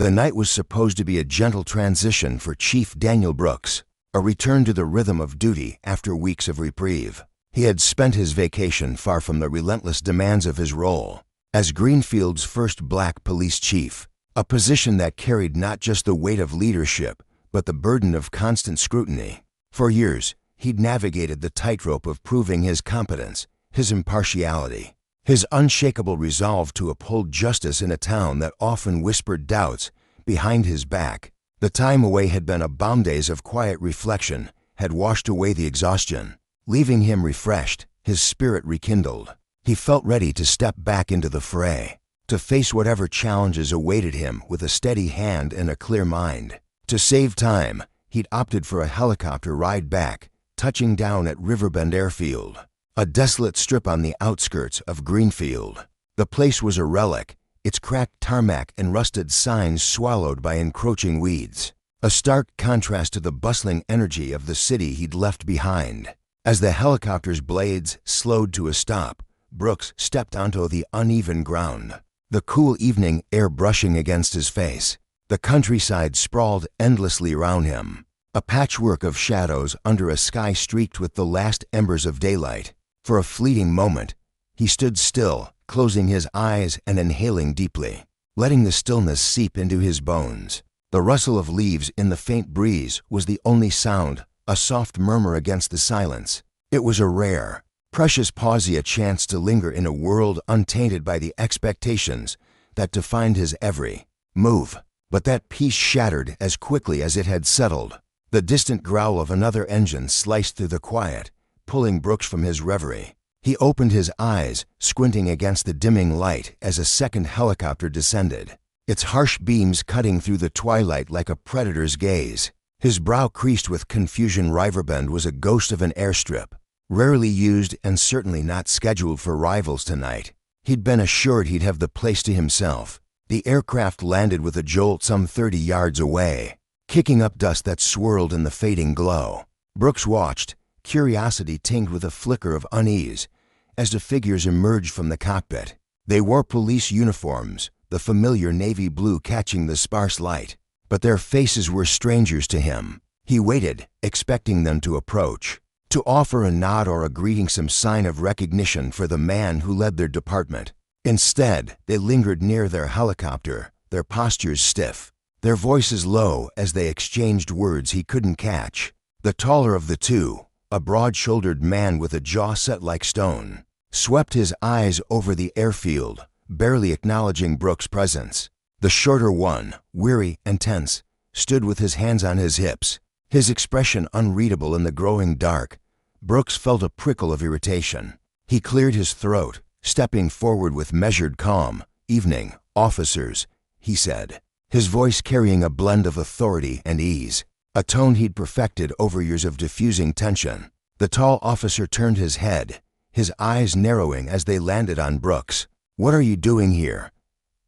The night was supposed to be a gentle transition for Chief Daniel Brooks, a return to the rhythm of duty after weeks of reprieve. He had spent his vacation far from the relentless demands of his role as Greenfield's first black police chief, a position that carried not just the weight of leadership, but the burden of constant scrutiny. For years, he'd navigated the tightrope of proving his competence, his impartiality, his unshakable resolve to uphold justice in a town that often whispered doubts behind his back. The time away had been a balm. Days of quiet reflection had washed away the exhaustion, leaving him refreshed, his spirit rekindled. He felt ready to step back into the fray, to face whatever challenges awaited him with a steady hand and a clear mind. To save time, he'd opted for a helicopter ride back, touching down at Riverbend Airfield, a desolate strip on the outskirts of Greenfield. The place was a relic, its cracked tarmac and rusted signs swallowed by encroaching weeds, a stark contrast to the bustling energy of the city he'd left behind. As the helicopter's blades slowed to a stop, Brooks stepped onto the uneven ground, the cool evening air brushing against his face. The countryside sprawled endlessly around him, a patchwork of shadows under a sky streaked with the last embers of daylight. For a fleeting moment, he stood still, closing his eyes and inhaling deeply, letting the stillness seep into his bones. The rustle of leaves in the faint breeze was the only sound, a soft murmur against the silence. It was a rare, precious pause, a chance to linger in a world untainted by the expectations that defined his every move. But that peace shattered as quickly as it had settled. The distant growl of another engine sliced through the quiet, pulling Brooks from his reverie. He opened his eyes, squinting against the dimming light as a second helicopter descended, its harsh beams cutting through the twilight like a predator's gaze. His brow creased with confusion. Riverbend was a ghost of an airstrip, rarely used and certainly not scheduled for rivals tonight. He'd been assured he'd have the place to himself. The aircraft landed with a jolt some 30 yards away, kicking up dust that swirled in the fading glow. Brooks watched, curiosity tinged with a flicker of unease, as the figures emerged from the cockpit. They wore police uniforms, the familiar navy blue catching the sparse light, but their faces were strangers to him. He waited, expecting them to approach, to offer a nod or a greeting, some sign of recognition for the man who led their department. Instead, they lingered near their helicopter, their postures stiff, their voices low as they exchanged words he couldn't catch. The taller of the two, a broad-shouldered man with a jaw set like stone, swept his eyes over the airfield, barely acknowledging Brooks' presence. The shorter one, weary and tense, stood with his hands on his hips, his expression unreadable in the growing dark. Brooks felt a prickle of irritation. He cleared his throat, stepping forward with measured calm. "Evening, officers," he said, his voice carrying a blend of authority and ease, a tone he'd perfected over years of diffusing tension. The tall officer turned his head, his eyes narrowing as they landed on Brooks. "What are you doing here?"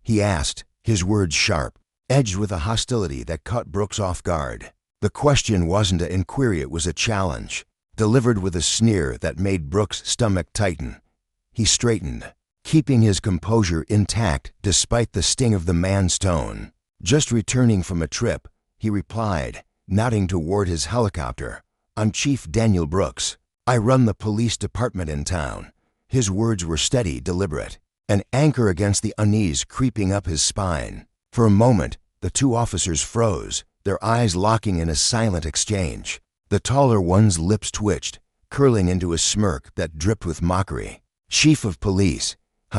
he asked, his words sharp, edged with a hostility that caught Brooks off guard. The question wasn't an inquiry, it was a challenge, delivered with a sneer that made Brooks' stomach tighten. He straightened, keeping his composure intact despite the sting of the man's tone. "Just returning from a trip," he replied, nodding toward his helicopter. "I'm Chief Daniel Brooks. I run the police department in town." His words were steady, deliberate, an anchor against the unease creeping up his spine. For a moment, the two officers froze, their eyes locking in a silent exchange. The taller one's lips twitched, curling into a smirk that dripped with mockery. "Chief of police,"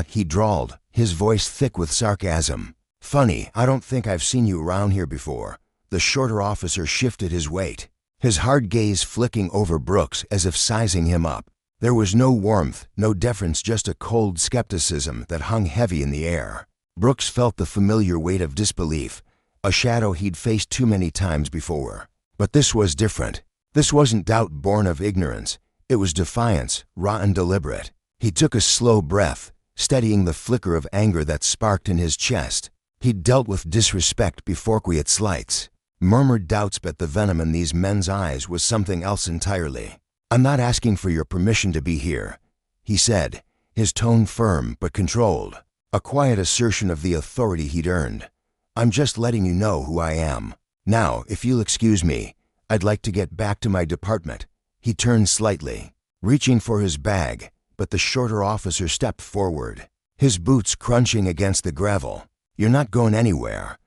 he drawled, his voice thick with sarcasm. "Funny, I don't think I've seen you around here before." The shorter officer shifted his weight, his hard gaze flicking over Brooks as if sizing him up. There was no warmth, no deference, just a cold skepticism that hung heavy in the air. Brooks felt the familiar weight of disbelief, a shadow he'd faced too many times before. But this was different. This wasn't doubt born of ignorance. It was defiance, raw and deliberate. He took a slow breath, steadying the flicker of anger that sparked in his chest. He'd dealt with disrespect before, quiet slights, murmured doubts, but the venom in these men's eyes was something else entirely. "I'm not asking for your permission to be here," he said, his tone firm but controlled, a quiet assertion of the authority he'd earned. I'm just letting you know who I am. Now, if you'll excuse me, I'd like to get back to my department." He turned slightly, reaching for his bag, but the shorter officer stepped forward, his boots crunching against the gravel. "You're not going anywhere,"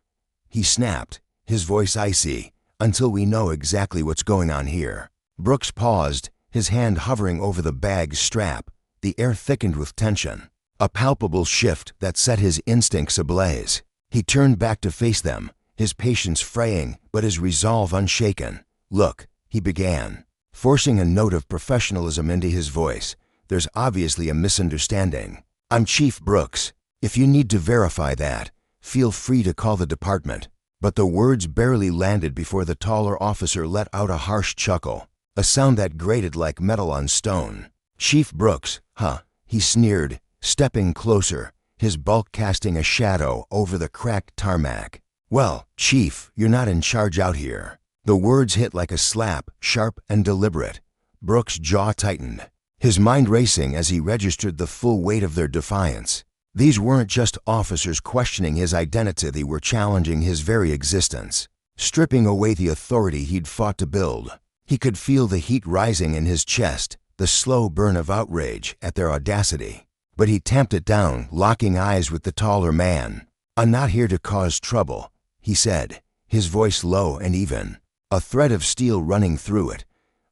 he snapped, his voice icy, "until we know exactly what's going on here." Brooks paused, his hand hovering over the bag's strap. The air thickened with tension, a palpable shift that set his instincts ablaze. He turned back to face them, his patience fraying but his resolve unshaken. "Look," he began, forcing a note of professionalism into his voice, "there's obviously a misunderstanding. I'm Chief Brooks. If you need to verify that, feel free to call the department." But the words barely landed before the taller officer let out a harsh chuckle, a sound that grated like metal on stone. "Chief Brooks, huh?" he sneered, stepping closer, his bulk casting a shadow over the cracked tarmac. "Well, Chief, you're not in charge out here." The words hit like a slap, sharp and deliberate. Brooks' jaw tightened, his mind racing as he registered the full weight of their defiance. These weren't just officers questioning his identity, they were challenging his very existence, stripping away the authority he'd fought to build. He could feel the heat rising in his chest, the slow burn of outrage at their audacity. But he tamped it down, locking eyes with the taller man. "I'm not here to cause trouble," he said, his voice low and even, a thread of steel running through it.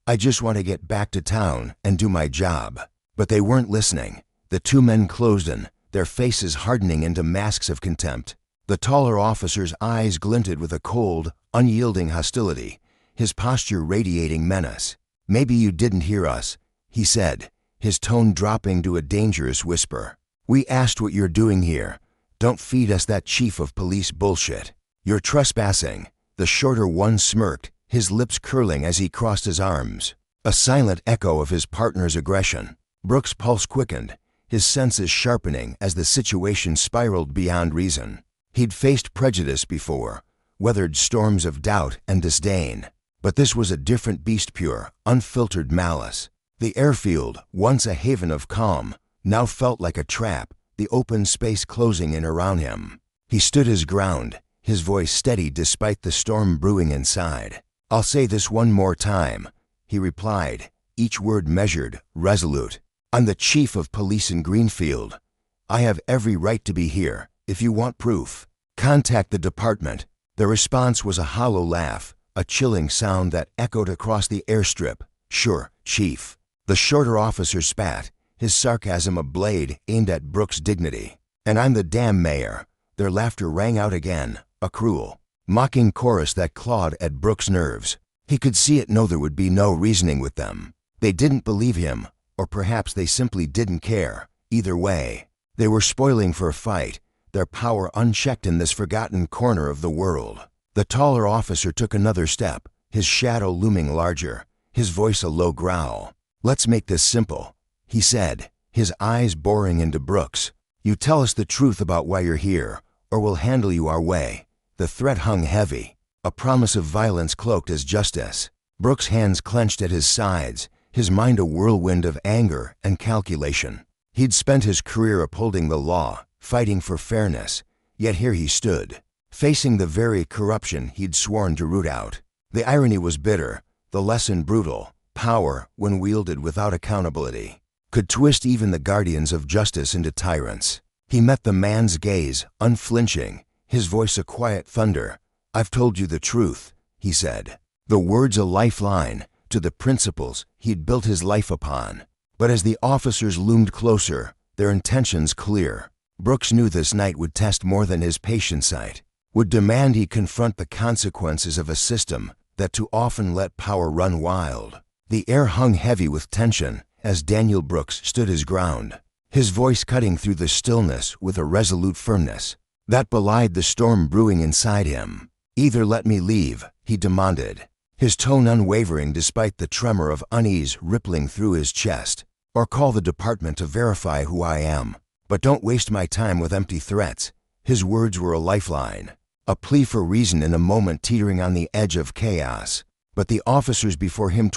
"I just want to get back to town and do my job." But they weren't listening. The two men closed in, their faces hardening into masks of contempt. The taller officer's eyes glinted with a cold, unyielding hostility, his posture radiating menace. "Maybe you didn't hear us," he said, his tone dropping to a dangerous whisper. "We asked what you're doing here. Don't feed us that chief of police bullshit. You're trespassing." The shorter one smirked, his lips curling as he crossed his arms, a silent echo of his partner's aggression. Brooks' pulse quickened, his senses sharpening as the situation spiraled beyond reason. He'd faced prejudice before, weathered storms of doubt and disdain, but this was a different beast, pure, unfiltered malice. The airfield, once a haven of calm, now felt like a trap, the open space closing in around him. He stood his ground, his voice steady despite the storm brewing inside. "I'll say this one more time," he replied, each word measured, resolute. "I'm the chief of police in Greenfield. I have every right to be here. If you want proof, contact the department." The response was a hollow laugh, a chilling sound that echoed across the airstrip. "Sure, Chief." The shorter officer spat, his sarcasm a blade aimed at Brooks' dignity. "And I'm the damn mayor." Their laughter rang out again, a cruel, mocking chorus that clawed at Brooks' nerves. He could see it. No, there would be no reasoning with them. They didn't believe him, or perhaps they simply didn't care. Either way, they were spoiling for a fight, their power unchecked in this forgotten corner of the world. The taller officer took another step, his shadow looming larger, his voice a low growl. "Let's make this simple," he said, his eyes boring into Brooks. "You tell us the truth about why you're here, or we'll handle you our way." The threat hung heavy, a promise of violence cloaked as justice. Brooks' hands clenched at his sides, his mind a whirlwind of anger and calculation. He'd spent his career upholding the law, fighting for fairness, yet here he stood, facing the very corruption he'd sworn to root out. The irony was bitter, the lesson brutal. Power, when wielded without accountability, could twist even the guardians of justice into tyrants. He met the man's gaze, unflinching, his voice a quiet thunder. "I've told you the truth," he said, the words a lifeline to the principles he'd built his life upon. But as the officers loomed closer, their intentions clear, Brooks knew this night would test more than his patient sight, would demand he confront the consequences of a system that too often let power run wild. The air hung heavy with tension as Daniel Brooks stood his ground, his voice cutting through the stillness with a resolute firmness that belied the storm brewing inside him. "Either let me leave," he demanded, his tone unwavering despite the tremor of unease rippling through his chest, "or call the department to verify who I am. But don't waste my time with empty threats." His words were a lifeline, a plea for reason in a moment teetering on the edge of chaos. But the officers before him,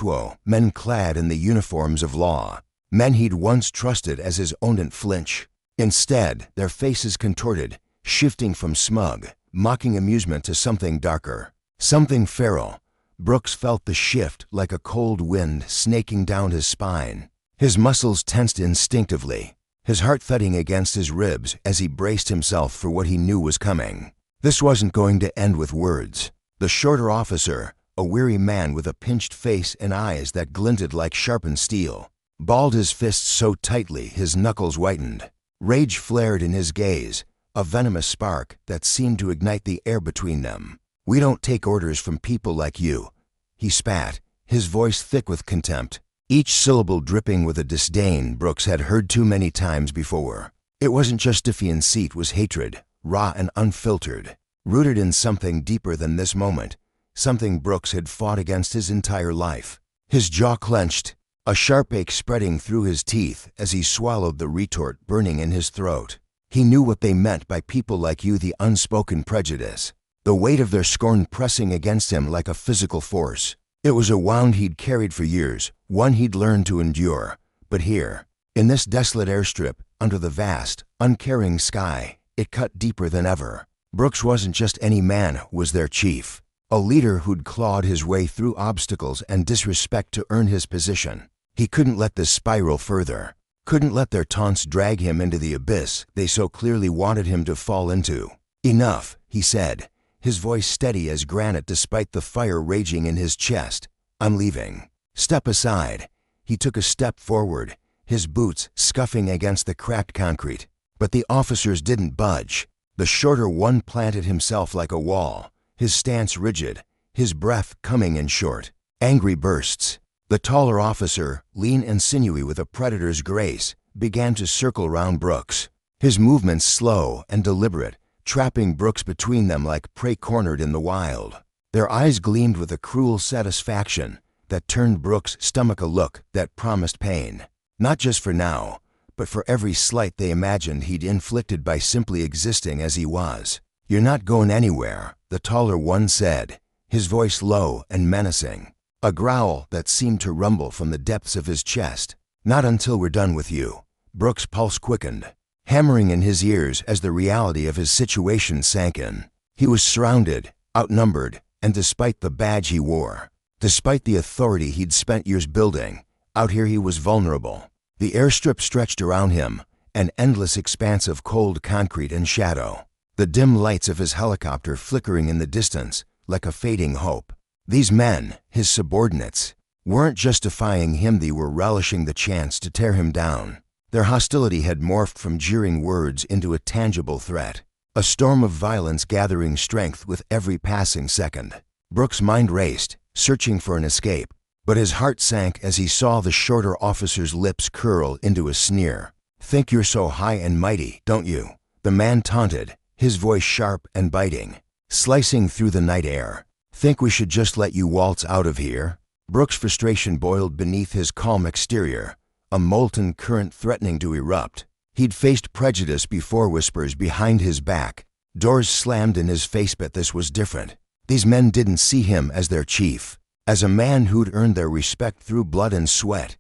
men clad in the uniforms of law, men he'd once trusted as his own, didn't flinch. Instead, their faces contorted, shifting from smug, mocking amusement to something darker, something feral. Brooks felt the shift like a cold wind snaking down his spine. His muscles tensed instinctively, his heart thudding against his ribs as he braced himself for what he knew was coming. This wasn't going to end with words. The shorter officer, a weary man with a pinched face and eyes that glinted like sharpened steel, balled his fists so tightly his knuckles whitened. Rage flared in his gaze, a venomous spark that seemed to ignite the air between them. "We don't take orders from people like you," he spat, his voice thick with contempt, each syllable dripping with a disdain Brooks had heard too many times before. It wasn't just defiance, it was hatred, raw and unfiltered, rooted in something deeper than this moment, something Brooks had fought against his entire life. His jaw clenched, a sharp ache spreading through his teeth as he swallowed the retort burning in his throat. He knew what they meant by people like you, the unspoken prejudice, the weight of their scorn pressing against him like a physical force. It was a wound he'd carried for years, one he'd learned to endure. But here, in this desolate airstrip, under the vast, uncaring sky, it cut deeper than ever. Brooks wasn't just any man, was their chief. A leader who'd clawed his way through obstacles and disrespect to earn his position. He couldn't let this spiral further. Couldn't let their taunts drag him into the abyss they so clearly wanted him to fall into. "Enough," he said, his voice steady as granite despite the fire raging in his chest. "I'm leaving." "Step aside." He took a step forward, his boots scuffing against the cracked concrete. But the officers didn't budge. The shorter one planted himself like a wall, his stance rigid, his breath coming in short, angry bursts. The taller officer, lean and sinewy with a predator's grace, began to circle round Brooks, his movements slow and deliberate, trapping Brooks between them like prey cornered in the wild. Their eyes gleamed with a cruel satisfaction that turned Brooks' stomach a look that promised pain, not just for now, but for every slight they imagined he'd inflicted by simply existing as he was. "You're not going anywhere," the taller one said, his voice low and menacing, a growl that seemed to rumble from the depths of his chest. "Not until we're done with you." Brooks' pulse quickened, hammering in his ears as the reality of his situation sank in. He was surrounded, outnumbered, and despite the badge he wore, despite the authority he'd spent years building, out here he was vulnerable. The airstrip stretched around him, an endless expanse of cold concrete and shadow, the dim lights of his helicopter flickering in the distance like a fading hope. These men, his subordinates, weren't just defying him, they were relishing the chance to tear him down. Their hostility had morphed from jeering words into a tangible threat, a storm of violence gathering strength with every passing second. Brooks' mind raced, searching for an escape, but his heart sank as he saw the shorter officer's lips curl into a sneer. "Think you're so high and mighty, don't you?" the man taunted, his voice sharp and biting, slicing through the night air. "Think we should just let you waltz out of here?" Brooks' frustration boiled beneath his calm exterior, a molten current threatening to erupt. He'd faced prejudice before, whispers behind his back, doors slammed in his face, but this was different. These men didn't see him as their chief, as a man who'd earned their respect through blood and sweat.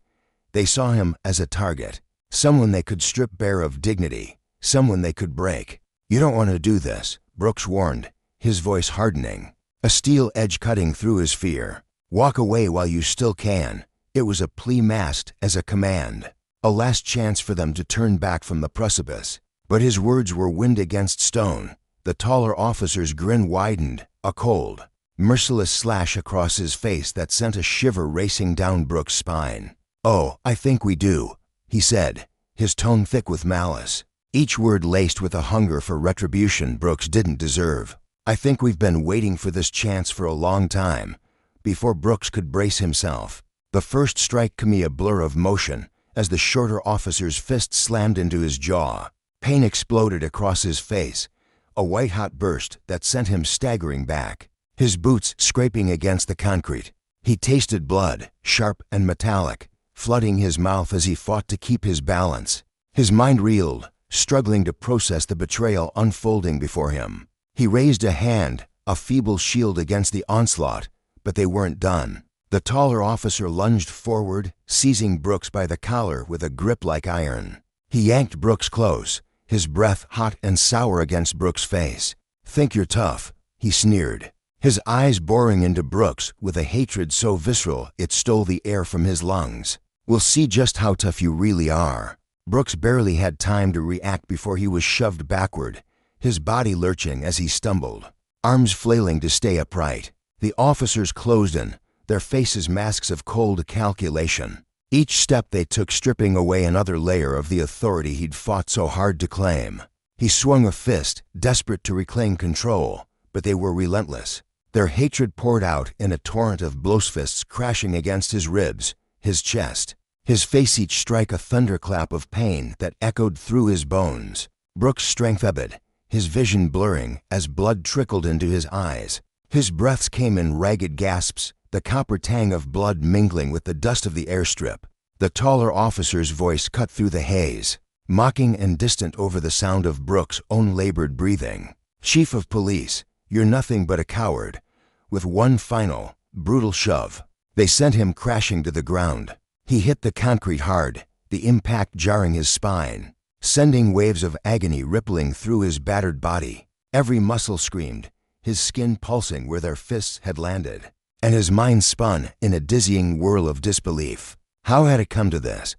They saw him as a target, someone they could strip bare of dignity, someone they could break. "You don't want to do this," Brooks warned, his voice hardening, a steel edge cutting through his fear. "Walk away while you still can." It was a plea masked as a command, a last chance for them to turn back from the precipice. But his words were wind against stone. The taller officer's grin widened, a cold, merciless slash across his face that sent a shiver racing down Brooks' spine. "Oh, I think we do," he said, his tone thick with malice, each word laced with a hunger for retribution Brooks didn't deserve. "I think we've been waiting for this chance for a long time." Before Brooks could brace himself, the first strike came a blur of motion as the shorter officer's fist slammed into his jaw. Pain exploded across his face, a white-hot burst that sent him staggering back, his boots scraping against the concrete. He tasted blood, sharp and metallic, flooding his mouth as he fought to keep his balance. His mind reeled, struggling to process the betrayal unfolding before him. He raised a hand, a feeble shield against the onslaught, but they weren't done. The taller officer lunged forward, seizing Brooks by the collar with a grip like iron. He yanked Brooks close, his breath hot and sour against Brooks' face. "Think you're tough," he sneered, his eyes boring into Brooks with a hatred so visceral it stole the air from his lungs. "We'll see just how tough you really are." Brooks barely had time to react before he was shoved backward, his body lurching as he stumbled, arms flailing to stay upright. The officers closed in, their faces masks of cold calculation. Each step they took stripping away another layer of the authority he'd fought so hard to claim. He swung a fist, desperate to reclaim control, but they were relentless. Their hatred poured out in a torrent of blowfists crashing against his ribs, his chest. His face each strike a thunderclap of pain that echoed through his bones. Brooks' strength ebbed, his vision blurring as blood trickled into his eyes. His breaths came in ragged gasps, the copper tang of blood mingling with the dust of the airstrip. The taller officer's voice cut through the haze, mocking and distant over the sound of Brooks' own labored breathing. "Chief of Police, you're nothing but a coward." With one final, brutal shove, they sent him crashing to the ground. He hit the concrete hard, the impact jarring his spine, sending waves of agony rippling through his battered body. Every muscle screamed, his skin pulsing where their fists had landed, and his mind spun in a dizzying whirl of disbelief. How had it come to this?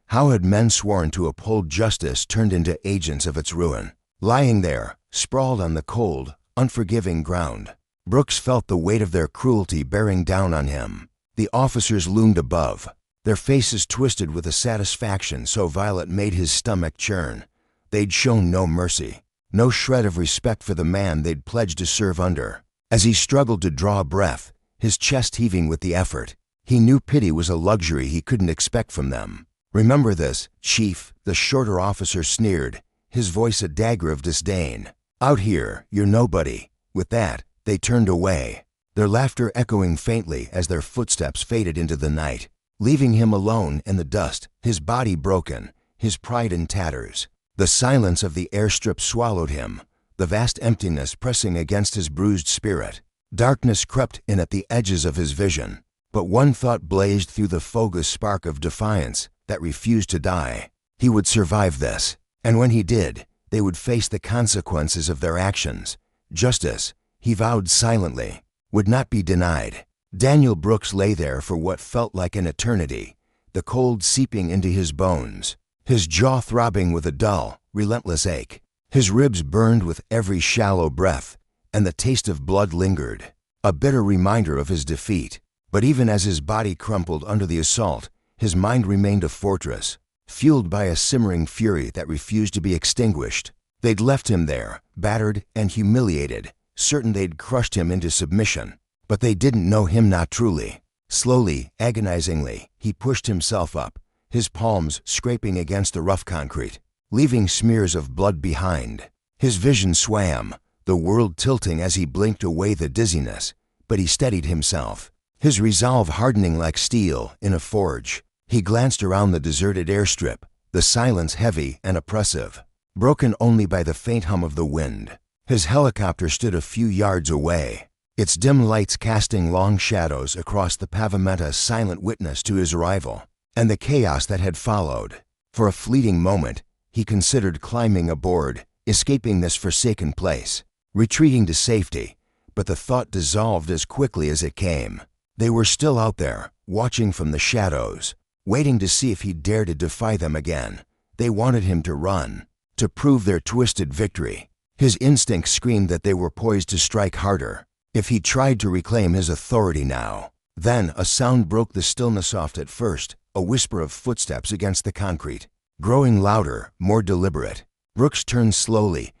How had men sworn to uphold justice turned into agents of its ruin? Lying there, sprawled on the cold, unforgiving ground, Brooks felt the weight of their cruelty bearing down on him. The officers loomed above, their faces twisted with a satisfaction so vile it made his stomach churn. They'd shown no mercy, no shred of respect for the man they'd pledged to serve under. As he struggled to draw a breath, his chest heaving with the effort, he knew pity was a luxury he couldn't expect from them. "Remember this, Chief," the shorter officer sneered, his voice a dagger of disdain. "Out here, you're nobody." With that, they turned away, their laughter echoing faintly as their footsteps faded into the night, leaving him alone in the dust, his body broken, his pride in tatters. The silence of the airstrip swallowed him, the vast emptiness pressing against his bruised spirit. Darkness crept in at the edges of his vision, but one thought blazed through the fogous spark of defiance that refused to die. He would survive this, and when he did, they would face the consequences of their actions. Justice, he vowed silently, would not be denied. Daniel Brooks lay there for what felt like an eternity, the cold seeping into his bones, his jaw throbbing with a dull, relentless ache. His ribs burned with every shallow breath, and the taste of blood lingered, a bitter reminder of his defeat. But even as his body crumpled under the assault, his mind remained a fortress, fueled by a simmering fury that refused to be extinguished. They'd left him there, battered and humiliated, certain they'd crushed him into submission. But they didn't know him not truly. Slowly, agonizingly, he pushed himself up, his palms scraping against the rough concrete, leaving smears of blood behind. His vision swam, the world tilting as he blinked away the dizziness, but he steadied himself, his resolve hardening like steel in a forge. He glanced around the deserted airstrip, the silence heavy and oppressive, broken only by the faint hum of the wind. His helicopter stood a few yards away, its dim lights casting long shadows across the pavement, a silent witness to his arrival and the chaos that had followed. For a fleeting moment, he considered climbing aboard, escaping this forsaken place, retreating to safety, but the thought dissolved as quickly as it came. They were still out there, watching from the shadows, waiting to see if he'd dare to defy them again. They wanted him to run, to prove their twisted victory. His instincts screamed that they were poised to strike harder. If he tried to reclaim his authority now, then a sound broke the stillness, soft at first, a whisper of footsteps against the concrete, growing louder, more deliberate. Brooks turned slowly,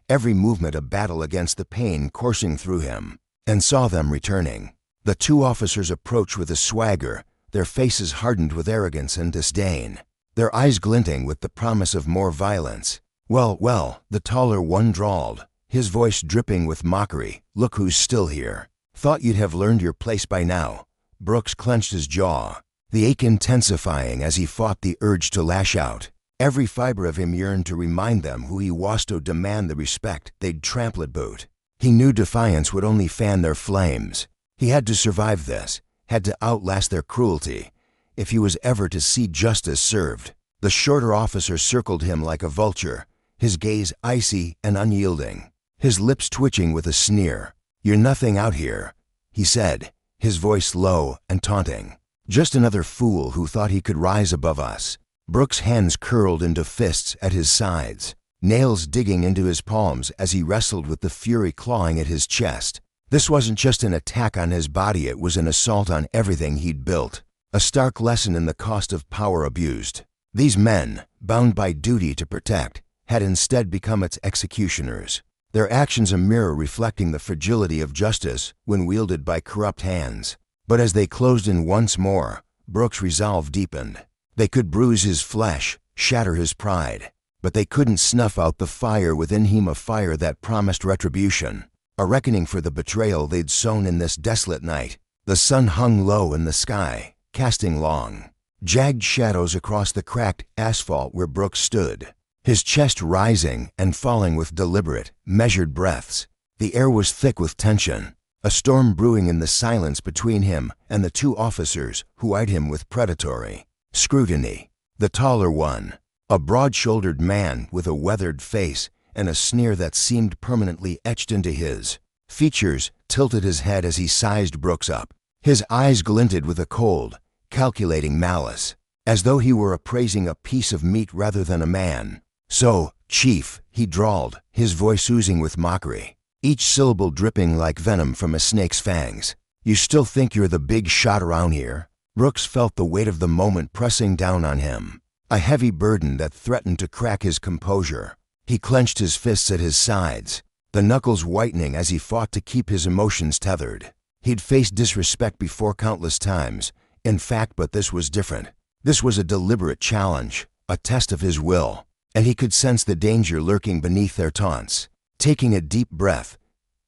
every movement a battle against the pain coursing through him, and saw them returning. The two officers approached with a swagger, their faces hardened with arrogance and disdain, their eyes glinting with the promise of more violence. Well, the taller one drawled, his voice dripping with mockery. "Look who's still here. Thought you'd have learned your place by now." Brooks clenched his jaw, the ache intensifying as he fought the urge to lash out. Every fiber of him yearned to remind them who he was, to demand the respect they'd trampled boot. He knew defiance would only fan their flames. He had to survive this, had to outlast their cruelty, if he was ever to see justice served. The shorter officer circled him like a vulture, his gaze icy and unyielding. his lips twitching with a sneer. "You're nothing out here," he said, his voice low and taunting. "Just another fool who thought he could rise above us." Brooks' hands curled into fists at his sides, nails digging into his palms as he wrestled with the fury clawing at his chest. This wasn't just an attack on his body, it was an assault on everything he'd built. A stark lesson in the cost of power abused. These men, bound by duty to protect, had instead become its executioners. Their actions a mirror reflecting the fragility of justice when wielded by corrupt hands. But as they closed in once more, Brooks' resolve deepened. They could bruise his flesh, shatter his pride, but they couldn't snuff out the fire within him, a fire that promised retribution, a reckoning for the betrayal they'd sown in this desolate night. The sun hung low in the sky, casting long, jagged shadows across the cracked asphalt where Brooks stood, his chest rising and falling with deliberate, measured breaths. The air was thick with tension, a storm brewing in the silence between him and the two officers who eyed him with predatory scrutiny. The taller one, a broad-shouldered man with a weathered face and a sneer that seemed permanently etched into his features, tilted his head as he sized Brooks up. His eyes glinted with a cold, calculating malice, as though he were appraising a piece of meat rather than a man. "So, Chief," he drawled, his voice oozing with mockery, each syllable dripping like venom from a snake's fangs. "You still think you're the big shot around here?" Brooks felt the weight of the moment pressing down on him, a heavy burden that threatened to crack his composure. He clenched his fists at his sides, the knuckles whitening as he fought to keep his emotions tethered. He'd faced disrespect before countless times, in fact, but this was different. This was a deliberate challenge, a test of his will, and he could sense the danger lurking beneath their taunts. Taking a deep breath,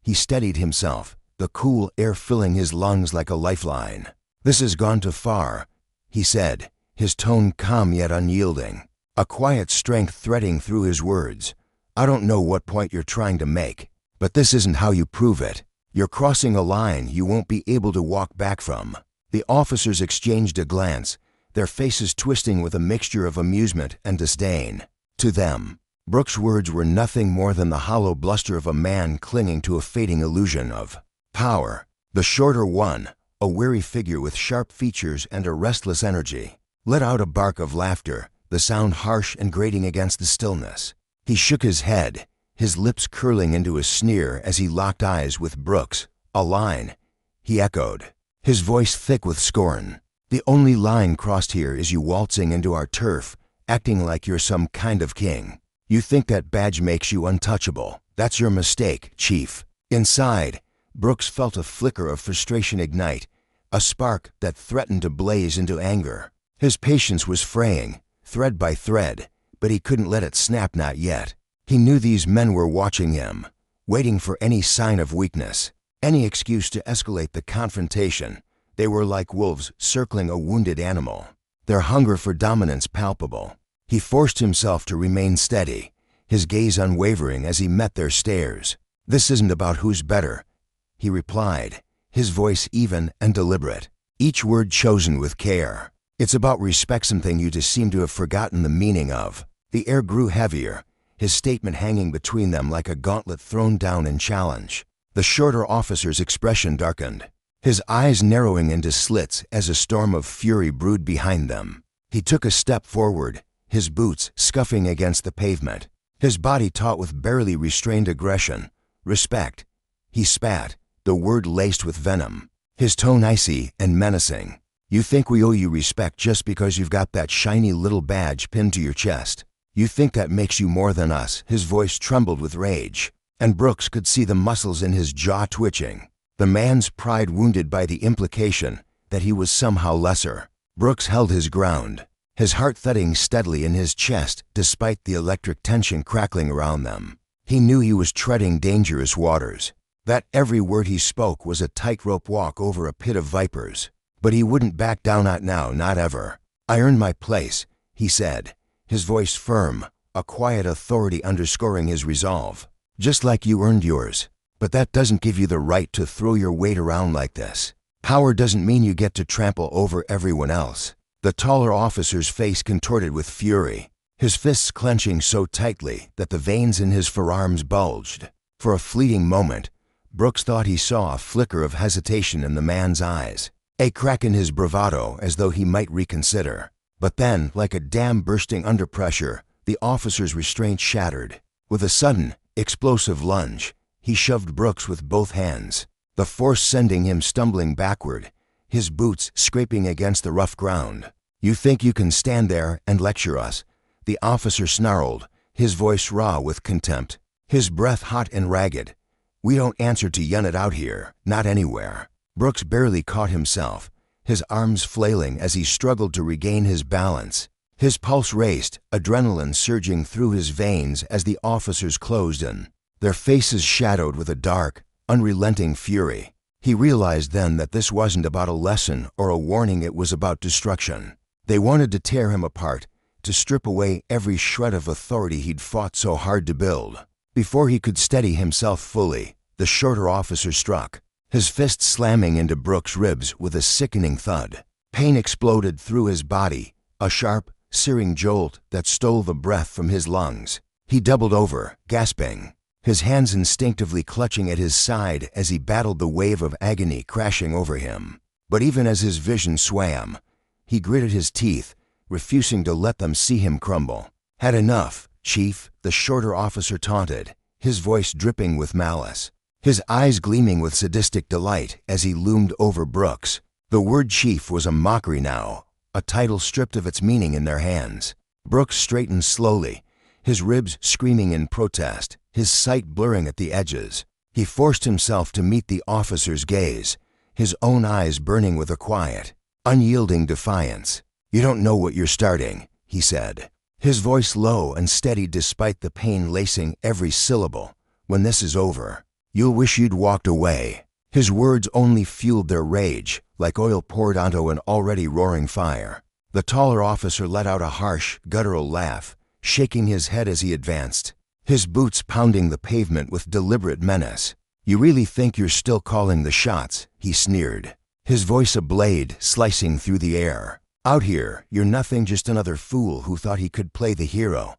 he steadied himself, the cool air filling his lungs like a lifeline. "This has gone too far," he said, his tone calm yet unyielding, a quiet strength threading through his words. "I don't know what point you're trying to make, but this isn't how you prove it. You're crossing a line you won't be able to walk back from." The officers exchanged a glance, their faces twisting with a mixture of amusement and disdain. To them, Brooks' words were nothing more than the hollow bluster of a man clinging to a fading illusion of power. The shorter one, a weary figure with sharp features and a restless energy, let out a bark of laughter, the sound harsh and grating against the stillness. He shook his head, his lips curling into a sneer as he locked eyes with Brooks. "A line," he echoed, his voice thick with scorn. "The only line crossed here is you waltzing into our turf, acting like you're some kind of king. You think that badge makes you untouchable. That's your mistake, Chief." Inside, Brooks felt a flicker of frustration ignite, a spark that threatened to blaze into anger. His patience was fraying, thread by thread, but he couldn't let it snap, not yet. He knew these men were watching him, waiting for any sign of weakness, any excuse to escalate the confrontation. They were like wolves circling a wounded animal, their hunger for dominance palpable. He forced himself to remain steady, his gaze unwavering as he met their stares. "This isn't about who's better," he replied, his voice even and deliberate, each word chosen with care. "It's about respect, something you just seem to have forgotten the meaning of." The air grew heavier, his statement hanging between them like a gauntlet thrown down in challenge. The shorter officer's expression darkened, his eyes narrowing into slits as a storm of fury brewed behind them. He took a step forward, his boots scuffing against the pavement, his body taut with barely restrained aggression. "Respect," he spat, the word laced with venom, his tone icy and menacing. "You think we owe you respect just because you've got that shiny little badge pinned to your chest? You think that makes you more than us?" His voice trembled with rage, and Brooks could see the muscles in his jaw twitching, the man's pride wounded by the implication that he was somehow lesser. Brooks held his ground, his heart thudding steadily in his chest despite the electric tension crackling around them. He knew he was treading dangerous waters, that every word he spoke was a tightrope walk over a pit of vipers. But he wouldn't back down, not now, not ever. "I earned my place," he said, his voice firm, a quiet authority underscoring his resolve. "Just like you earned yours. But that doesn't give you the right to throw your weight around like this. Power doesn't mean you get to trample over everyone else." The taller officer's face contorted with fury, his fists clenching so tightly that the veins in his forearms bulged. For a fleeting moment, Brooks thought he saw a flicker of hesitation in the man's eyes, a crack in his bravado as though he might reconsider. But then, like a dam bursting under pressure, the officer's restraint shattered. With a sudden, explosive lunge, he shoved Brooks with both hands, the force sending him stumbling backward, his boots scraping against the rough ground. "You think you can stand there and lecture us?" the officer snarled, his voice raw with contempt, his breath hot and ragged. "We don't answer to yun it out here, not anywhere." Brooks barely caught himself, his arms flailing as he struggled to regain his balance. His pulse raced, adrenaline surging through his veins as the officers closed in, their faces shadowed with a dark, unrelenting fury. He realized then that this wasn't about a lesson or a warning, it was about destruction. They wanted to tear him apart, to strip away every shred of authority he'd fought so hard to build. Before he could steady himself fully, the shorter officer struck, his fist slamming into Brooks' ribs with a sickening thud. Pain exploded through his body, a sharp, searing jolt that stole the breath from his lungs. He doubled over, gasping, his hands instinctively clutching at his side as he battled the wave of agony crashing over him. But even as his vision swam, he gritted his teeth, refusing to let them see him crumble. "Had enough, Chief," the shorter officer taunted, his voice dripping with malice, his eyes gleaming with sadistic delight as he loomed over Brooks. The word chief was a mockery now, a title stripped of its meaning in their hands. Brooks straightened slowly, his ribs screaming in protest, his sight blurring at the edges. He forced himself to meet the officer's gaze, his own eyes burning with a quiet, unyielding defiance. "You don't know what you're starting," he said, his voice low and steady despite the pain lacing every syllable. "When this is over, you'll wish you'd walked away." His words only fueled their rage, like oil poured onto an already roaring fire. The taller officer let out a harsh, guttural laugh, shaking his head as he advanced, his boots pounding the pavement with deliberate menace. "You really think you're still calling the shots?" he sneered, his voice a blade slicing through the air. "Out here, you're nothing, just another fool who thought he could play the hero."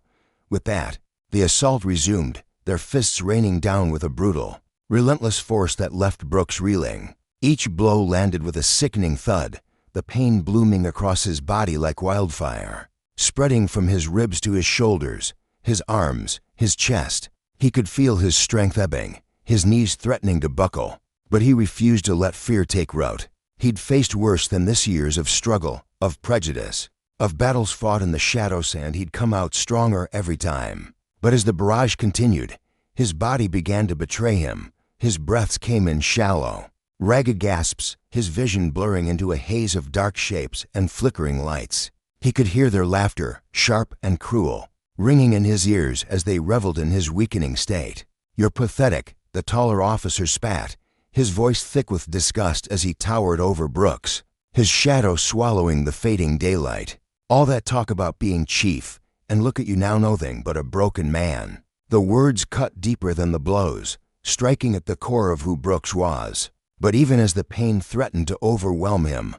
With that, the assault resumed, their fists raining down with a brutal, relentless force that left Brooks reeling. Each blow landed with a sickening thud, the pain blooming across his body like wildfire, spreading from his ribs to his shoulders, his arms, his chest. He could feel his strength ebbing, his knees threatening to buckle, but he refused to let fear take root. He'd faced worse than this years of struggle, of prejudice, of battles fought in the shadows, and he'd come out stronger every time. But as the barrage continued, his body began to betray him. His breaths came in shallow, ragged gasps, his vision blurring into a haze of dark shapes and flickering lights. He could hear their laughter, sharp and cruel, ringing in his ears as they reveled in his weakening state. "You're pathetic," the taller officer spat, his voice thick with disgust as he towered over Brooks, his shadow swallowing the fading daylight. "All that talk about being chief, and look at you now, nothing but a broken man." The words cut deeper than the blows, striking at the core of who Brooks was. But even as the pain threatened to overwhelm him,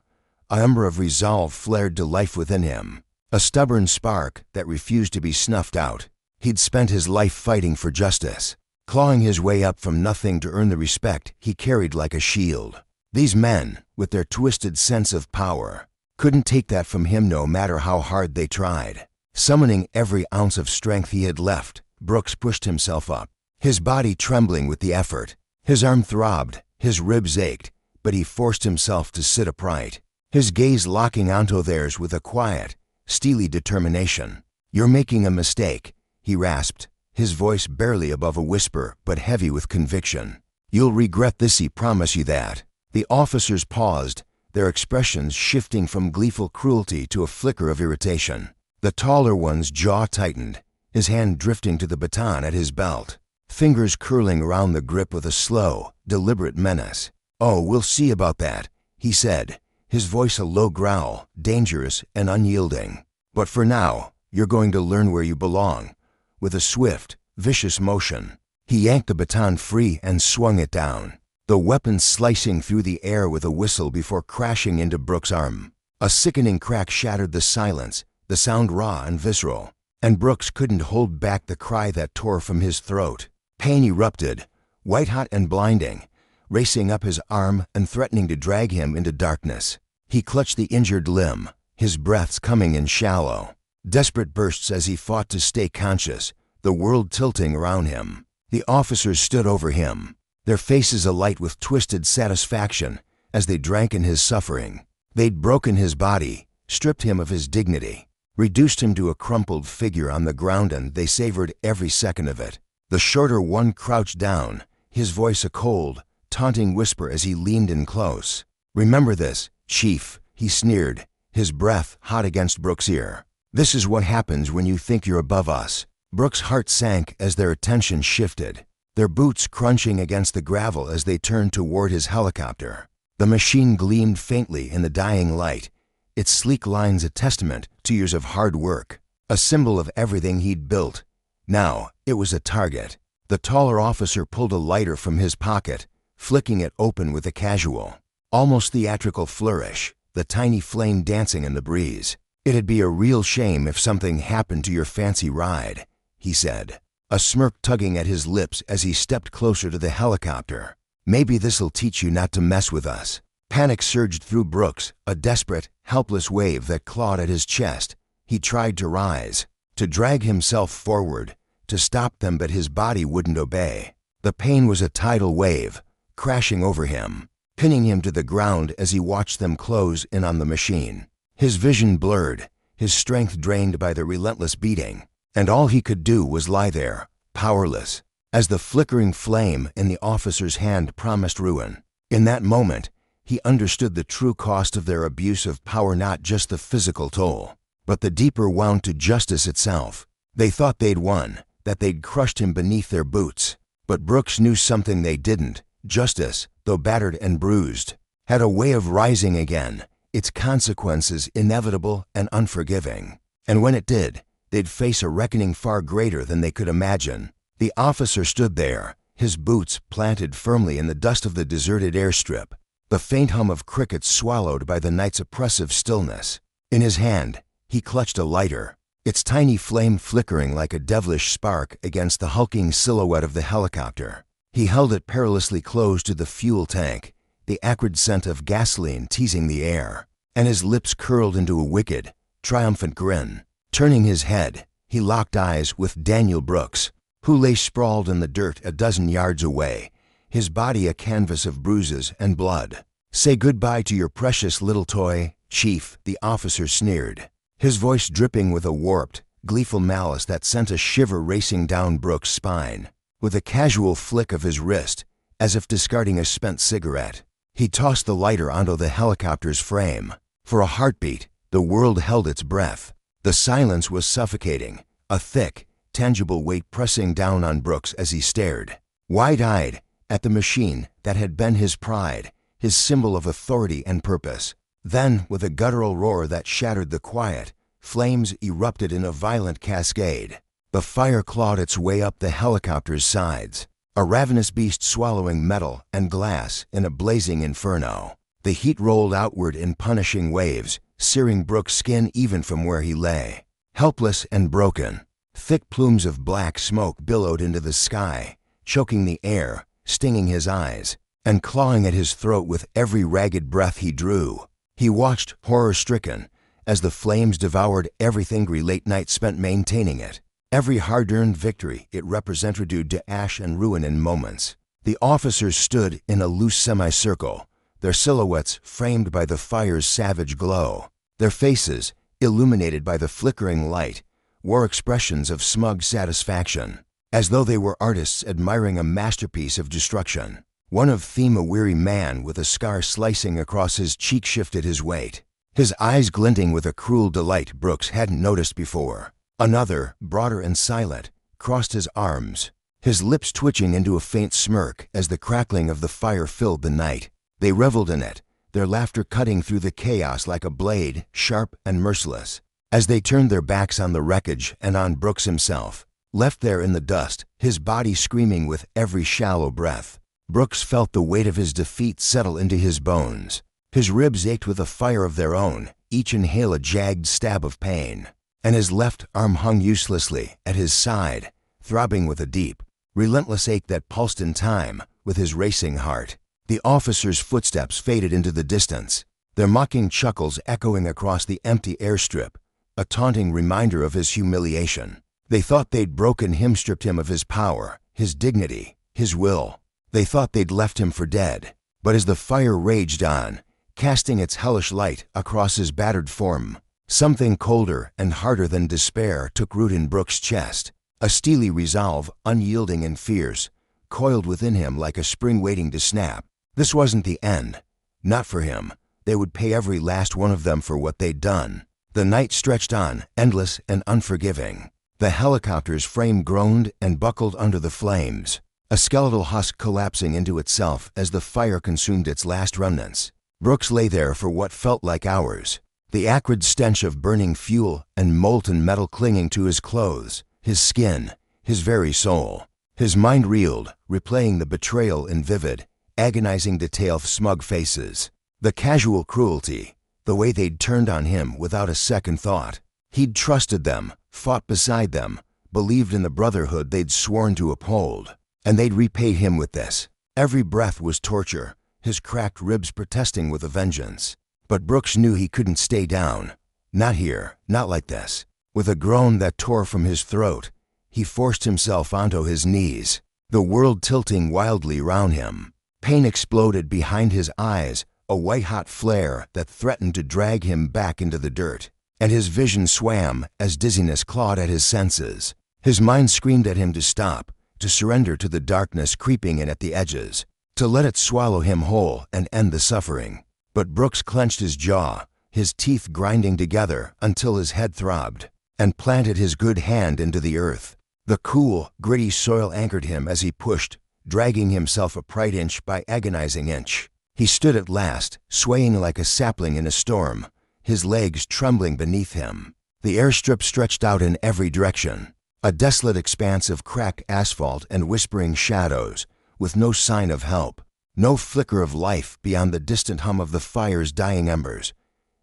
a ember of resolve flared to life within him, a stubborn spark that refused to be snuffed out. He'd spent his life fighting for justice, clawing his way up from nothing to earn the respect he carried like a shield. These men, with their twisted sense of power, couldn't take that from him no matter how hard they tried. Summoning every ounce of strength he had left, Brooks pushed himself up, his body trembling with the effort. His arm throbbed, his ribs ached, but he forced himself to sit upright, his gaze locking onto theirs with a quiet, steely determination. "You're making a mistake," he rasped, his voice barely above a whisper but heavy with conviction. "You'll regret this, he promise you that." The officers paused, their expressions shifting from gleeful cruelty to a flicker of irritation. The taller one's jaw tightened, his hand drifting to the baton at his belt, fingers curling around the grip with a slow, deliberate menace. "Oh, we'll see about that," he said, his voice a low growl, dangerous and unyielding. "But for now, you're going to learn where you belong." With a swift, vicious motion, he yanked the baton free and swung it down, the weapon slicing through the air with a whistle before crashing into Brooks' arm. A sickening crack shattered the silence, the sound raw and visceral, and Brooks couldn't hold back the cry that tore from his throat. Pain erupted, white-hot and blinding, racing up his arm and threatening to drag him into darkness. He clutched the injured limb, his breaths coming in shallow, desperate bursts as he fought to stay conscious, the world tilting around him. The officers stood over him, their faces alight with twisted satisfaction as they drank in his suffering. They'd broken his body, stripped him of his dignity, reduced him to a crumpled figure on the ground, and they savored every second of it. The shorter one crouched down, his voice a cold, taunting whisper as he leaned in close. "Remember this, Chief," he sneered, his breath hot against Brooks' ear. "This is what happens when you think you're above us." Brooks' heart sank as their attention shifted, their boots crunching against the gravel as they turned toward his helicopter. The machine gleamed faintly in the dying light, its sleek lines a testament to years of hard work, a symbol of everything he'd built. Now it was a target. The taller officer pulled a lighter from his pocket, flicking it open with a casual, almost theatrical flourish, the tiny flame dancing in the breeze. "It'd be a real shame if something happened to your fancy ride," he said, a smirk tugging at his lips as he stepped closer to the helicopter. "Maybe this'll teach you not to mess with us." Panic surged through Brooks, a desperate, helpless wave that clawed at his chest. He tried to rise, to drag himself forward, to stop them, but his body wouldn't obey. The pain was a tidal wave, crashing over him, pinning him to the ground as he watched them close in on the machine. His vision blurred, his strength drained by the relentless beating, and all he could do was lie there, powerless, as the flickering flame in the officer's hand promised ruin. In that moment, he understood the true cost of their abuse of power, not just the physical toll, but the deeper wound to justice itself. They thought they'd won, that they'd crushed him beneath their boots. But Brooks knew something they didn't. Justice, though battered and bruised, had a way of rising again, its consequences inevitable and unforgiving. And when it did, they'd face a reckoning far greater than they could imagine. The officer stood there, his boots planted firmly in the dust of the deserted airstrip, the faint hum of crickets swallowed by the night's oppressive stillness. In his hand, he clutched a lighter, its tiny flame flickering like a devilish spark against the hulking silhouette of the helicopter. He held it perilously close to the fuel tank, the acrid scent of gasoline teasing the air, and his lips curled into a wicked, triumphant grin. Turning his head, he locked eyes with Daniel Brooks, who lay sprawled in the dirt a dozen yards away, his body a canvas of bruises and blood. "Say goodbye to your precious little toy, Chief," the officer sneered, his voice dripping with a warped, gleeful malice that sent a shiver racing down Brooks' spine. With a casual flick of his wrist, as if discarding a spent cigarette, he tossed the lighter onto the helicopter's frame. For a heartbeat, the world held its breath. The silence was suffocating, a thick, tangible weight pressing down on Brooks as he stared, wide-eyed, at the machine that had been his pride, his symbol of authority and purpose. Then, with a guttural roar that shattered the quiet, flames erupted in a violent cascade. The fire clawed its way up the helicopter's sides, a ravenous beast swallowing metal and glass in a blazing inferno. The heat rolled outward in punishing waves, searing Brooks' skin even from where he lay. Helpless and broken, thick plumes of black smoke billowed into the sky, choking the air, stinging his eyes, and clawing at his throat with every ragged breath he drew. He watched, horror-stricken, as the flames devoured everything every late night spent maintaining it. Every hard-earned victory it represented reduced to ash and ruin in moments. The officers stood in a loose semicircle, their silhouettes framed by the fire's savage glow. Their faces, illuminated by the flickering light, wore expressions of smug satisfaction, as though they were artists admiring a masterpiece of destruction. One of them, a weary man with a scar slicing across his cheek, shifted his weight, his eyes glinting with a cruel delight Brooks hadn't noticed before. Another, broader and silent, crossed his arms, his lips twitching into a faint smirk as the crackling of the fire filled the night. They reveled in it, their laughter cutting through the chaos like a blade, sharp and merciless. As they turned their backs on the wreckage and on Brooks himself, left there in the dust, his body screaming with every shallow breath, Brooks felt the weight of his defeat settle into his bones. His ribs ached with a fire of their own, each inhale a jagged stab of pain, and his left arm hung uselessly at his side, throbbing with a deep, relentless ache that pulsed in time with his racing heart. The officers' footsteps faded into the distance, their mocking chuckles echoing across the empty airstrip, a taunting reminder of his humiliation. They thought they'd broken him, stripped him of his power, his dignity, his will. They thought they'd left him for dead. But as the fire raged on, casting its hellish light across his battered form, something colder and harder than despair took root in Brooks' chest. A steely resolve, unyielding and fierce, coiled within him like a spring waiting to snap. This wasn't the end. Not for him. They would pay every last one of them for what they'd done. The night stretched on, endless and unforgiving. The helicopter's frame groaned and buckled under the flames, a skeletal husk collapsing into itself as the fire consumed its last remnants. Brooks lay there for what felt like hours, the acrid stench of burning fuel and molten metal clinging to his clothes, his skin, his very soul. His mind reeled, replaying the betrayal in vivid, agonizing detail of smug faces. The casual cruelty, the way they'd turned on him without a second thought. He'd trusted them, fought beside them, believed in the brotherhood they'd sworn to uphold. And they'd repay him with this. Every breath was torture, his cracked ribs protesting with a vengeance. But Brooks knew he couldn't stay down. Not here, not like this. With a groan that tore from his throat, he forced himself onto his knees, the world tilting wildly round him. Pain exploded behind his eyes, a white-hot flare that threatened to drag him back into the dirt. And his vision swam as dizziness clawed at his senses. His mind screamed at him to stop, to surrender to the darkness creeping in at the edges, to let it swallow him whole and end the suffering. But Brooks clenched his jaw, his teeth grinding together until his head throbbed, and planted his good hand into the earth. The cool, gritty soil anchored him as he pushed, dragging himself upright inch by agonizing inch. He stood at last, swaying like a sapling in a storm, his legs trembling beneath him. The airstrip stretched out in every direction, a desolate expanse of cracked asphalt and whispering shadows, with no sign of help, no flicker of life beyond the distant hum of the fire's dying embers.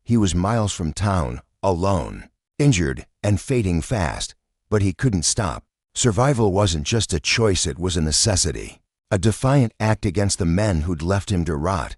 He was miles from town, alone, injured and fading fast, but he couldn't stop. Survival wasn't just a choice, it was a necessity, a defiant act against the men who'd left him to rot.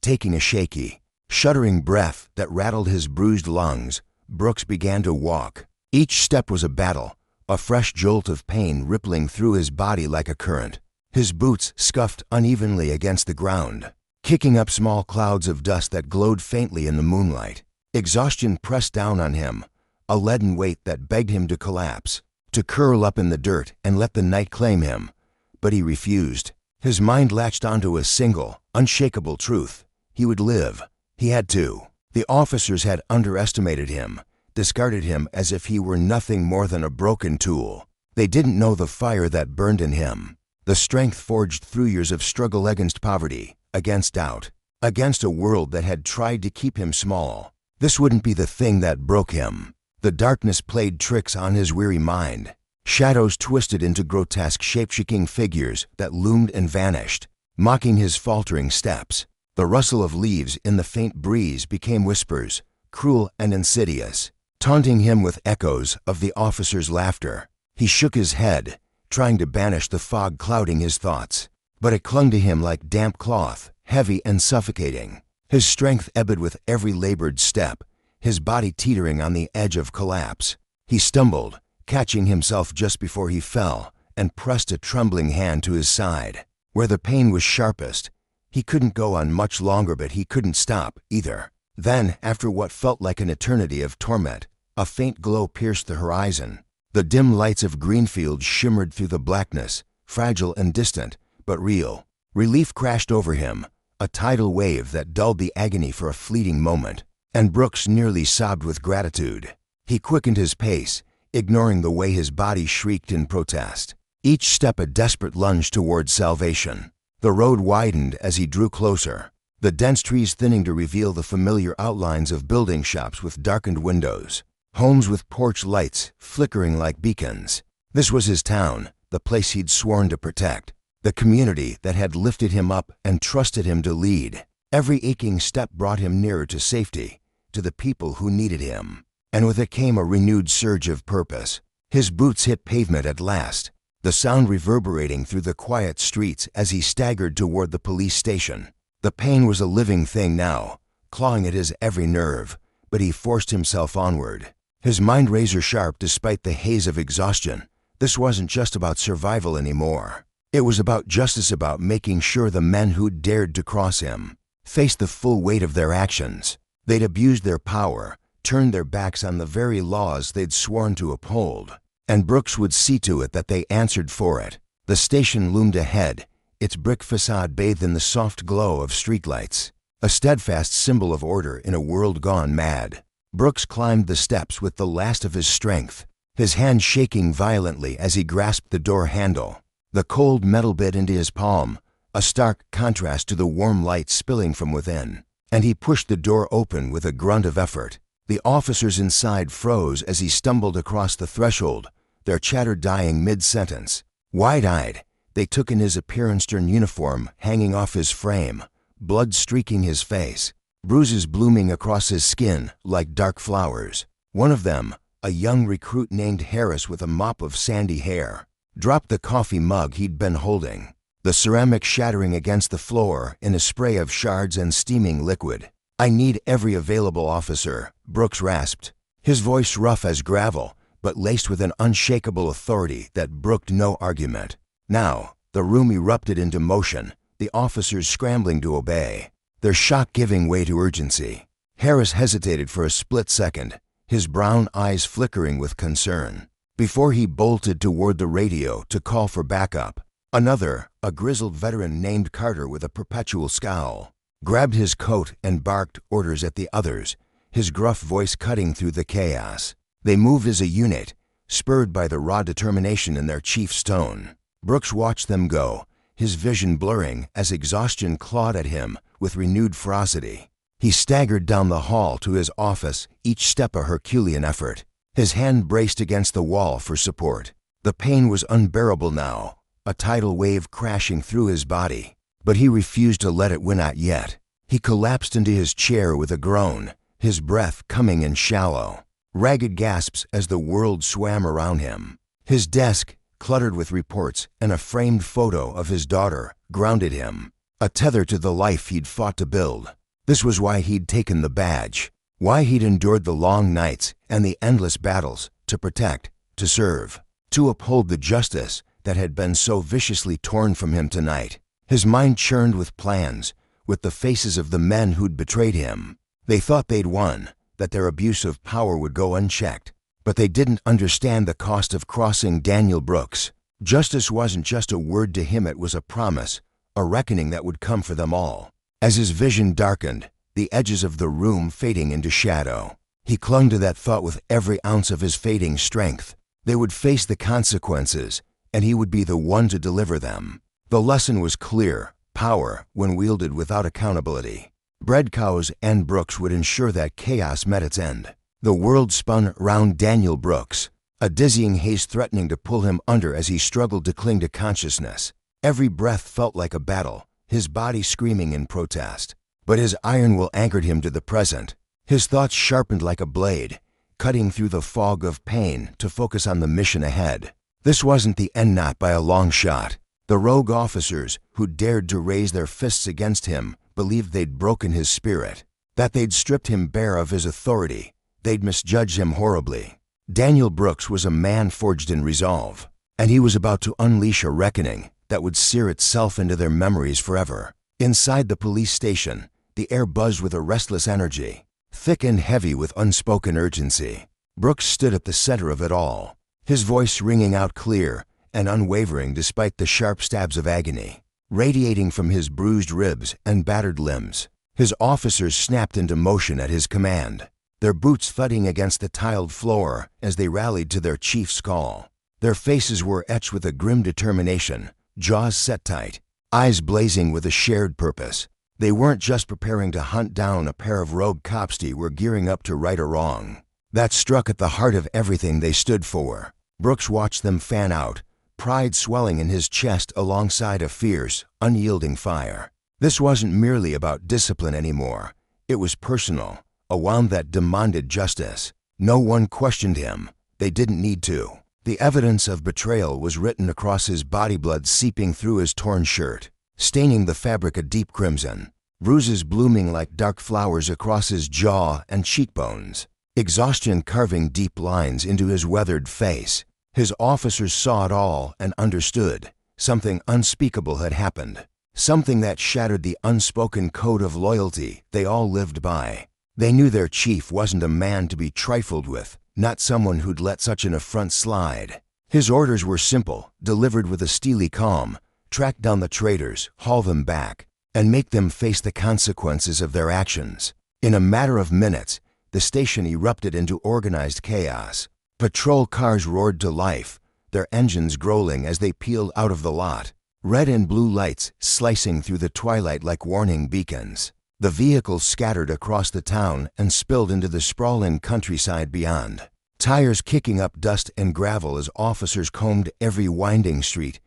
Taking a shaky, shuddering breath that rattled his bruised lungs, Brooks began to walk. Each step was a battle, a fresh jolt of pain rippling through his body like a current. His boots scuffed unevenly against the ground, kicking up small clouds of dust that glowed faintly in the moonlight. Exhaustion pressed down on him, a leaden weight that begged him to collapse, to curl up in the dirt and let the night claim him. But he refused. His mind latched onto a single, unshakable truth. He would live. He had to. The officers had underestimated him, discarded him as if he were nothing more than a broken tool. They didn't know the fire that burned in him, the strength forged through years of struggle against poverty, against doubt, against a world that had tried to keep him small. This wouldn't be the thing that broke him. The darkness played tricks on his weary mind. Shadows twisted into grotesque, shape-shaking figures that loomed and vanished, mocking his faltering steps. The rustle of leaves in the faint breeze became whispers, cruel and insidious, taunting him with echoes of the officer's laughter. He shook his head, trying to banish the fog clouding his thoughts, but it clung to him like damp cloth, heavy and suffocating. His strength ebbed with every labored step, his body teetering on the edge of collapse. He stumbled, catching himself just before he fell, and pressed a trembling hand to his side. Where the pain was sharpest, he couldn't go on much longer, but he couldn't stop either. Then, after what felt like an eternity of torment, a faint glow pierced the horizon. The dim lights of Greenfield shimmered through the blackness, fragile and distant, but real. Relief crashed over him, a tidal wave that dulled the agony for a fleeting moment, and Brooks nearly sobbed with gratitude. He quickened his pace, ignoring the way his body shrieked in protest. Each step a desperate lunge towards salvation. The road widened as he drew closer, the dense trees thinning to reveal the familiar outlines of building shops with darkened windows, homes with porch lights flickering like beacons. This was his town, the place he'd sworn to protect, the community that had lifted him up and trusted him to lead. Every aching step brought him nearer to safety, to the people who needed him. And with it came a renewed surge of purpose. His boots hit pavement at last, the sound reverberating through the quiet streets as he staggered toward the police station. The pain was a living thing now, clawing at his every nerve, but he forced himself onward. His mind razor-sharp despite the haze of exhaustion. This wasn't just about survival anymore. It was about justice, about making sure the men who'd dared to cross him faced the full weight of their actions. They'd abused their power, turned their backs on the very laws they'd sworn to uphold, and Brooks would see to it that they answered for it. The station loomed ahead, its brick facade bathed in the soft glow of streetlights, a steadfast symbol of order in a world gone mad. Brooks climbed the steps with the last of his strength, his hand shaking violently as he grasped the door handle. The cold metal bit into his palm, a stark contrast to the warm light spilling from within, and he pushed the door open with a grunt of effort. The officers inside froze as he stumbled across the threshold, their chatter dying mid-sentence. Wide-eyed, they took in his appearance-stern uniform hanging off his frame, blood streaking his face, bruises blooming across his skin like dark flowers. One of them, a young recruit named Harris with a mop of sandy hair, dropped the coffee mug he'd been holding, the ceramic shattering against the floor in a spray of shards and steaming liquid. "I need every available officer," Brooks rasped, his voice rough as gravel, but laced with an unshakable authority that brooked no argument. Now, the room erupted into motion, the officers scrambling to obey, their shock giving way to urgency. Harris hesitated for a split second, his brown eyes flickering with concern, before he bolted toward the radio to call for backup. Another, a grizzled veteran named Carter with a perpetual scowl, grabbed his coat and barked orders at the others, his gruff voice cutting through the chaos. They moved as a unit, spurred by the raw determination in their chief's tone. Brooks watched them go, his vision blurring as exhaustion clawed at him with renewed ferocity. He staggered down the hall to his office, each step a Herculean effort, his hand braced against the wall for support. The pain was unbearable now, a tidal wave crashing through his body, but he refused to let it win out yet. He collapsed into his chair with a groan, his breath coming in shallow, ragged gasps as the world swam around him. His desk, cluttered with reports and a framed photo of his daughter, grounded him, a tether to the life he'd fought to build. This was why he'd taken the badge, why he'd endured the long nights and the endless battles to protect, to serve, to uphold the justice that had been so viciously torn from him tonight. His mind churned with plans, with the faces of the men who'd betrayed him. They thought they'd won, that their abuse of power would go unchecked, but they didn't understand the cost of crossing Daniel Brooks. Justice wasn't just a word to him, it was a promise, a reckoning that would come for them all. As his vision darkened, the edges of the room fading into shadow, he clung to that thought with every ounce of his fading strength. They would face the consequences, and he would be the one to deliver them. The lesson was clear: power, when wielded without accountability, bred cows, and Brooks would ensure that chaos met its end. The world spun round Daniel Brooks, a dizzying haze threatening to pull him under as he struggled to cling to consciousness. Every breath felt like a battle, his body screaming in protest. But his iron will anchored him to the present, his thoughts sharpened like a blade, cutting through the fog of pain to focus on the mission ahead. This wasn't the end, not by a long shot. The rogue officers who dared to raise their fists against him believed they'd broken his spirit, that they'd stripped him bare of his authority, they'd misjudged him horribly. Daniel Brooks was a man forged in resolve, and he was about to unleash a reckoning that would sear itself into their memories forever. Inside the police station, the air buzzed with a restless energy, thick and heavy with unspoken urgency. Brooks stood at the center of it all, his voice ringing out clear and unwavering despite the sharp stabs of agony, radiating from his bruised ribs and battered limbs. His officers snapped into motion at his command, their boots thudding against the tiled floor as they rallied to their chief's call. Their faces were etched with a grim determination, jaws set tight, eyes blazing with a shared purpose. They weren't just preparing to hunt down a pair of rogue cops, they were gearing up to right a wrong that struck at the heart of everything they stood for. Brooks watched them fan out, pride swelling in his chest alongside a fierce, unyielding fire. This wasn't merely about discipline anymore. It was personal, a wound that demanded justice. No one questioned him. They didn't need to. The evidence of betrayal was written across his body, blood seeping through his torn shirt, staining the fabric a deep crimson, bruises blooming like dark flowers across his jaw and cheekbones, exhaustion carving deep lines into his weathered face. His officers saw it all and understood. Something unspeakable had happened, something that shattered the unspoken code of loyalty they all lived by. They knew their chief wasn't a man to be trifled with, not someone who'd let such an affront slide. His orders were simple, delivered with a steely calm: track down the traitors, haul them back, and make them face the consequences of their actions. In a matter of minutes, the station erupted into organized chaos. Patrol cars roared to life, their engines growling as they peeled out of the lot, red and blue lights slicing through the twilight like warning beacons. The vehicles scattered across the town and spilled into the sprawling countryside beyond, tires kicking up dust and gravel as officers combed every winding street,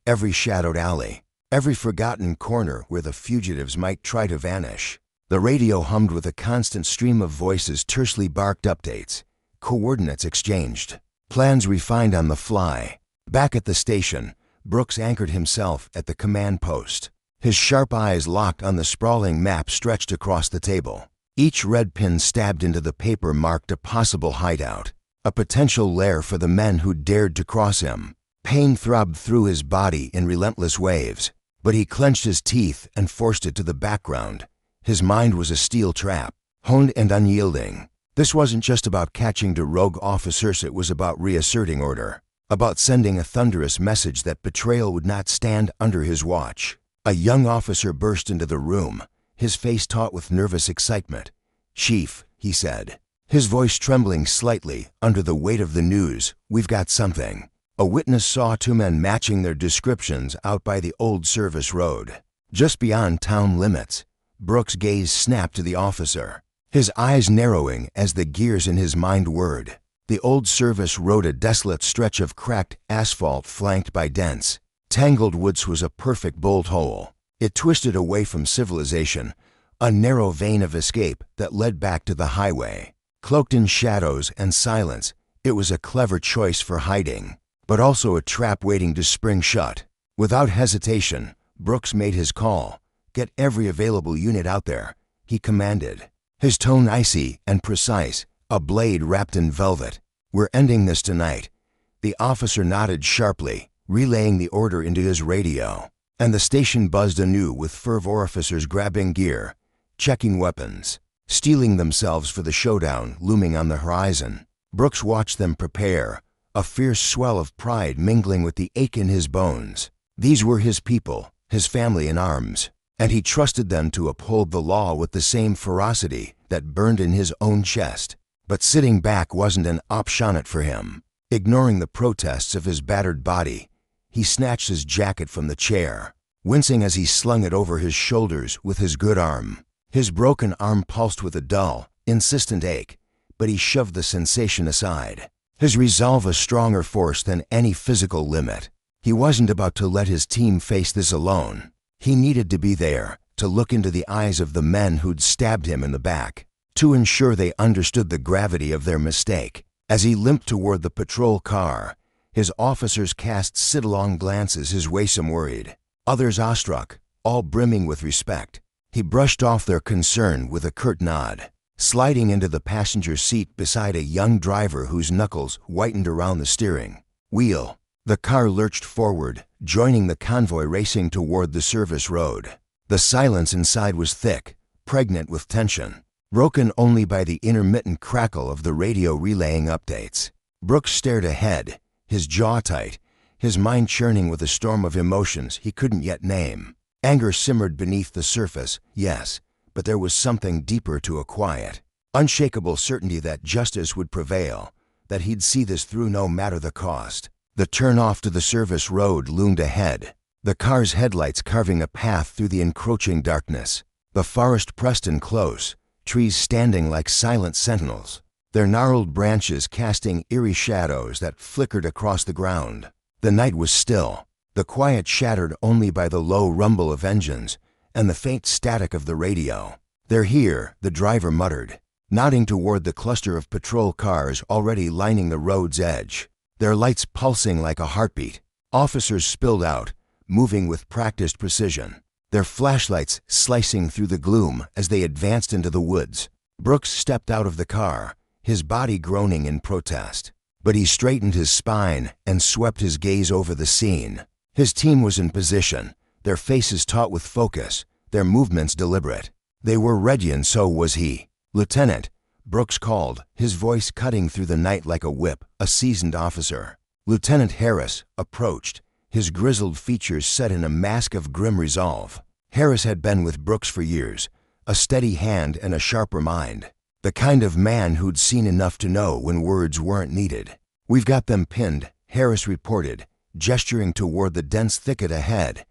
every shadowed alley, every forgotten corner where the fugitives might try to vanish. The radio hummed with a constant stream of voices, tersely barked updates, coordinates exchanged, plans refined on the fly. Back at the station, Brooks anchored himself at the command post, his sharp eyes locked on the sprawling map stretched across the table. Each red pin stabbed into the paper marked a possible hideout, a potential lair for the men who dared to cross him. Pain throbbed through his body in relentless waves, but he clenched his teeth and forced it to the background. His mind was a steel trap, honed and unyielding. This wasn't just about catching the rogue officers, it was about reasserting order, about sending a thunderous message that betrayal would not stand under his watch. A young officer burst into the room, his face taut with nervous excitement. "Chief," he said, his voice trembling slightly under the weight of the news, "we've got something." A witness saw two men matching their descriptions out by the old service road, just beyond town limits. Brooks' gaze snapped to the officer, his eyes narrowing as the gears in his mind whirred. The old service road, a desolate stretch of cracked asphalt flanked by dense, tangled woods, was a perfect bolt hole. It twisted away from civilization, a narrow vein of escape that led back to the highway. Cloaked in shadows and silence, it was a clever choice for hiding, but also a trap waiting to spring shut. Without hesitation, Brooks made his call. "Get every available unit out there," he commanded, his tone icy and precise, a blade wrapped in velvet. "We're ending this tonight." The officer nodded sharply, relaying the order into his radio, and the station buzzed anew with fervor. Officers grabbing gear, checking weapons, steeling themselves for the showdown looming on the horizon. Brooks watched them prepare, a fierce swell of pride mingling with the ache in his bones. These were his people, his family in arms, and he trusted them to uphold the law with the same ferocity that burned in his own chest. But sitting back wasn't an option for him. Ignoring the protests of his battered body, he snatched his jacket from the chair, wincing as he slung it over his shoulders with his good arm. His broken arm pulsed with a dull, insistent ache, but he shoved the sensation aside, his resolve a stronger force than any physical limit. He wasn't about to let his team face this alone. He needed to be there, to look into the eyes of the men who'd stabbed him in the back, to ensure they understood the gravity of their mistake. As he limped toward the patrol car, his officers cast sidelong glances his way, some worried, others awestruck, all brimming with respect. He brushed off their concern with a curt nod, sliding into the passenger seat beside a young driver whose knuckles whitened around the steering wheel. The car lurched forward, joining the convoy racing toward the service road. The silence inside was thick, pregnant with tension, broken only by the intermittent crackle of the radio relaying updates. Brooks stared ahead, his jaw tight, his mind churning with a storm of emotions he couldn't yet name. Anger simmered beneath the surface, yes, but there was something deeper to a quiet, unshakable certainty that justice would prevail, that he'd see this through no matter the cost. The turnoff to the service road loomed ahead, the car's headlights carving a path through the encroaching darkness. The forest pressed in close, trees standing like silent sentinels, their gnarled branches casting eerie shadows that flickered across the ground. The night was still, the quiet shattered only by the low rumble of engines and the faint static of the radio. "They're here," the driver muttered, nodding toward the cluster of patrol cars already lining the road's edge. their lights pulsing like a heartbeat. Officers spilled out, moving with practiced precision, their flashlights slicing through the gloom as they advanced into the woods. Brooks stepped out of the car, his body groaning in protest. But he straightened his spine and swept his gaze over the scene. His team was in position, their faces taut with focus, their movements deliberate. They were ready, and so was he. "Lieutenant," Brooks called, his voice cutting through the night like a whip, a seasoned officer. Lieutenant Harris approached, his grizzled features set in a mask of grim resolve. Harris had been with Brooks for years, a steady hand and a sharper mind. The kind of man who'd seen enough to know when words weren't needed. "We've got them pinned," Harris reported, gesturing toward the dense thicket ahead.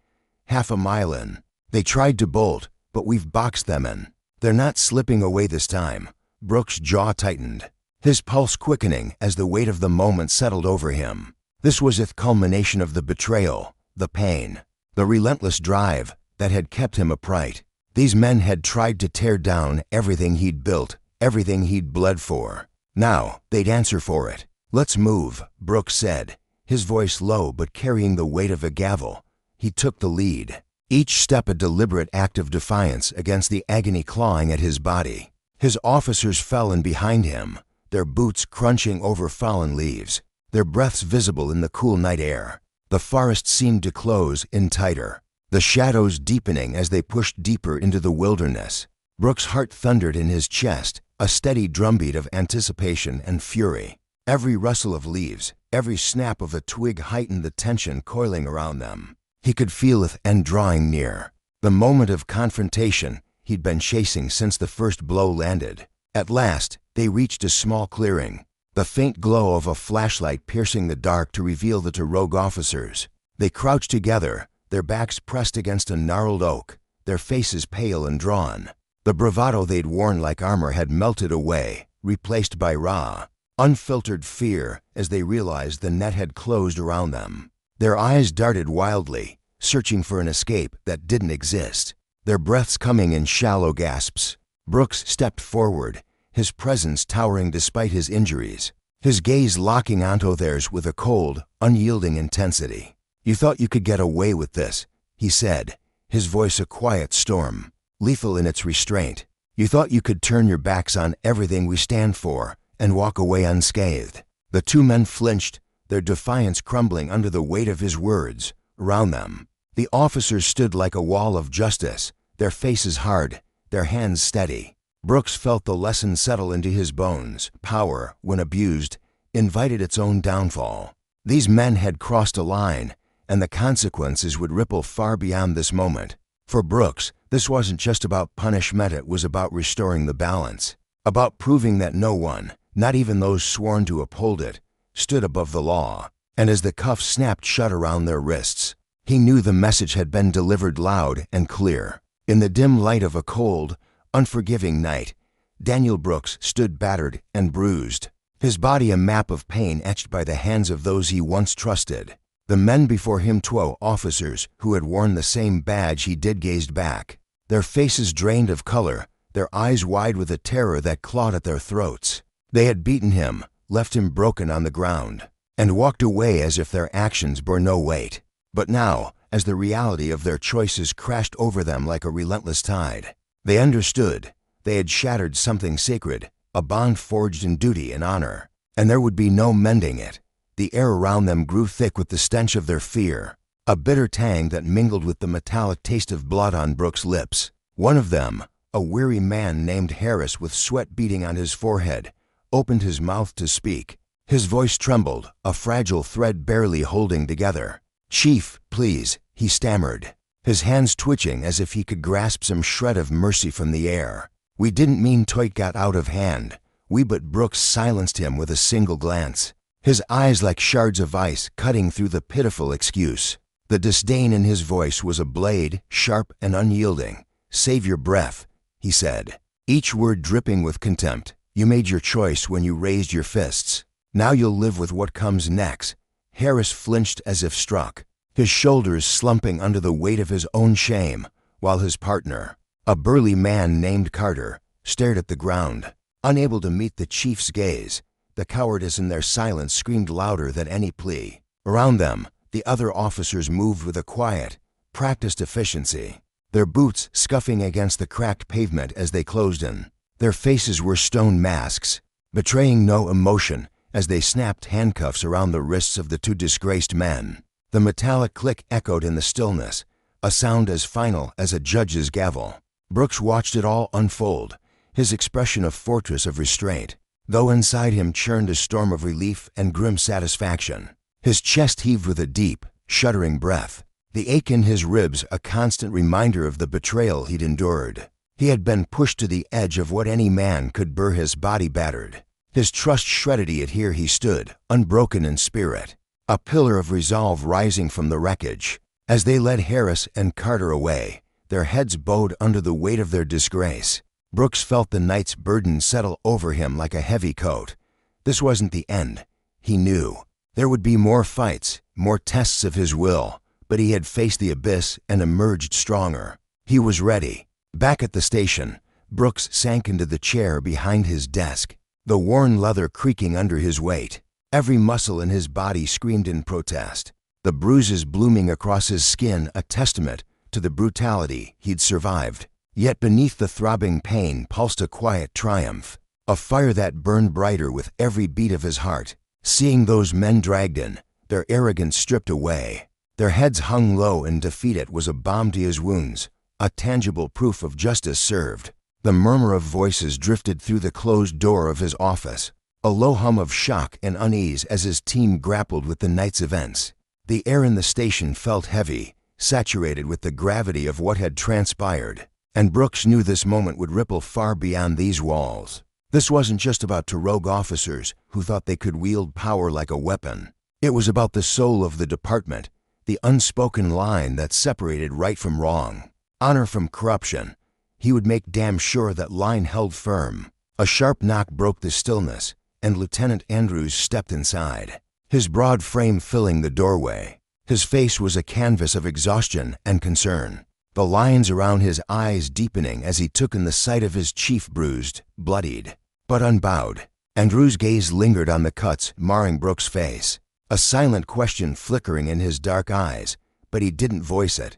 "Half a mile in. They tried to bolt, but we've boxed them in. They're not slipping away this time." Brooks' jaw tightened, his pulse quickening as the weight of the moment settled over him. This was the culmination of the betrayal, the pain, the relentless drive that had kept him upright. These men had tried to tear down everything he'd built, everything he'd bled for. Now they'd answer for it. "Let's move," Brooks said, his voice low but carrying the weight of a gavel. He took the lead, each step a deliberate act of defiance against the agony clawing at his body. His officers fell in behind him, their boots crunching over fallen leaves, their breaths visible in the cool night air. The forest seemed to close in tighter, the shadows deepening as they pushed deeper into the wilderness. Brooks' heart thundered in his chest, a steady drumbeat of anticipation and fury. Every rustle of leaves, every snap of a twig heightened the tension coiling around them. He could feel the end drawing near, the moment of confrontation he'd been chasing since the first blow landed. At last, they reached a small clearing, the faint glow of a flashlight piercing the dark to reveal the two rogue officers. They crouched together, their backs pressed against a gnarled oak, their faces pale and drawn. The bravado they'd worn like armor had melted away, replaced by raw, unfiltered fear as they realized the net had closed around them. Their eyes darted wildly, searching for an escape that didn't exist, their breaths coming in shallow gasps. Brooks stepped forward, his presence towering despite his injuries, his gaze locking onto theirs with a cold, unyielding intensity. "You thought you could get away with this," he said, his voice a quiet storm, lethal in its restraint. "You thought you could turn your backs on everything we stand for and walk away unscathed." The two men flinched, their defiance crumbling under the weight of his words. Around them, the officers stood like a wall of justice, their faces hard, their hands steady. Brooks felt the lesson settle into his bones. Power, when abused, invited its own downfall. These men had crossed a line, and the consequences would ripple far beyond this moment. For Brooks, this wasn't just about punishment, it was about restoring the balance, about proving that no one, not even those sworn to uphold it, stood above the law. And as the cuffs snapped shut around their wrists, he knew the message had been delivered loud and clear. In the dim light of a cold, unforgiving night, Daniel Brooks stood battered and bruised, his body a map of pain etched by the hands of those he once trusted. The men before him, 12 officers who had worn the same badge he did, gazed back, their faces drained of color, their eyes wide with a terror that clawed at their throats. They had beaten him, left him broken on the ground, and walked away as if their actions bore no weight. But now, as the reality of their choices crashed over them like a relentless tide, they understood. They had shattered something sacred, a bond forged in duty and honor, and there would be no mending it. The air around them grew thick with the stench of their fear, a bitter tang that mingled with the metallic taste of blood on Brooks' lips. One of them, a weary man named Harris with sweat beading on his forehead, opened his mouth to speak. His voice trembled, a fragile thread barely holding together. "Chief, please," he stammered, his hands twitching as if he could grasp some shred of mercy from the air. "We didn't mean Toit got out of hand. But Brooks silenced him with a single glance, his eyes like shards of ice cutting through the pitiful excuse. The disdain in his voice was a blade, sharp and unyielding. "Save your breath," he said, each word dripping with contempt. "You made your choice when you raised your fists. Now you'll live with what comes next." Harris flinched as if struck, his shoulders slumping under the weight of his own shame, while his partner, a burly man named Carter, stared at the ground, unable to meet the chief's gaze. The cowardice in their silence screamed louder than any plea. Around them, the other officers moved with a quiet, practiced efficiency, their boots scuffing against the cracked pavement as they closed in. Their faces were stone masks, betraying no emotion as they snapped handcuffs around the wrists of the two disgraced men. The metallic click echoed in the stillness, a sound as final as a judge's gavel. Brooks watched it all unfold, his expression a fortress of restraint, though inside him churned a storm of relief and grim satisfaction. His chest heaved with a deep, shuddering breath, the ache in his ribs a constant reminder of the betrayal he'd endured. He had been pushed to the edge of what any man could bear, his body battered, his trust shredded, yet here he stood, unbroken in spirit, a pillar of resolve rising from the wreckage. As they led Harris and Carter away, their heads bowed under the weight of their disgrace, Brooks felt the night's burden settle over him like a heavy coat. This wasn't the end, he knew. There would be more fights, more tests of his will, but he had faced the abyss and emerged stronger. He was ready. Back at the station, Brooks sank into the chair behind his desk, the worn leather creaking under his weight. Every muscle in his body screamed in protest, the bruises blooming across his skin a testament to the brutality he'd survived. Yet beneath the throbbing pain pulsed a quiet triumph, a fire that burned brighter with every beat of his heart. Seeing those men dragged in, their arrogance stripped away, their heads hung low in defeat, it was a balm to his wounds, a tangible proof of justice served. The murmur of voices drifted through the closed door of his office, a low hum of shock and unease as his team grappled with the night's events. The air in the station felt heavy, saturated with the gravity of what had transpired, and Brooks knew this moment would ripple far beyond these walls. This wasn't just about two rogue officers who thought they could wield power like a weapon. It was about the soul of the department, the unspoken line that separated right from wrong, honor from corruption. He would make damn sure that line held firm. A sharp knock broke the stillness, and Lieutenant Andrews stepped inside, his broad frame filling the doorway. His face was a canvas of exhaustion and concern, the lines around his eyes deepening as he took in the sight of his chief, bruised, bloodied, but unbowed. Andrews' gaze lingered on the cuts marring Brooks' face, a silent question flickering in his dark eyes, but he didn't voice it.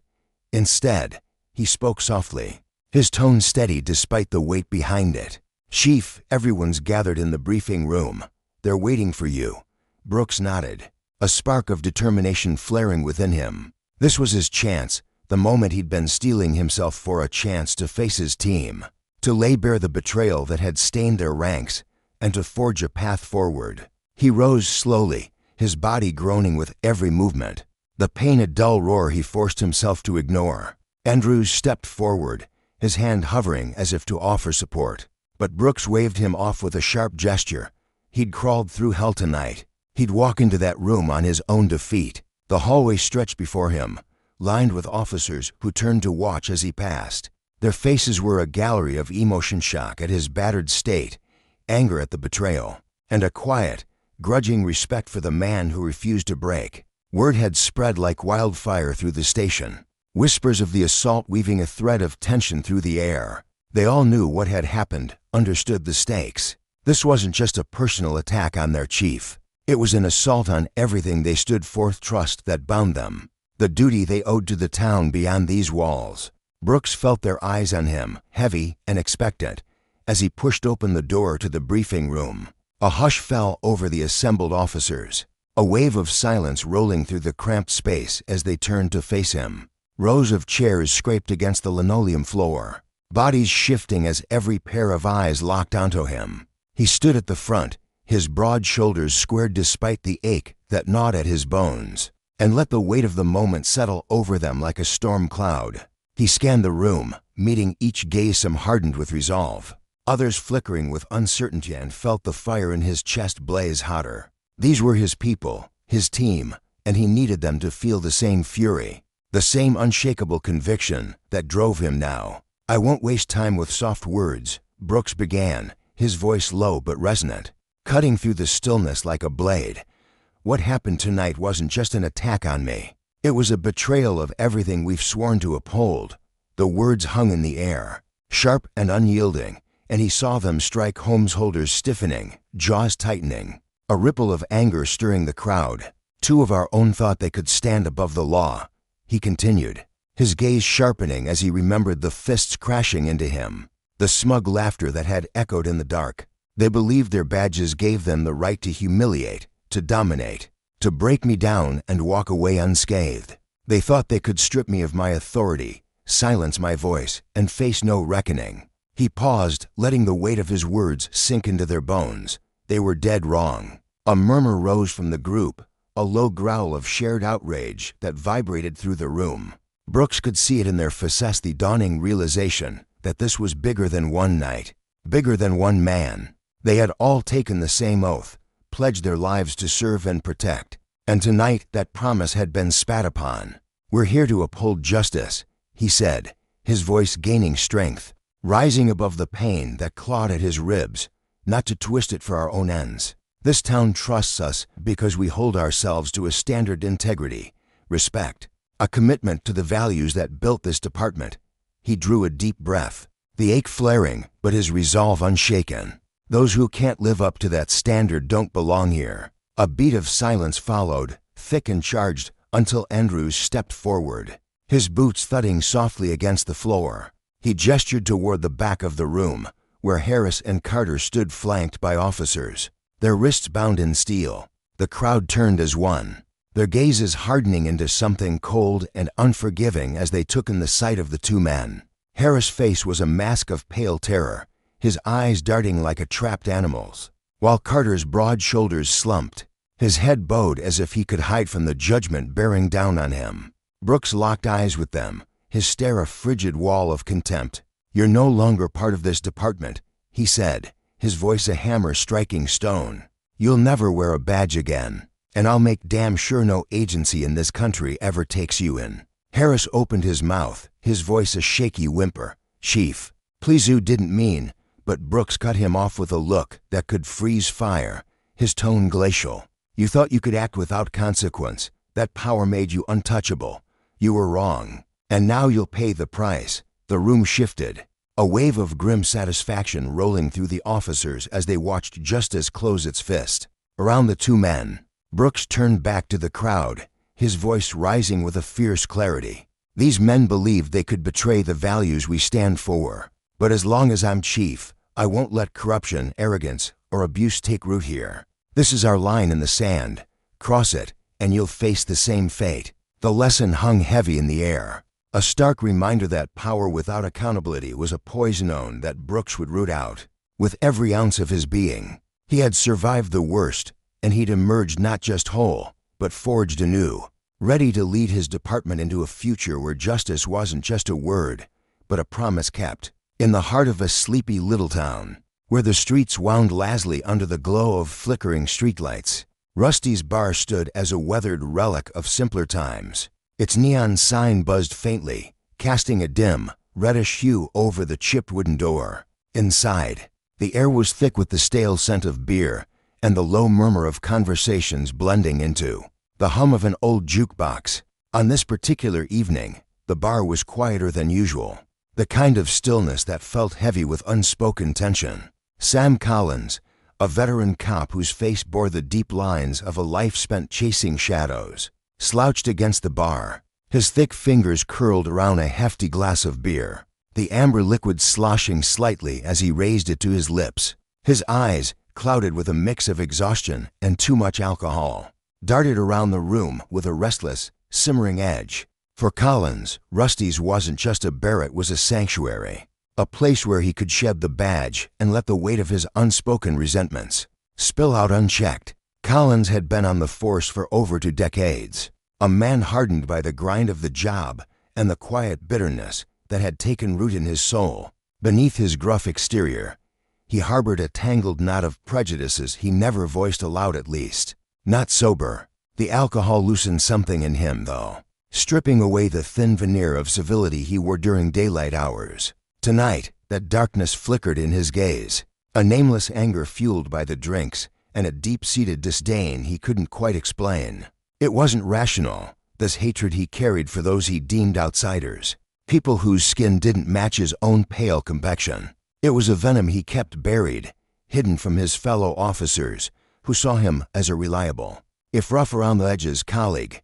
Instead, he spoke softly, his tone steady despite the weight behind it. "Chief, everyone's gathered in the briefing room. They're waiting for you." Brooks nodded, a spark of determination flaring within him. This was his chance, the moment he'd been steeling himself for, a chance to face his team, to lay bare the betrayal that had stained their ranks, and to forge a path forward. He rose slowly, his body groaning with every movement, the pain a dull roar he forced himself to ignore. Andrews stepped forward, his hand hovering as if to offer support, but Brooks waved him off with a sharp gesture. He'd crawled through hell tonight. He'd walk into that room on his own defeat. The hallway stretched before him, lined with officers who turned to watch as he passed. Their faces were a gallery of emotion, shock at his battered state, anger at the betrayal, and a quiet, grudging respect for the man who refused to break. Word had spread like wildfire through the station, whispers of the assault weaving a thread of tension through the air. They all knew what had happened, understood the stakes. This wasn't just a personal attack on their chief. It was an assault on everything they stood for, trust that bound them, the duty they owed to the town beyond these walls. Brooks felt their eyes on him, heavy and expectant, as he pushed open the door to the briefing room. A hush fell over the assembled officers, a wave of silence rolling through the cramped space as they turned to face him. Rows of chairs scraped against the linoleum floor, bodies shifting as every pair of eyes locked onto him. He stood at the front, his broad shoulders squared despite the ache that gnawed at his bones, and let the weight of the moment settle over them like a storm cloud. He scanned the room, meeting each gaze, some hardened with resolve, others flickering with uncertainty, and felt the fire in his chest blaze hotter. These were his people, his team, and he needed them to feel the same fury, the same unshakable conviction that drove him now. "I won't waste time with soft words," Brooks began, his voice low but resonant, cutting through the stillness like a blade. "What happened tonight wasn't just an attack on me. It was a betrayal of everything we've sworn to uphold." The words hung in the air, sharp and unyielding, and he saw them strike Holmes' holders stiffening, jaws tightening, a ripple of anger stirring the crowd. Two of our own thought they could stand above the law, he continued, his gaze sharpening as he remembered the fists crashing into him, the smug laughter that had echoed in the dark. They believed their badges gave them the right to humiliate, to dominate, to break me down and walk away unscathed. They thought they could strip me of my authority, silence my voice, and face no reckoning. He paused, letting the weight of his words sink into their bones. They were dead wrong. A murmur rose from the group, a low growl of shared outrage that vibrated through the room. Brooks could see it in their faces, the dawning realization that this was bigger than one night, bigger than one man. They had all taken the same oath, pledged their lives to serve and protect, and tonight that promise had been spat upon. "We're here to uphold justice," he said, his voice gaining strength, rising above the pain that clawed at his ribs, "not to twist it for our own ends. This town trusts us because we hold ourselves to a standard integrity, respect, a commitment to the values that built this department." He drew a deep breath, the ache flaring, but his resolve unshaken. "Those who can't live up to that standard don't belong here." A beat of silence followed, thick and charged, until Andrews stepped forward, his boots thudding softly against the floor. He gestured toward the back of the room, where Harris and Carter stood flanked by officers, their wrists bound in steel. The crowd turned as one, their gazes hardening into something cold and unforgiving as they took in the sight of the two men. Harris' face was a mask of pale terror, his eyes darting like a trapped animal's, while Carter's broad shoulders slumped, his head bowed as if he could hide from the judgment bearing down on him. Brooks locked eyes with them, his stare a frigid wall of contempt. "You're no longer part of this department," he said, his voice a hammer striking stone. "You'll never wear a badge again, and I'll make damn sure no agency in this country ever takes you in." Harris opened his mouth, his voice a shaky whimper. "Chief, please, you didn't mean," but Brooks cut him off with a look that could freeze fire, his tone glacial. "You thought you could act without consequence. That power made you untouchable. You were wrong. And now you'll pay the price." The room shifted, a wave of grim satisfaction rolling through the officers as they watched justice close its fist around the two men. Brooks turned back to the crowd, his voice rising with a fierce clarity. "These men believed they could betray the values we stand for. But as long as I'm chief, I won't let corruption, arrogance, or abuse take root here. This is our line in the sand. Cross it, and you'll face the same fate." The lesson hung heavy in the air, a stark reminder that power without accountability was a poison that Brooks would root out with every ounce of his being. He had survived the worst, and he'd emerged not just whole, but forged anew, ready to lead his department into a future where justice wasn't just a word, but a promise kept. In the heart of a sleepy little town, where the streets wound lazily under the glow of flickering streetlights, Rusty's bar stood as a weathered relic of simpler times. Its neon sign buzzed faintly, casting a dim, reddish hue over the chipped wooden door. Inside, the air was thick with the stale scent of beer and the low murmur of conversations blending into the hum of an old jukebox. On this particular evening, the bar was quieter than usual, the kind of stillness that felt heavy with unspoken tension. Sam Collins, a veteran cop whose face bore the deep lines of a life spent chasing shadows, slouched against the bar, his thick fingers curled around a hefty glass of beer, the amber liquid sloshing slightly as he raised it to his lips. His eyes, clouded with a mix of exhaustion and too much alcohol, darted around the room with a restless, simmering edge. For Collins, Rusty's wasn't just a bar, it was a sanctuary, a place where he could shed the badge and let the weight of his unspoken resentments spill out unchecked. Collins had been on the force for over 2 decades, a man hardened by the grind of the job and the quiet bitterness that had taken root in his soul. Beneath his gruff exterior, he harbored a tangled knot of prejudices he never voiced aloud, at least. Not sober. The alcohol loosened something in him, though, stripping away the thin veneer of civility he wore during daylight hours. Tonight, that darkness flickered in his gaze, a nameless anger fueled by the drinks and a deep-seated disdain he couldn't quite explain. It wasn't rational, this hatred he carried for those he deemed outsiders, people whose skin didn't match his own pale complexion. It was a venom he kept buried, hidden from his fellow officers, who saw him as a reliable, if rough around the edges, colleague.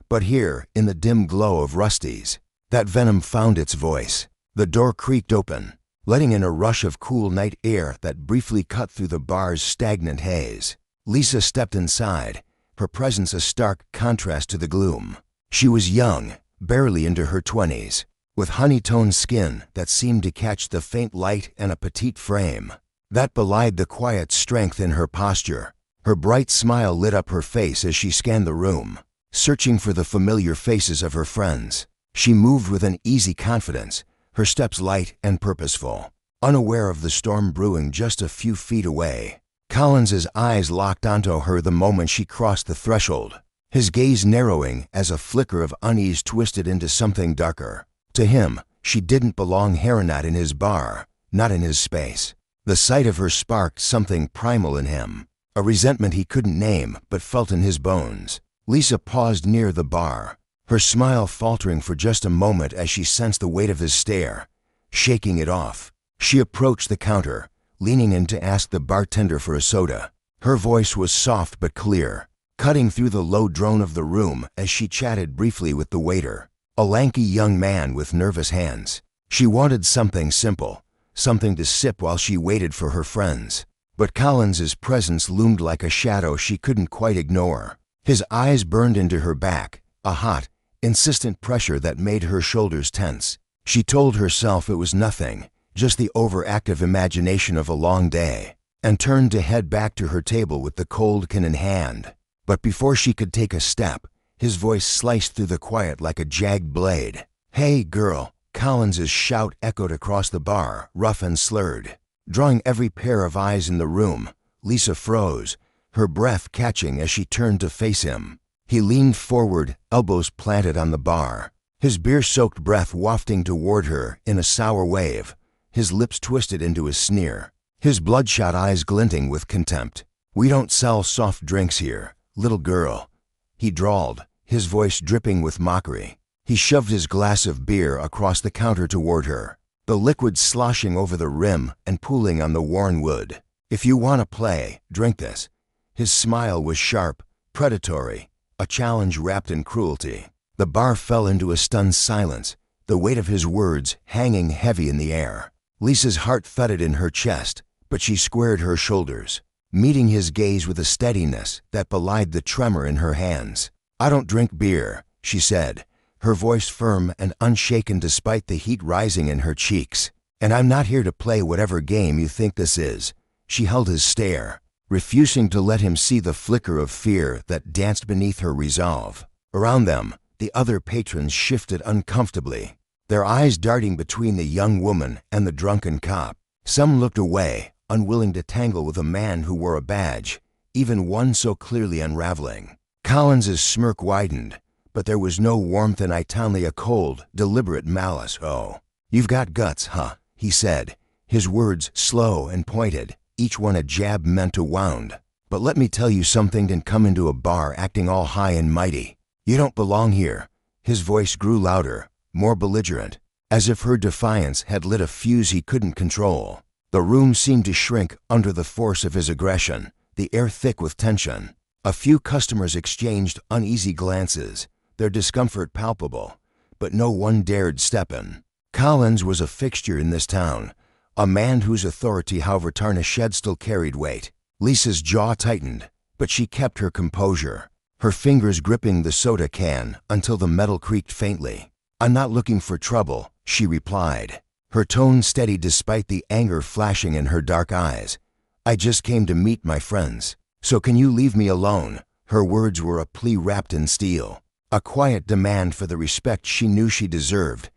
But here, in the dim glow of Rusty's, that venom found its voice. The door creaked open, letting in a rush of cool night air that briefly cut through the bar's stagnant haze. Lisa stepped inside, her presence a stark contrast to the gloom. She was young, barely into her 20s, with honey-toned skin that seemed to catch the faint light and a petite frame that belied the quiet strength in her posture. Her bright smile lit up her face as she scanned the room, searching for the familiar faces of her friends. She moved with an easy confidence, her steps light and purposeful, unaware of the storm brewing just a few feet away. Collins's eyes locked onto her the moment she crossed the threshold, his gaze narrowing as a flicker of unease twisted into something darker. To him, she didn't belong here, not in his bar, not in his space. The sight of her sparked something primal in him, a resentment he couldn't name but felt in his bones. Lisa paused near the bar, her smile faltering for just a moment as she sensed the weight of his stare. Shaking it off, she approached the counter, leaning in to ask the bartender for a soda. Her voice was soft but clear, cutting through the low drone of the room as she chatted briefly with the waiter, a lanky young man with nervous hands. She wanted something simple, something to sip while she waited for her friends. But Collins's presence loomed like a shadow she couldn't quite ignore. His eyes burned into her back, a hot, insistent pressure that made her shoulders tense. She told herself it was nothing, just the overactive imagination of a long day, and turned to head back to her table with the cold can in hand. But before she could take a step, his voice sliced through the quiet like a jagged blade. "Hey, girl!" Collins's shout echoed across the bar, rough and slurred. Drawing every pair of eyes in the room, Lisa froze, her breath catching as she turned to face him. He leaned forward, elbows planted on the bar, his beer-soaked breath wafting toward her in a sour wave, his lips twisted into a sneer, his bloodshot eyes glinting with contempt. "We don't sell soft drinks here, little girl," he drawled, his voice dripping with mockery. He shoved his glass of beer across the counter toward her, the liquid sloshing over the rim and pooling on the worn wood. "If you want to play, drink this." His smile was sharp, predatory, a challenge wrapped in cruelty. The bar fell into a stunned silence, the weight of his words hanging heavy in the air. Lisa's heart thudded in her chest, but she squared her shoulders, meeting his gaze with a steadiness that belied the tremor in her hands. "I don't drink beer," she said, her voice firm and unshaken despite the heat rising in her cheeks. "And I'm not here to play whatever game you think this is." She held his stare, refusing to let him see the flicker of fear that danced beneath her resolve. Around them, the other patrons shifted uncomfortably, their eyes darting between the young woman and the drunken cop. Some looked away, unwilling to tangle with a man who wore a badge, even one so clearly unraveling. Collins's smirk widened, but there was no warmth in it, only a cold, deliberate malice. "Oh, you've got guts, huh?" he said, his words slow and pointed, each one a jab meant to wound. "But let me tell you something, didn't come into a bar acting all high and mighty. You don't belong here." His voice grew louder, more belligerent, as if her defiance had lit a fuse he couldn't control. The room seemed to shrink under the force of his aggression, the air thick with tension. A few customers exchanged uneasy glances, their discomfort palpable, but no one dared step in. Collins was a fixture in this town, a man whose authority, however tarnished, still carried weight. Lisa's jaw tightened, but she kept her composure, her fingers gripping the soda can until the metal creaked faintly. "I'm not looking for trouble," she replied, her tone steady despite the anger flashing in her dark eyes. "I just came to meet my friends. So can you leave me alone?" Her words were a plea wrapped in steel, a quiet demand for the respect she knew she deserved.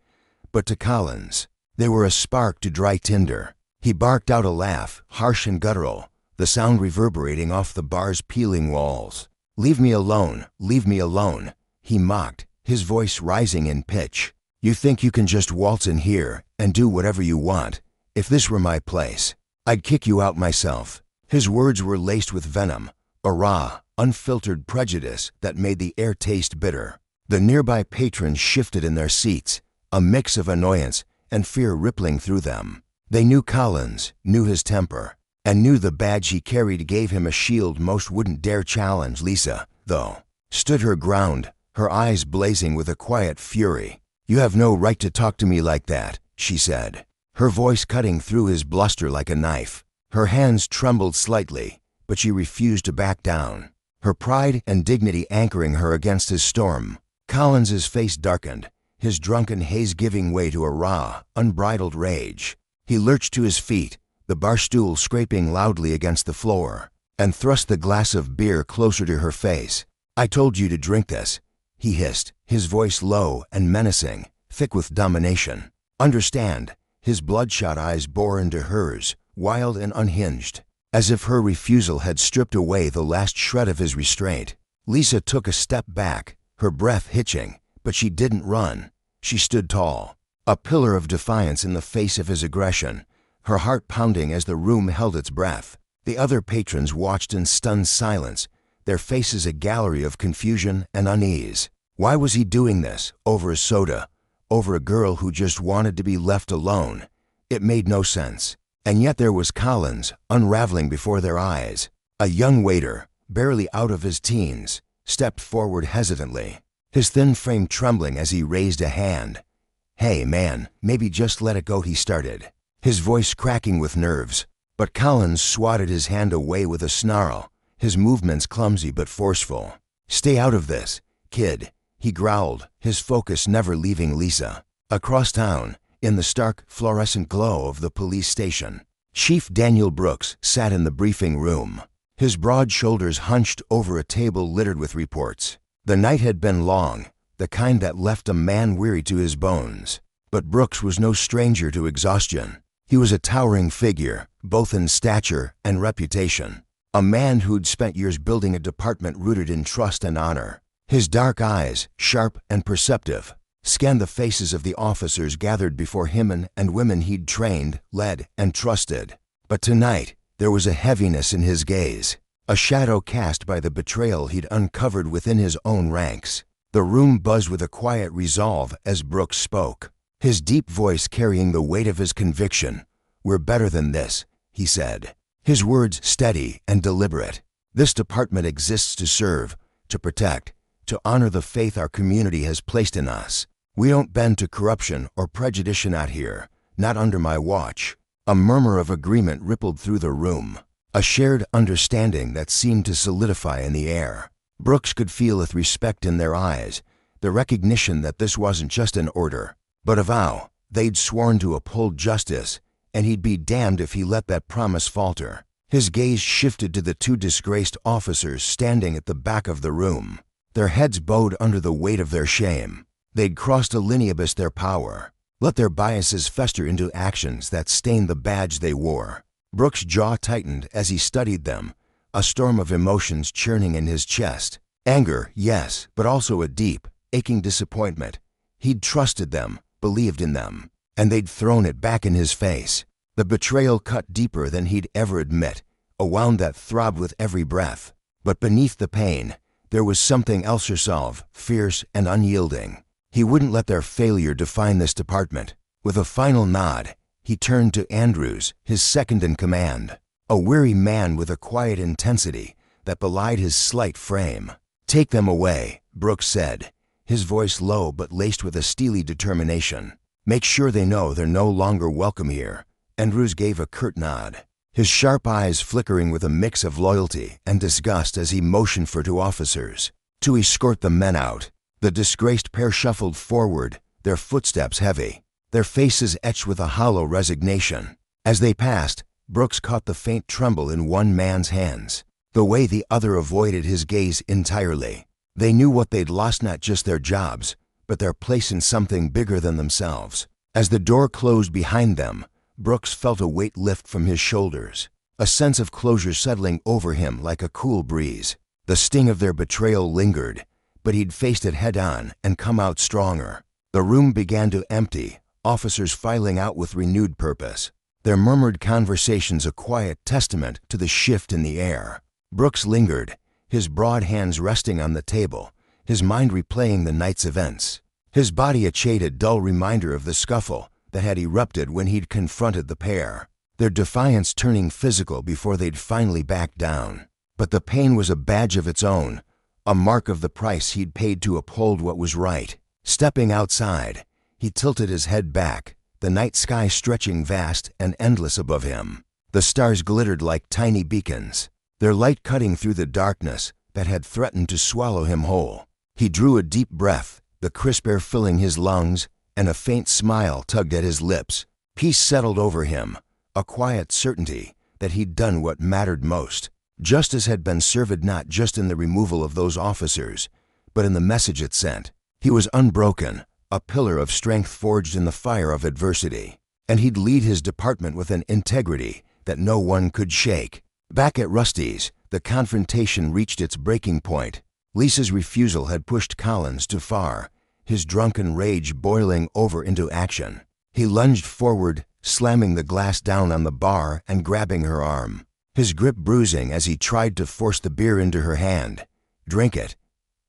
But to Collins, they were a spark to dry tinder. He barked out a laugh, harsh and guttural, the sound reverberating off the bar's peeling walls. Leave me alone," he mocked, his voice rising in pitch. "You think you can just waltz in here and do whatever you want? If this were my place, I'd kick you out myself." His words were laced with venom, a raw, unfiltered prejudice that made the air taste bitter. The nearby patrons shifted in their seats, a mix of annoyance and fear rippling through them. They knew Collins, knew his temper, and knew the badge he carried gave him a shield most wouldn't dare challenge. Lisa, though, stood her ground, her eyes blazing with a quiet fury. "You have no right to talk to me like that," she said, her voice cutting through his bluster like a knife. Her hands trembled slightly, but she refused to back down, her pride and dignity anchoring her against his storm. Collins's face darkened, his drunken haze giving way to a raw, unbridled rage. He lurched to his feet, the bar stool scraping loudly against the floor, and thrust the glass of beer closer to her face. "I told you to drink this," he hissed, his voice low and menacing, thick with domination. "Understand?" His bloodshot eyes bore into hers, wild and unhinged, as if her refusal had stripped away the last shred of his restraint. Lisa took a step back, her breath hitching, but she didn't run. She stood tall, a pillar of defiance in the face of his aggression, her heart pounding as the room held its breath. The other patrons watched in stunned silence, their faces a gallery of confusion and unease. Why was he doing this, over a soda, over a girl who just wanted to be left alone? It made no sense. And yet there was Collins, unraveling before their eyes. A young waiter, barely out of his teens, stepped forward hesitantly, his thin frame trembling as he raised a hand. "Hey, man, maybe just let it go," he started, his voice cracking with nerves. But Collins swatted his hand away with a snarl, his movements clumsy but forceful. "Stay out of this, kid," he growled, his focus never leaving Lisa. Across town, in the stark, fluorescent glow of the police station, Chief Daniel Brooks sat in the briefing room, his broad shoulders hunched over a table littered with reports. The night had been long, the kind that left a man weary to his bones. But Brooks was no stranger to exhaustion. He was a towering figure, both in stature and reputation, a man who'd spent years building a department rooted in trust and honor. His dark eyes, sharp and perceptive, scanned the faces of the officers gathered before him and women he'd trained, led, and trusted. But tonight, there was a heaviness in his gaze, a shadow cast by the betrayal he'd uncovered within his own ranks. The room buzzed with a quiet resolve as Brooks spoke, his deep voice carrying the weight of his conviction. "We're better than this," he said, his words steady and deliberate. "This department exists to serve, to protect, to honor the faith our community has placed in us. We don't bend to corruption or prejudice out here, not under my watch." A murmur of agreement rippled through the room, a shared understanding that seemed to solidify in the air. Brooks could feel with respect in their eyes, the recognition that this wasn't just an order, but a vow. They'd sworn to uphold justice, and he'd be damned if he let that promise falter. His gaze shifted to the two disgraced officers standing at the back of the room, their heads bowed under the weight of their shame. They'd crossed a line above their power, let their biases fester into actions that stained the badge they wore. Brooks' jaw tightened as he studied them, a storm of emotions churning in his chest. Anger, yes, but also a deep, aching disappointment. He'd trusted them, believed in them, and they'd thrown it back in his face. The betrayal cut deeper than he'd ever admit, a wound that throbbed with every breath. But beneath the pain, there was something else resolve, fierce and unyielding. He wouldn't let their failure define this department. With a final nod, he turned to Andrews, his second in command, a weary man with a quiet intensity that belied his slight frame. "Take them away," Brooks said, his voice low but laced with a steely determination. "Make sure they know they're no longer welcome here." Andrews gave a curt nod, his sharp eyes flickering with a mix of loyalty and disgust as he motioned for two officers to escort the men out. The disgraced pair shuffled forward, their footsteps heavy, their faces etched with a hollow resignation. As they passed, Brooks caught the faint tremble in one man's hands, the way the other avoided his gaze entirely. They knew what they'd lost, not just their jobs, but their place in something bigger than themselves. As the door closed behind them, Brooks felt a weight lift from his shoulders, a sense of closure settling over him like a cool breeze. The sting of their betrayal lingered, but he'd faced it head-on and come out stronger. The room began to empty, officers filing out with renewed purpose, their murmured conversations a quiet testament to the shift in the air. Brooks lingered, his broad hands resting on the table, his mind replaying the night's events, his body a jaded, dull reminder of the scuffle, that had erupted when he'd confronted the pair, their defiance turning physical before they'd finally backed down. But the pain was a badge of its own, a mark of the price he'd paid to uphold what was right. Stepping outside, he tilted his head back, the night sky stretching vast and endless above him. The stars glittered like tiny beacons, their light cutting through the darkness that had threatened to swallow him whole. He drew a deep breath, the crisp air filling his lungs, and a faint smile tugged at his lips. Peace settled over him, a quiet certainty that he'd done what mattered most. Justice had been served not just in the removal of those officers, but in the message it sent. He was unbroken, a pillar of strength forged in the fire of adversity, and he'd lead his department with an integrity that no one could shake. Back at Rusty's, the confrontation reached its breaking point. Lisa's refusal had pushed Collins too far, his drunken rage boiling over into action. He lunged forward, slamming the glass down on the bar and grabbing her arm, his grip bruising as he tried to force the beer into her hand. "Drink it,"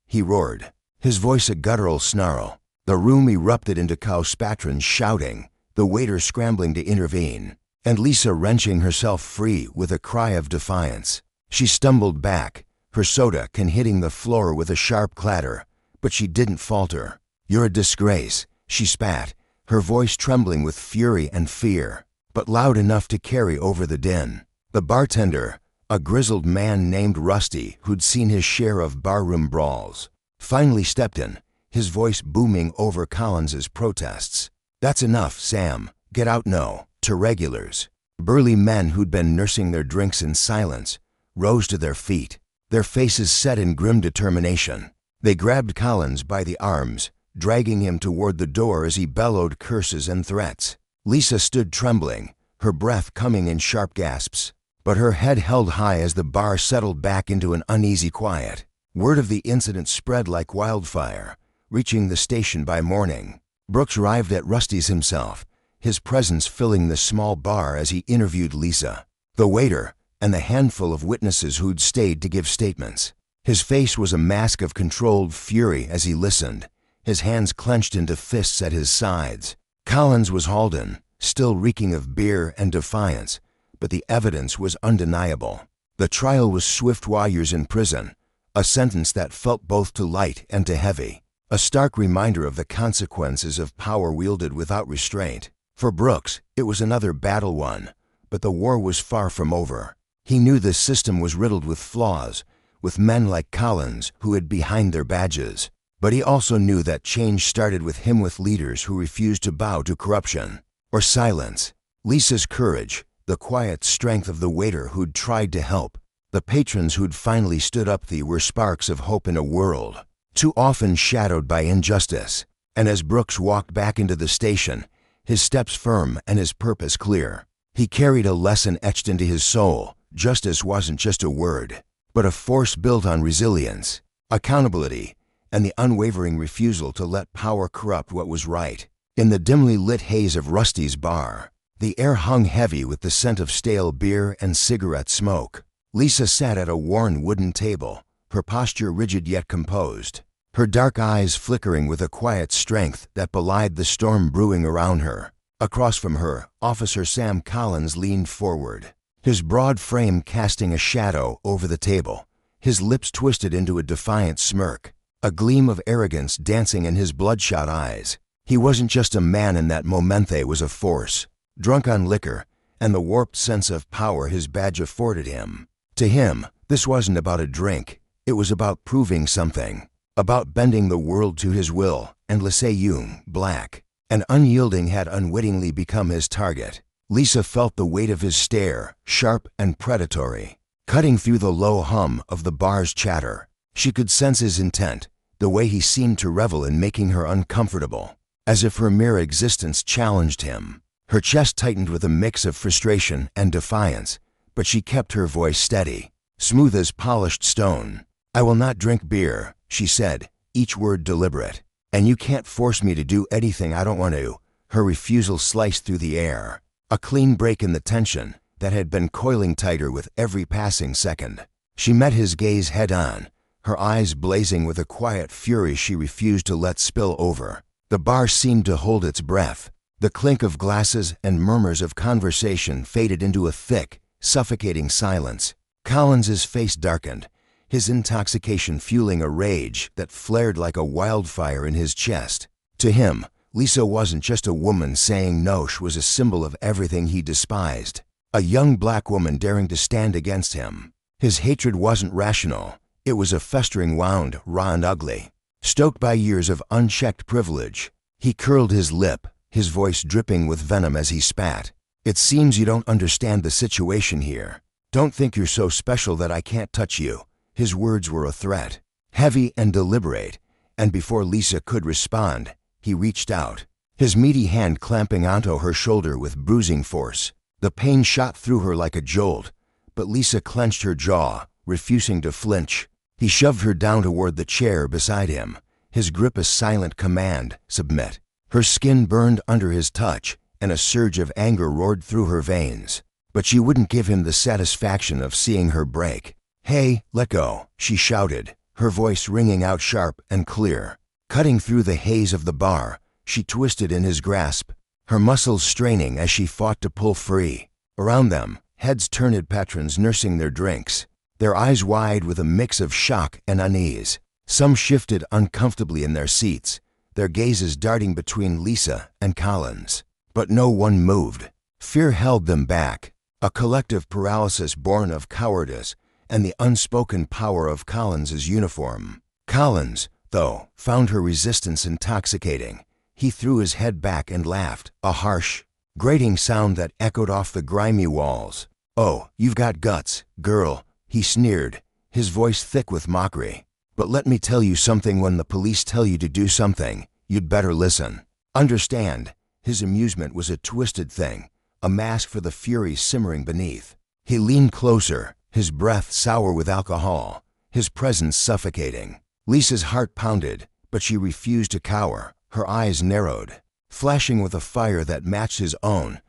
he roared, his voice a guttural snarl. The room erupted into patrons shouting, the waiter scrambling to intervene, and Lisa wrenching herself free with a cry of defiance. She stumbled back, her soda can hitting the floor with a sharp clatter, but she didn't falter. "You're a disgrace," she spat, her voice trembling with fury and fear, but loud enough to carry over the din. The bartender, a grizzled man named Rusty who'd seen his share of barroom brawls, finally stepped in, his voice booming over Collins's protests. "That's enough, Sam. Get out now." To regulars, burly men who'd been nursing their drinks in silence, rose to their feet, their faces set in grim determination. They grabbed Collins by the arms, dragging him toward the door as he bellowed curses and threats. Lisa stood trembling, her breath coming in sharp gasps, but her head held high as the bar settled back into an uneasy quiet. Word of the incident spread like wildfire, reaching the station by morning. Brooks arrived at Rusty's himself, his presence filling the small bar as he interviewed Lisa, the waiter, and the handful of witnesses who'd stayed to give statements. His face was a mask of controlled fury as he listened, his hands clenched into fists at his sides. Collins was hauled in, still reeking of beer and defiance, but the evidence was undeniable. The trial was swift years in prison, a sentence that felt both too light and too heavy, a stark reminder of the consequences of power wielded without restraint. For Brooks, it was another battle won, but the war was far from over. He knew the system was riddled with flaws, with men like Collins who hid behind their badges. But he also knew that change started with him, with leaders who refused to bow to corruption or silence. Lisa's courage, the quiet strength of the waiter who'd tried to help, the patrons who'd finally stood up, were sparks of hope in a world too often shadowed by injustice. And as Brooks walked back into the station, his steps firm and his purpose clear, he carried a lesson etched into his soul. Justice wasn't just a word, but a force built on resilience, accountability, and the unwavering refusal to let power corrupt what was right. In the dimly lit haze of Rusty's bar, the air hung heavy with the scent of stale beer and cigarette smoke. Lisa sat at a worn wooden table, her posture rigid yet composed, her dark eyes flickering with a quiet strength that belied the storm brewing around her. Across from her, Officer Sam Collins leaned forward, his broad frame casting a shadow over the table, his lips twisted into a defiant smirk, a gleam of arrogance dancing in his bloodshot eyes. He wasn't just a man in that moment, he was a force, drunk on liquor and the warped sense of power his badge afforded him. To him, this wasn't about a drink, it was about proving something, about bending the world to his will. And Young, black and unyielding, had unwittingly become his target. Lisa felt the weight of his stare, sharp and predatory, cutting through the low hum of the bar's chatter. She could sense his intent, the way he seemed to revel in making her uncomfortable, as if her mere existence challenged him. Her chest tightened with a mix of frustration and defiance, but she kept her voice steady, smooth as polished stone. "I will not drink beer," she said, each word deliberate. "And you can't force me to do anything I don't want to." Her refusal sliced through the air, a clean break in the tension that had been coiling tighter with every passing second. She met his gaze head on, her eyes blazing with a quiet fury she refused to let spill over. The bar seemed to hold its breath, The clink of glasses and murmurs of conversation faded into a thick, suffocating silence. Collins's face darkened, his intoxication fueling a rage that flared like a wildfire in his chest. To him, Lisa wasn't just a woman saying no, she was a symbol of everything he despised. A young black woman daring to stand against him. His hatred wasn't rational. It was a festering wound, raw and ugly, stoked by years of unchecked privilege. He curled his lip, his voice dripping with venom as he spat. "It seems you don't understand the situation here. Don't think you're so special that I can't touch you." His words were a threat, heavy and deliberate, and before Lisa could respond, he reached out, his meaty hand clamping onto her shoulder with bruising force. The pain shot through her like a jolt, but Lisa clenched her jaw, refusing to flinch. He shoved her down toward the chair beside him, his grip a silent command, "Submit." Her skin burned under his touch, and a surge of anger roared through her veins. But she wouldn't give him the satisfaction of seeing her break. "Hey, let go," she shouted, her voice ringing out sharp and clear. Cutting through the haze of the bar, she twisted in his grasp, her muscles straining as she fought to pull free. Around them, heads turned, patrons nursing their drinks, their eyes wide with a mix of shock and unease. Some shifted uncomfortably in their seats, their gazes darting between Lisa and Collins. But no one moved. Fear held them back, a collective paralysis born of cowardice and the unspoken power of Collins's uniform. Collins, though, found her resistance intoxicating. He threw his head back and laughed, a harsh, grating sound that echoed off the grimy walls. "Oh, you've got guts, girl," he sneered, his voice thick with mockery. "But let me tell you something, when the police tell you to do something, you'd better listen. Understand?" His amusement was a twisted thing, a mask for the fury simmering beneath. He leaned closer, his breath sour with alcohol, his presence suffocating. Lisa's heart pounded, but she refused to cower. Her eyes narrowed, flashing with a fire that matched his own.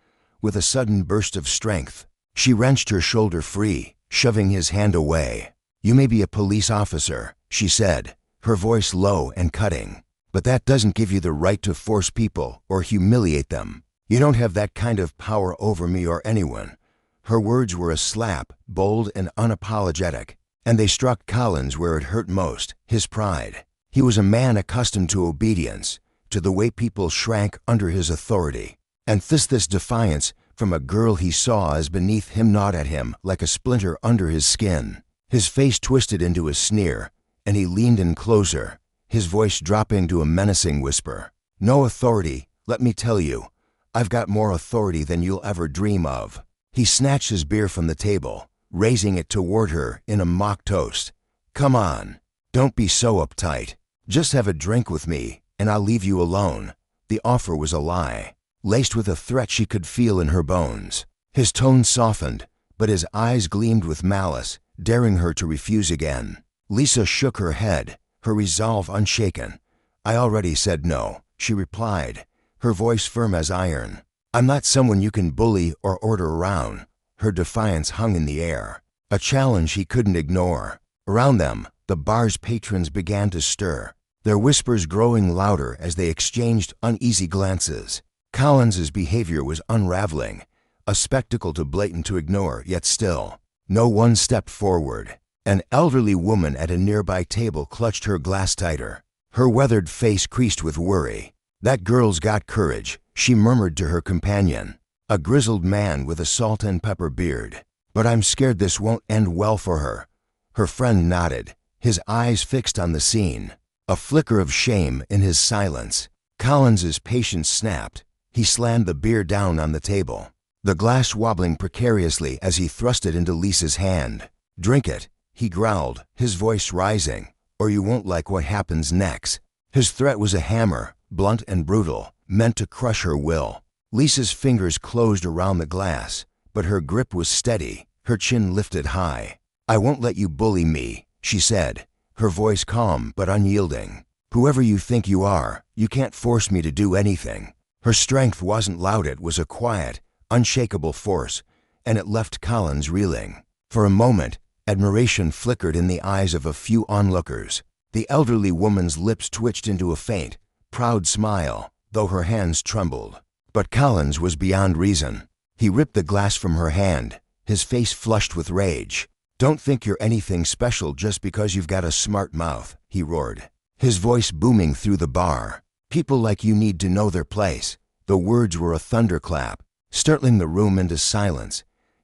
With a sudden burst of strength, she wrenched her shoulder free, shoving his hand away. "You may be a police officer," she said, her voice low and cutting, "but that doesn't give you the right to force people or humiliate them. You don't have that kind of power over me or anyone." Her words were a slap, bold and unapologetic, and they struck Collins where it hurt most, his pride. He was a man accustomed to obedience, to the way people shrank under his authority. And this defiance from a girl he saw as beneath him gnawed at him like a splinter under his skin. His face twisted into a sneer, and he leaned in closer, his voice dropping to a menacing whisper. "No authority, let me tell you. I've got more authority than you'll ever dream of." He snatched his beer from the table, raising it toward her in a mock toast. "Come on, don't be so uptight. Just have a drink with me, and I'll leave you alone." The offer was a lie, laced with a threat she could feel in her bones. His tone softened, but his eyes gleamed with malice, daring her to refuse again. Lisa shook her head, her resolve unshaken. "I already said no," she replied, her voice firm as iron. "I'm not someone you can bully or order around." Her defiance hung in the air, a challenge he couldn't ignore. Around them, the bar's patrons began to stir, their whispers growing louder as they exchanged uneasy glances. Collins's behavior was unraveling, a spectacle too blatant to ignore, yet still. No one stepped forward. An elderly woman at a nearby table clutched her glass tighter, her weathered face creased with worry. "That girl's got courage," she murmured to her companion, a grizzled man with a salt and pepper beard. "But I'm scared this won't end well for her." Her friend nodded, his eyes fixed on the scene, a flicker of shame in his silence. Collins's patience snapped. He slammed the beer down on the table, the glass wobbling precariously as he thrust it into Lisa's hand. "Drink it," he growled, his voice rising, "or you won't like what happens next." His threat was a hammer, blunt and brutal, meant to crush her will. Lisa's fingers closed around the glass, but her grip was steady, her chin lifted high. "I won't let you bully me," she said, her voice calm but unyielding. "Whoever you think you are, you can't force me to do anything." Her strength wasn't loud, it was a quiet, unshakable force, and it left Collins reeling. For a moment, admiration flickered in the eyes of a few onlookers. The elderly woman's lips twitched into a faint, proud smile, though her hands trembled. But Collins was beyond reason. He ripped the glass from her hand, his face flushed with rage. "Don't think you're anything special just because you've got a smart mouth," he roared, his voice booming through the bar. "People like you need to know their place." The words were a thunderclap, startling the room into silence.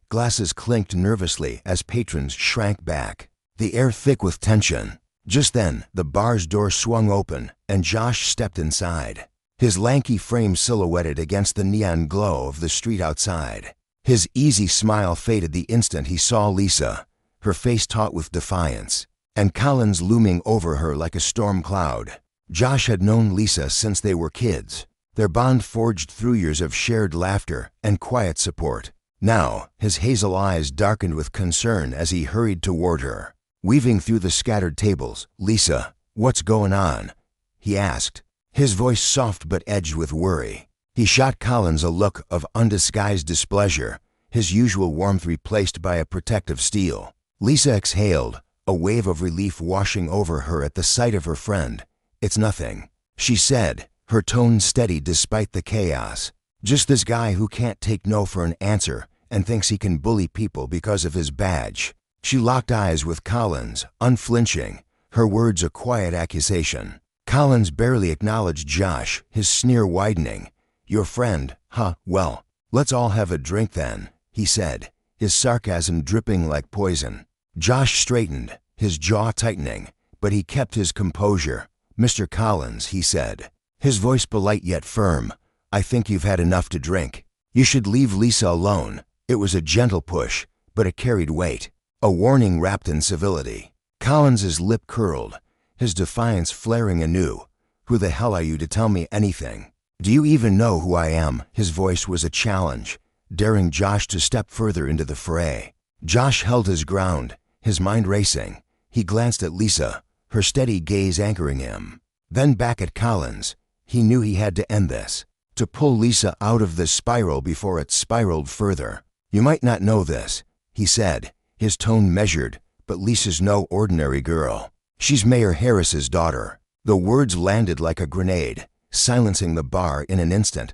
Glasses clinked nervously as patrons shrank back, the air thick with tension. Just then, the bar's door swung open, and Josh stepped inside, his lanky frame silhouetted against the neon glow of the street outside. His easy smile faded the instant he saw Lisa, her face taut with defiance, and Collins looming over her like a storm cloud. Josh had known Lisa since they were kids, their bond forged through years of shared laughter and quiet support. Now, his hazel eyes darkened with concern as he hurried toward her. Weaving through the scattered tables, "Lisa, what's going on?" he asked, his voice soft but edged with worry. He shot Collins a look of undisguised displeasure, his usual warmth replaced by a protective steel. Lisa exhaled, a wave of relief washing over her at the sight of her friend. "It's nothing," she said, her tone steady despite the chaos. "Just this guy who can't take no for an answer and thinks he can bully people because of his badge." She locked eyes with Collins, unflinching, her words a quiet accusation. Collins barely acknowledged Josh, his sneer widening. "Your friend, huh? Well, let's all have a drink then," he said, his sarcasm dripping like poison. Josh straightened, his jaw tightening, but he kept his composure. "Mr. Collins," he said, his voice polite yet firm, "I think you've had enough to drink. You should leave Lisa alone." It was a gentle push, but it carried weight, a warning wrapped in civility. Collins's lip curled, his defiance flaring anew. "Who the hell are you to tell me anything? Do you even know who I am?" His voice was a challenge, daring Josh to step further into the fray. Josh held his ground, his mind racing. He glanced at Lisa, her steady gaze anchoring him. Then back at Collins. He knew he had to end this, to pull Lisa out of this spiral before it spiraled further. "You might not know this," he said, his tone measured, "but Lisa's no ordinary girl. She's Mayor Harris's daughter." The words landed like a grenade, silencing the bar in an instant.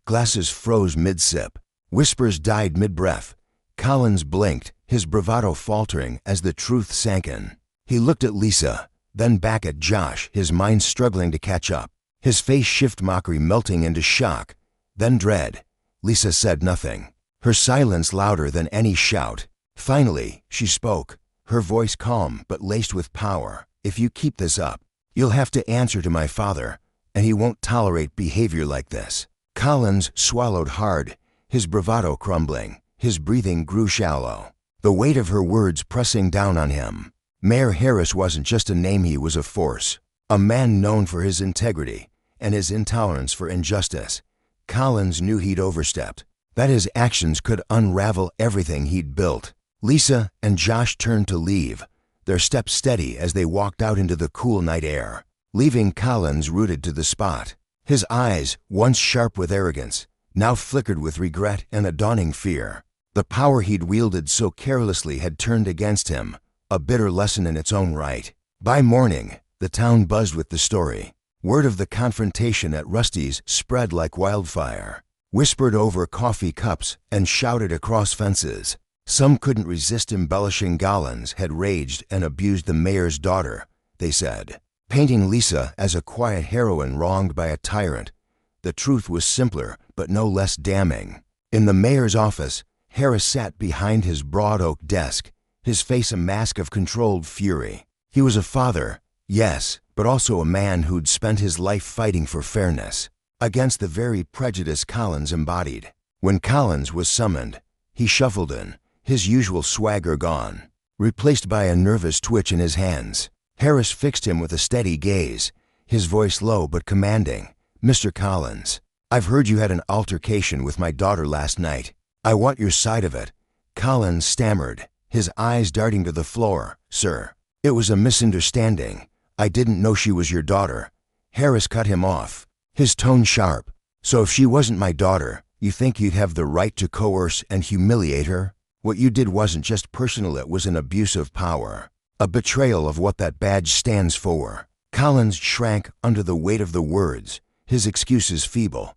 Glasses froze mid-sip. Whispers died mid-breath. Collins blinked, his bravado faltering as the truth sank in. He looked at Lisa, then back at Josh, his mind struggling to catch up. His face shift mockery melting into shock, then dread. Lisa said nothing, her silence louder than any shout. Finally, she spoke, her voice calm but laced with power. "If you keep this up, you'll have to answer to my father, and he won't tolerate behavior like this." Collins swallowed hard, his bravado crumbling, his breathing grew shallow, the weight of her words pressing down on him. Mayor Harris wasn't just a name, he was a force, a man known for his integrity and his intolerance for injustice. Collins knew he'd overstepped, that his actions could unravel everything he'd built. Lisa and Josh turned to leave, their steps steady as they walked out into the cool night air, leaving Collins rooted to the spot. His eyes, once sharp with arrogance, now flickered with regret and a dawning fear. The power he'd wielded so carelessly had turned against him, a bitter lesson in its own right. By morning, the town buzzed with the story. Word of the confrontation at Rusty's spread like wildfire, whispered over coffee cups and shouted across fences. Some couldn't resist embellishing Collins had raged and abused the mayor's daughter, they said, painting Lisa as a quiet heroine wronged by a tyrant. The truth was simpler, but no less damning. In the mayor's office, Harris sat behind his broad oak desk, his face a mask of controlled fury. He was a father, yes, but also a man who'd spent his life fighting for fairness, against the very prejudice Collins embodied. When Collins was summoned, he shuffled in, his usual swagger gone, replaced by a nervous twitch in his hands. Harris fixed him with a steady gaze, his voice low but commanding. "Mr. Collins, I've heard you had an altercation with my daughter last night. I want your side of it." Collins stammered, his eyes darting to the floor. "Sir, it was a misunderstanding. I didn't know she was your daughter." Harris cut him off, his tone sharp. "So if she wasn't my daughter, you think you'd have the right to coerce and humiliate her? What you did wasn't just personal, it was an abuse of power, a betrayal of what that badge stands for." Collins shrank under the weight of the words, his excuses feeble.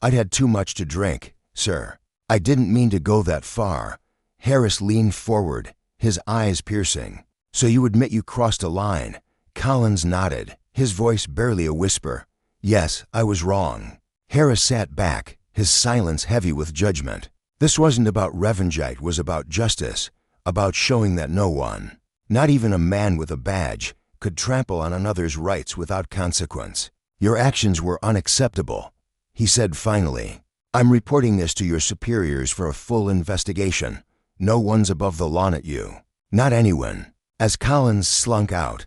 "I'd had too much to drink, sir. I didn't mean to go that far." Harris leaned forward, his eyes piercing. "So you admit you crossed a line?" Collins nodded, his voice barely a whisper. "Yes, I was wrong." Harris sat back, his silence heavy with judgment. This wasn't about revenge, it was about justice, about showing that no one, not even a man with a badge, could trample on another's rights without consequence. "Your actions were unacceptable," he said finally. "I'm reporting this to your superiors for a full investigation. No one's above the law at you. Not anyone." As Collins slunk out,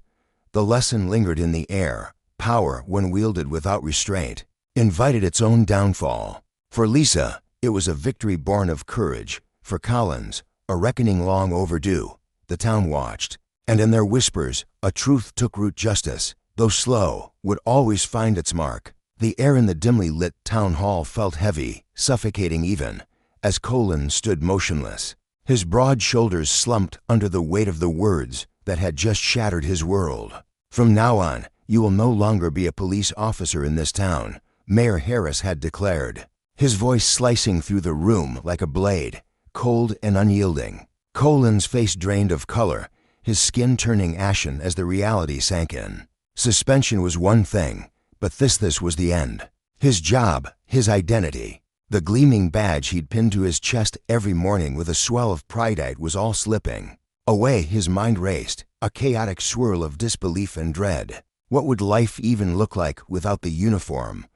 the lesson lingered in the air. Power, when wielded without restraint, invited its own downfall. For Lisa, it was a victory born of courage. For Collins, a reckoning long overdue. The town watched, and in their whispers, a truth took root. Justice, though slow, would always find its mark. The air in the dimly lit town hall felt heavy, suffocating even, as Collins stood motionless. His broad shoulders slumped under the weight of the words that had just shattered his world. "From now on, you will no longer be a police officer in this town," Mayor Harris had declared, his voice slicing through the room like a blade, cold and unyielding. Collins' face drained of color, his skin turning ashen as the reality sank in. Suspension was one thing, but this was the end. His job, his identity, the gleaming badge he'd pinned to his chest every morning with a swell of pride was all slipping away. His mind raced, a chaotic swirl of disbelief and dread. What would life even look like without the uniform,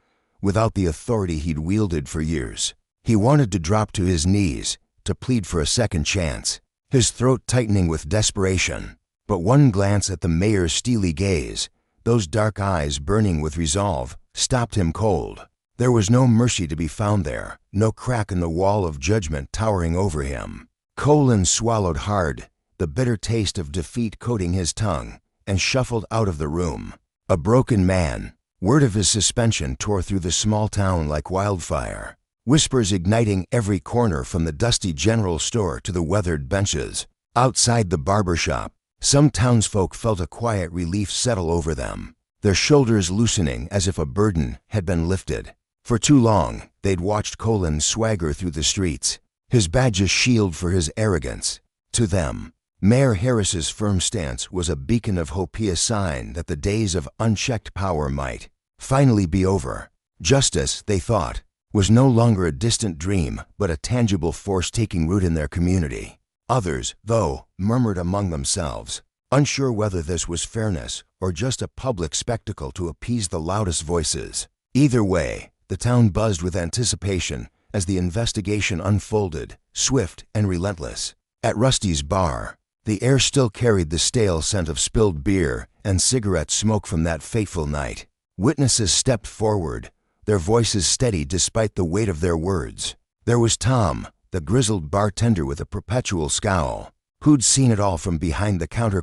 without the authority he'd wielded for years? He wanted to drop to his knees, to plead for a second chance, his throat tightening with desperation. But one glance at the mayor's steely gaze, those dark eyes burning with resolve, stopped him cold. There was no mercy to be found there, no crack in the wall of judgment towering over him. Collins swallowed hard, the bitter taste of defeat coating his tongue, and shuffled out of the room. A broken man. Word of his suspension tore through the small town like wildfire, whispers igniting every corner from the dusty general store to the weathered benches. Outside the barber shop, some townsfolk felt a quiet relief settle over them, their shoulders loosening as if a burden had been lifted. For too long, they'd watched Collins swagger through the streets, his badge a shield for his arrogance. To them, Mayor Harris's firm stance was a beacon of hope, a sign that the days of unchecked power might finally be over. Justice, they thought, was no longer a distant dream, but a tangible force taking root in their community. Others, though, murmured among themselves, unsure whether this was fairness or just a public spectacle to appease the loudest voices. Either way, the town buzzed with anticipation as the investigation unfolded, swift and relentless. At Rusty's bar, the air still carried the stale scent of spilled beer and cigarette smoke from that fateful night. Witnesses stepped forward, their voices steady despite the weight of their words. There was Tom, the grizzled bartender with a perpetual scowl, who'd seen it all from behind the counter.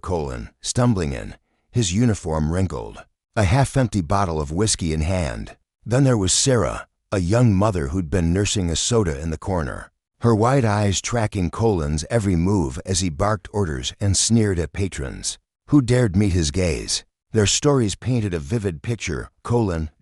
Stumbling in, his uniform wrinkled, a half-empty bottle of whiskey in hand. Then there was Sarah, a young mother who'd been nursing a soda in the corner, her wide eyes tracking Collins' every move as he barked orders and sneered at patrons who dared meet his gaze. Their stories painted a vivid picture.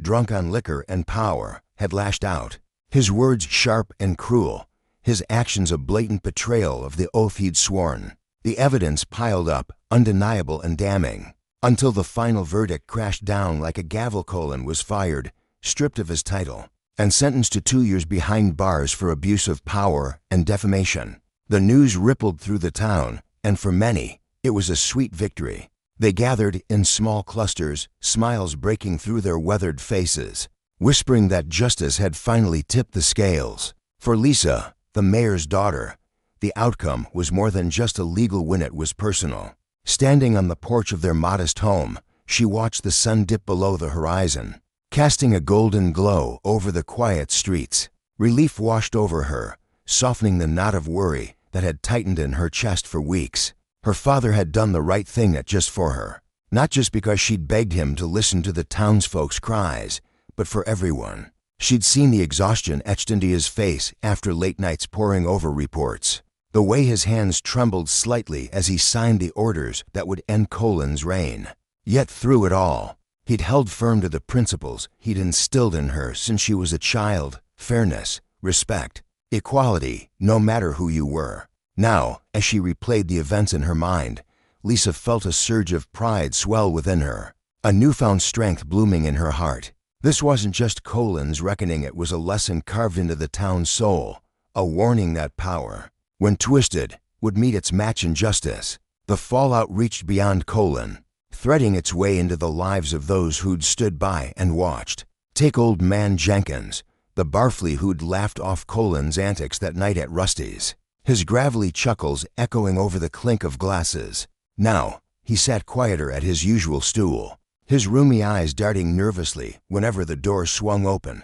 Drunk on liquor and power, had lashed out, his words sharp and cruel, his actions a blatant betrayal of the oath he'd sworn. The evidence piled up, undeniable and damning, until the final verdict crashed down like a gavel. Collins was fired, stripped of his title, and sentenced to 2 years behind bars for abuse of power and defamation. The news rippled through the town, and for many, it was a sweet victory. They gathered in small clusters, smiles breaking through their weathered faces, whispering that justice had finally tipped the scales. For Lisa, the mayor's daughter, the outcome was more than just a legal win, it was personal. Standing on the porch of their modest home, she watched the sun dip below the horizon, casting a golden glow over the quiet streets. Relief washed over her, softening the knot of worry that had tightened in her chest for weeks. Her father had done the right thing just for her, not just because she'd begged him to listen to the townsfolk's cries, but for everyone. She'd seen the exhaustion etched into his face after late nights poring over reports, the way his hands trembled slightly as he signed the orders that would end Collins' reign. Yet through it all, he'd held firm to the principles he'd instilled in her since she was a child, fairness, respect, equality, no matter who you were. Now, as she replayed the events in her mind, Lisa felt a surge of pride swell within her, a newfound strength blooming in her heart. This wasn't just Colin's reckoning, it was a lesson carved into the town's soul, a warning that power, when twisted, would meet its match in justice. The fallout reached beyond Colin, threading its way into the lives of those who'd stood by and watched. Take old man Jenkins, the Barfly who'd laughed off Colin's antics that night at Rusty's, his gravelly chuckles echoing over the clink of glasses. Now, he sat quieter at his usual stool, his roomy eyes darting nervously whenever the door swung open.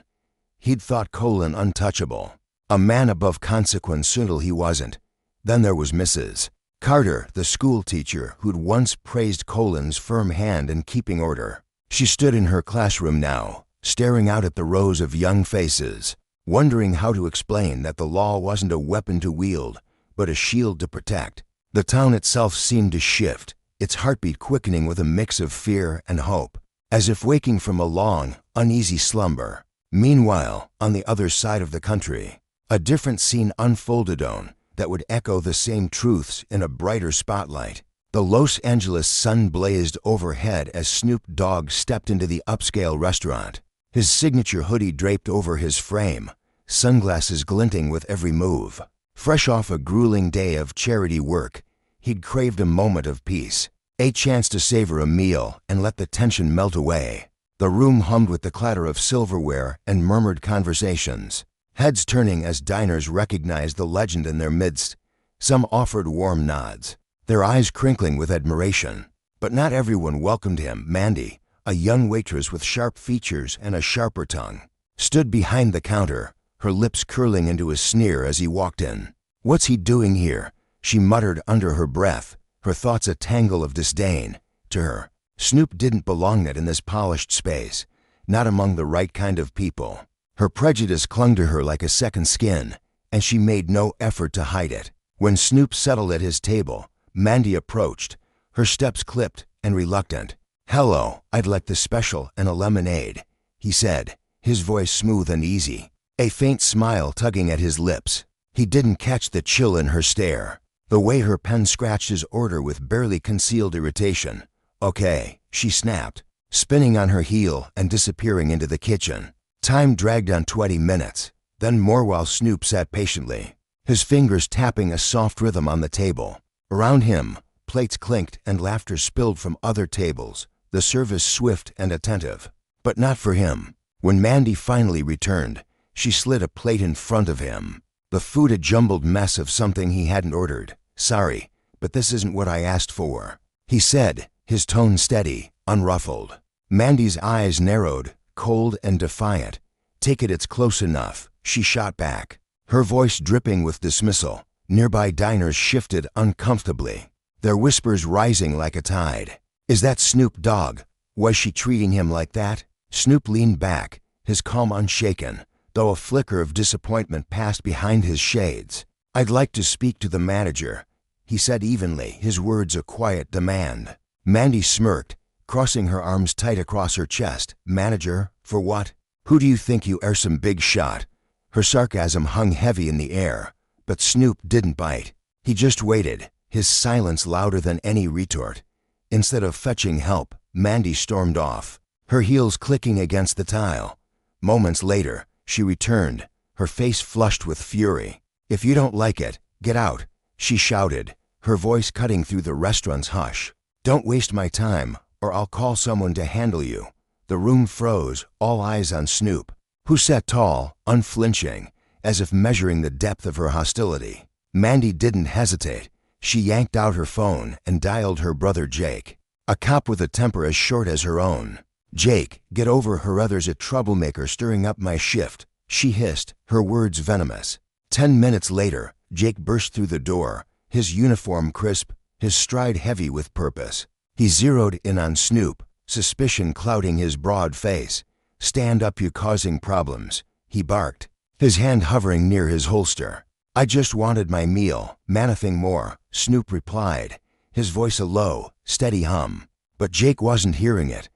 He'd thought Colin untouchable, a man above consequence until he wasn't. Then there was Mrs. Carter, the school teacher who'd once praised Colin's firm hand in keeping order. She stood in her classroom now, staring out at the rows of young faces, wondering how to explain that the law wasn't a weapon to wield, but a shield to protect. The town itself seemed to shift, its heartbeat quickening with a mix of fear and hope, as if waking from a long, uneasy slumber. Meanwhile, on the other side of the country, a different scene unfolded on that would echo the same truths in a brighter spotlight. The Los Angeles sun blazed overhead as Snoop Dogg stepped into the upscale restaurant, his signature hoodie draped over his frame, sunglasses glinting with every move. Fresh off a grueling day of charity work, he'd craved a moment of peace, a chance to savor a meal and let the tension melt away. The room hummed with the clatter of silverware and murmured conversations, heads turning as diners recognized the legend in their midst. Some offered warm nods, their eyes crinkling with admiration. But not everyone welcomed him. Mandy, a young waitress with sharp features and a sharper tongue, stood behind the counter, her lips curling into a sneer as he walked in. "What's he doing here?" she muttered under her breath, her thoughts a tangle of disdain. To her, Snoop didn't belong in this polished space, not among the right kind of people. Her prejudice clung to her like a second skin, and she made no effort to hide it. When Snoop settled at his table, Mandy approached, her steps clipped and reluctant. "Hello, I'd like the special and a lemonade," he said, his voice smooth and easy, a faint smile tugging at his lips. He didn't catch the chill in her stare, the way her pen scratched his order with barely concealed irritation. "Okay," she snapped, spinning on her heel and disappearing into the kitchen. Time dragged on 20 minutes, then more while Snoop sat patiently, his fingers tapping a soft rhythm on the table. Around him, plates clinked and laughter spilled from other tables, the service swift and attentive. But not for him. When Mandy finally returned, she slid a plate in front of him, the food a jumbled mess of something he hadn't ordered. "Sorry, but this isn't what I asked for," he said, his tone steady, unruffled. Mandy's eyes narrowed, cold and defiant. "Take it, it's close enough," she shot back, her voice dripping with dismissal. Nearby diners shifted uncomfortably, their whispers rising like a tide. "Is that Snoop Dogg? Was she treating him like that?" Snoop leaned back, his calm unshaken, though a flicker of disappointment passed behind his shades. "I'd like to speak to the manager," he said evenly, his words a quiet demand. Mandy smirked, crossing her arms tight across her chest. "Manager? For what? Who do you think you are, some big shot?" Her sarcasm hung heavy in the air, but Snoop didn't bite. He just waited, his silence louder than any retort. Instead of fetching help, Mandy stormed off, her heels clicking against the tile. Moments later, she returned, her face flushed with fury. "If you don't like it, get out," she shouted, her voice cutting through the restaurant's hush. "Don't waste my time, or I'll call someone to handle you." The room froze, all eyes on Snoop, who sat tall, unflinching, as if measuring the depth of her hostility. Mandy didn't hesitate. She yanked out her phone and dialed her brother Jake, a cop with a temper as short as her own. "Jake, get over her, other's a troublemaker stirring up my shift," she hissed, her words venomous. 10 minutes later, Jake burst through the door, his uniform crisp, his stride heavy with purpose. He zeroed in on Snoop, suspicion clouding his broad face. "Stand up, you causing problems," he barked, his hand hovering near his holster. "I just wanted my meal, nothing more," Snoop replied, his voice a low, steady hum. But Jake wasn't hearing it.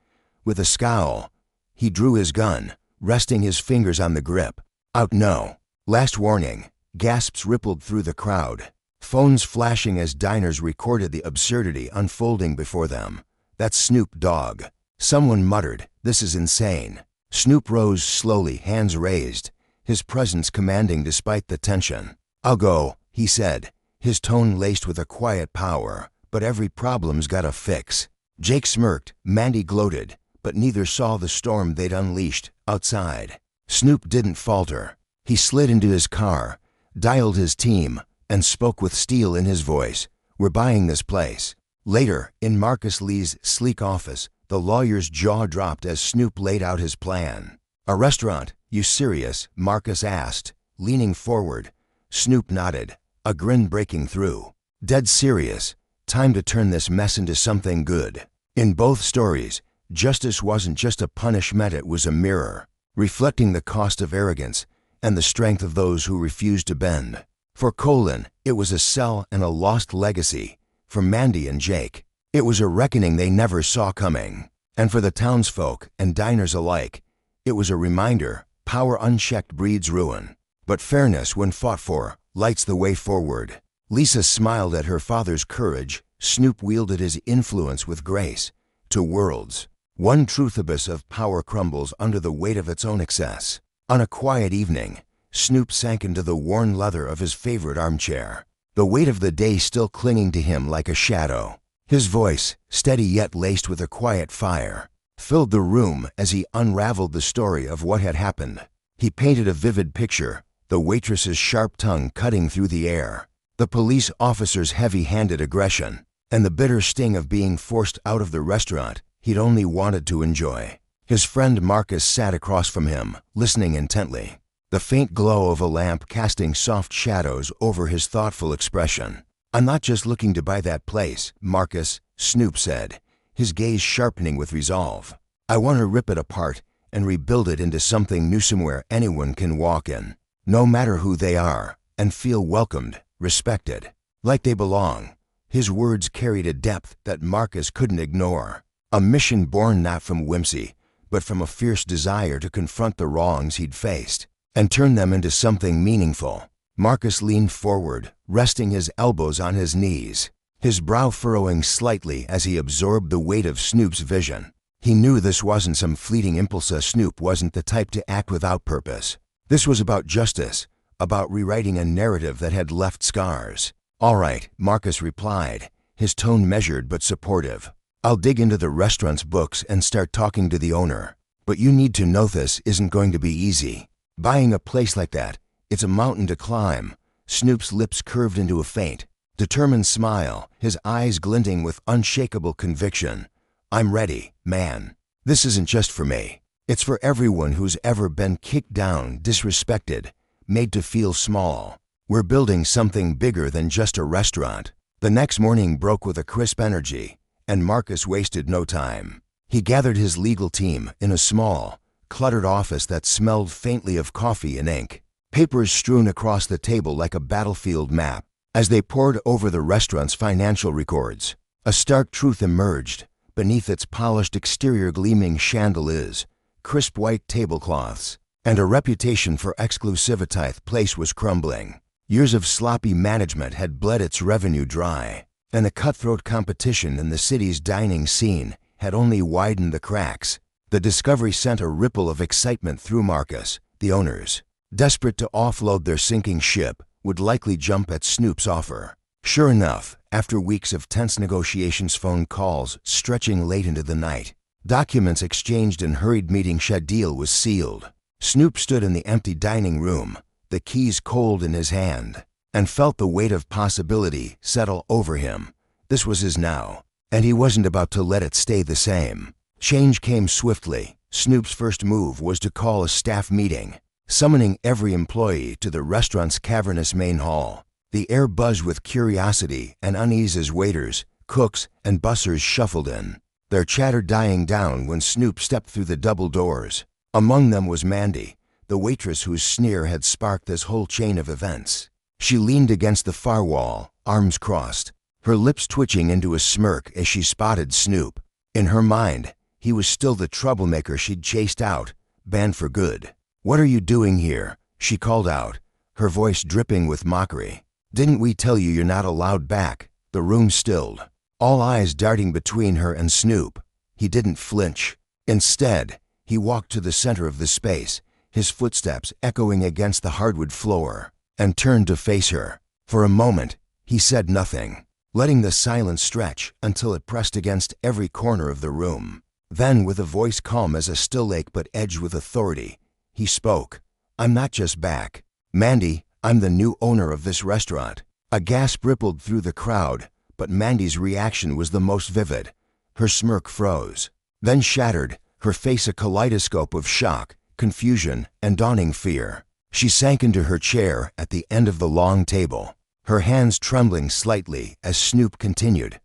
With a scowl, he drew his gun, resting his fingers on the grip. Out no. Last warning. Gasps rippled through the crowd. Phones flashing as diners recorded the absurdity unfolding before them. That's Snoop Dogg. Someone muttered, "This is insane." Snoop rose slowly, hands raised, his presence commanding despite the tension. "I'll go," he said, his tone laced with a quiet power, "but every problem's got a fix." Jake smirked, Mandy gloated, but neither saw the storm they'd unleashed outside. Snoop didn't falter. He slid into his car, dialed his team, and spoke with steel in his voice. "We're buying this place." Later, in Marcus Lee's sleek office, the lawyer's jaw dropped as Snoop laid out his plan. "A restaurant? You serious?" Marcus asked, leaning forward. Snoop nodded, a grin breaking through. "Dead serious. Time to turn this mess into something good." In both stories, justice wasn't just a punishment, it was a mirror, reflecting the cost of arrogance and the strength of those who refused to bend. For Colin, it was a cell and a lost legacy. For Mandy and Jake, it was a reckoning they never saw coming. And for the townsfolk and diners alike, it was a reminder: power unchecked breeds ruin. But fairness, when fought for, lights the way forward. Lisa smiled at her father's courage. Snoop wielded his influence with grace. To worlds, one truth abyss of power crumbles under the weight of its own excess. On a quiet evening, Snoop sank into the worn leather of his favorite armchair, the weight of the day still clinging to him like a shadow. His voice, steady yet laced with a quiet fire, filled the room as he unraveled the story of what had happened. He painted a vivid picture, the waitress's sharp tongue cutting through the air, the police officer's heavy-handed aggression, and the bitter sting of being forced out of the restaurant he'd only wanted to enjoy. His friend Marcus sat across from him, listening intently, the faint glow of a lamp casting soft shadows over his thoughtful expression. "I'm not just looking to buy that place, Marcus," Snoop said, his gaze sharpening with resolve. "I want to rip it apart and rebuild it into something new, somewhere anyone can walk in, no matter who they are, and feel welcomed, respected, like they belong." His words carried a depth that Marcus couldn't ignore, a mission born not from whimsy, but from a fierce desire to confront the wrongs he'd faced and turn them into something meaningful. Marcus leaned forward, resting his elbows on his knees, his brow furrowing slightly as he absorbed the weight of Snoop's vision. He knew this wasn't some fleeting impulse. Snoop wasn't the type to act without purpose. This was about justice, about rewriting a narrative that had left scars. "All right," Marcus replied, his tone measured but supportive. "I'll dig into the restaurant's books and start talking to the owner. But you need to know this isn't going to be easy. Buying a place like that, it's a mountain to climb." Snoop's lips curved into a faint, determined smile, his eyes glinting with unshakable conviction. "I'm ready, man. This isn't just for me. It's for everyone who's ever been kicked down, disrespected, made to feel small. We're building something bigger than just a restaurant." The next morning broke with a crisp energy, and Marcus wasted no time. He gathered his legal team in a small, cluttered office that smelled faintly of coffee and ink, papers strewn across the table like a battlefield map. As they pored over the restaurant's financial records, a stark truth emerged. Beneath its polished exterior gleaming chandeliers, crisp white tablecloths, and a reputation for exclusivity, the place was crumbling. Years of sloppy management had bled its revenue dry, and the cutthroat competition in the city's dining scene had only widened the cracks. The discovery sent a ripple of excitement through Marcus. The owners, desperate to offload their sinking ship, would likely jump at Snoop's offer. Sure enough, after weeks of tense negotiations, phone calls stretching late into the night, documents exchanged and hurried meeting, deal was sealed. Snoop stood in the empty dining room, the keys cold in his hand, and felt the weight of possibility settle over him. This was his now, and he wasn't about to let it stay the same. Change came swiftly. Snoop's first move was to call a staff meeting, summoning every employee to the restaurant's cavernous main hall. The air buzzed with curiosity and unease as waiters, cooks, and bussers shuffled in, their chatter dying down when Snoop stepped through the double doors. Among them was Mandy, the waitress whose sneer had sparked this whole chain of events. She leaned against the far wall, arms crossed, her lips twitching into a smirk as she spotted Snoop. In her mind, he was still the troublemaker she'd chased out, banned for good. "What are you doing here?" she called out, her voice dripping with mockery. "Didn't we tell you you're not allowed back?" The room stilled, all eyes darting between her and Snoop. He didn't flinch. Instead, he walked to the center of the space, his footsteps echoing against the hardwood floor, and turned to face her. For a moment, he said nothing, letting the silence stretch until it pressed against every corner of the room. Then, with a voice calm as a still lake but edged with authority, he spoke. "I'm not just back. Mandy, I'm the new owner of this restaurant." A gasp rippled through the crowd, but Mandy's reaction was the most vivid. Her smirk froze, then shattered, her face a kaleidoscope of shock, confusion, and dawning fear. She sank into her chair at the end of the long table, her hands trembling slightly as Snoop continued.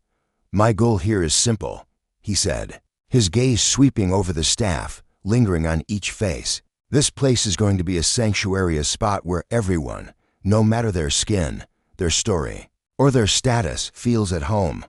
"My goal here is simple," he said, his gaze sweeping over the staff, lingering on each face. "This place is going to be a sanctuary, a spot where everyone, no matter their skin, their story, or their status, feels at home.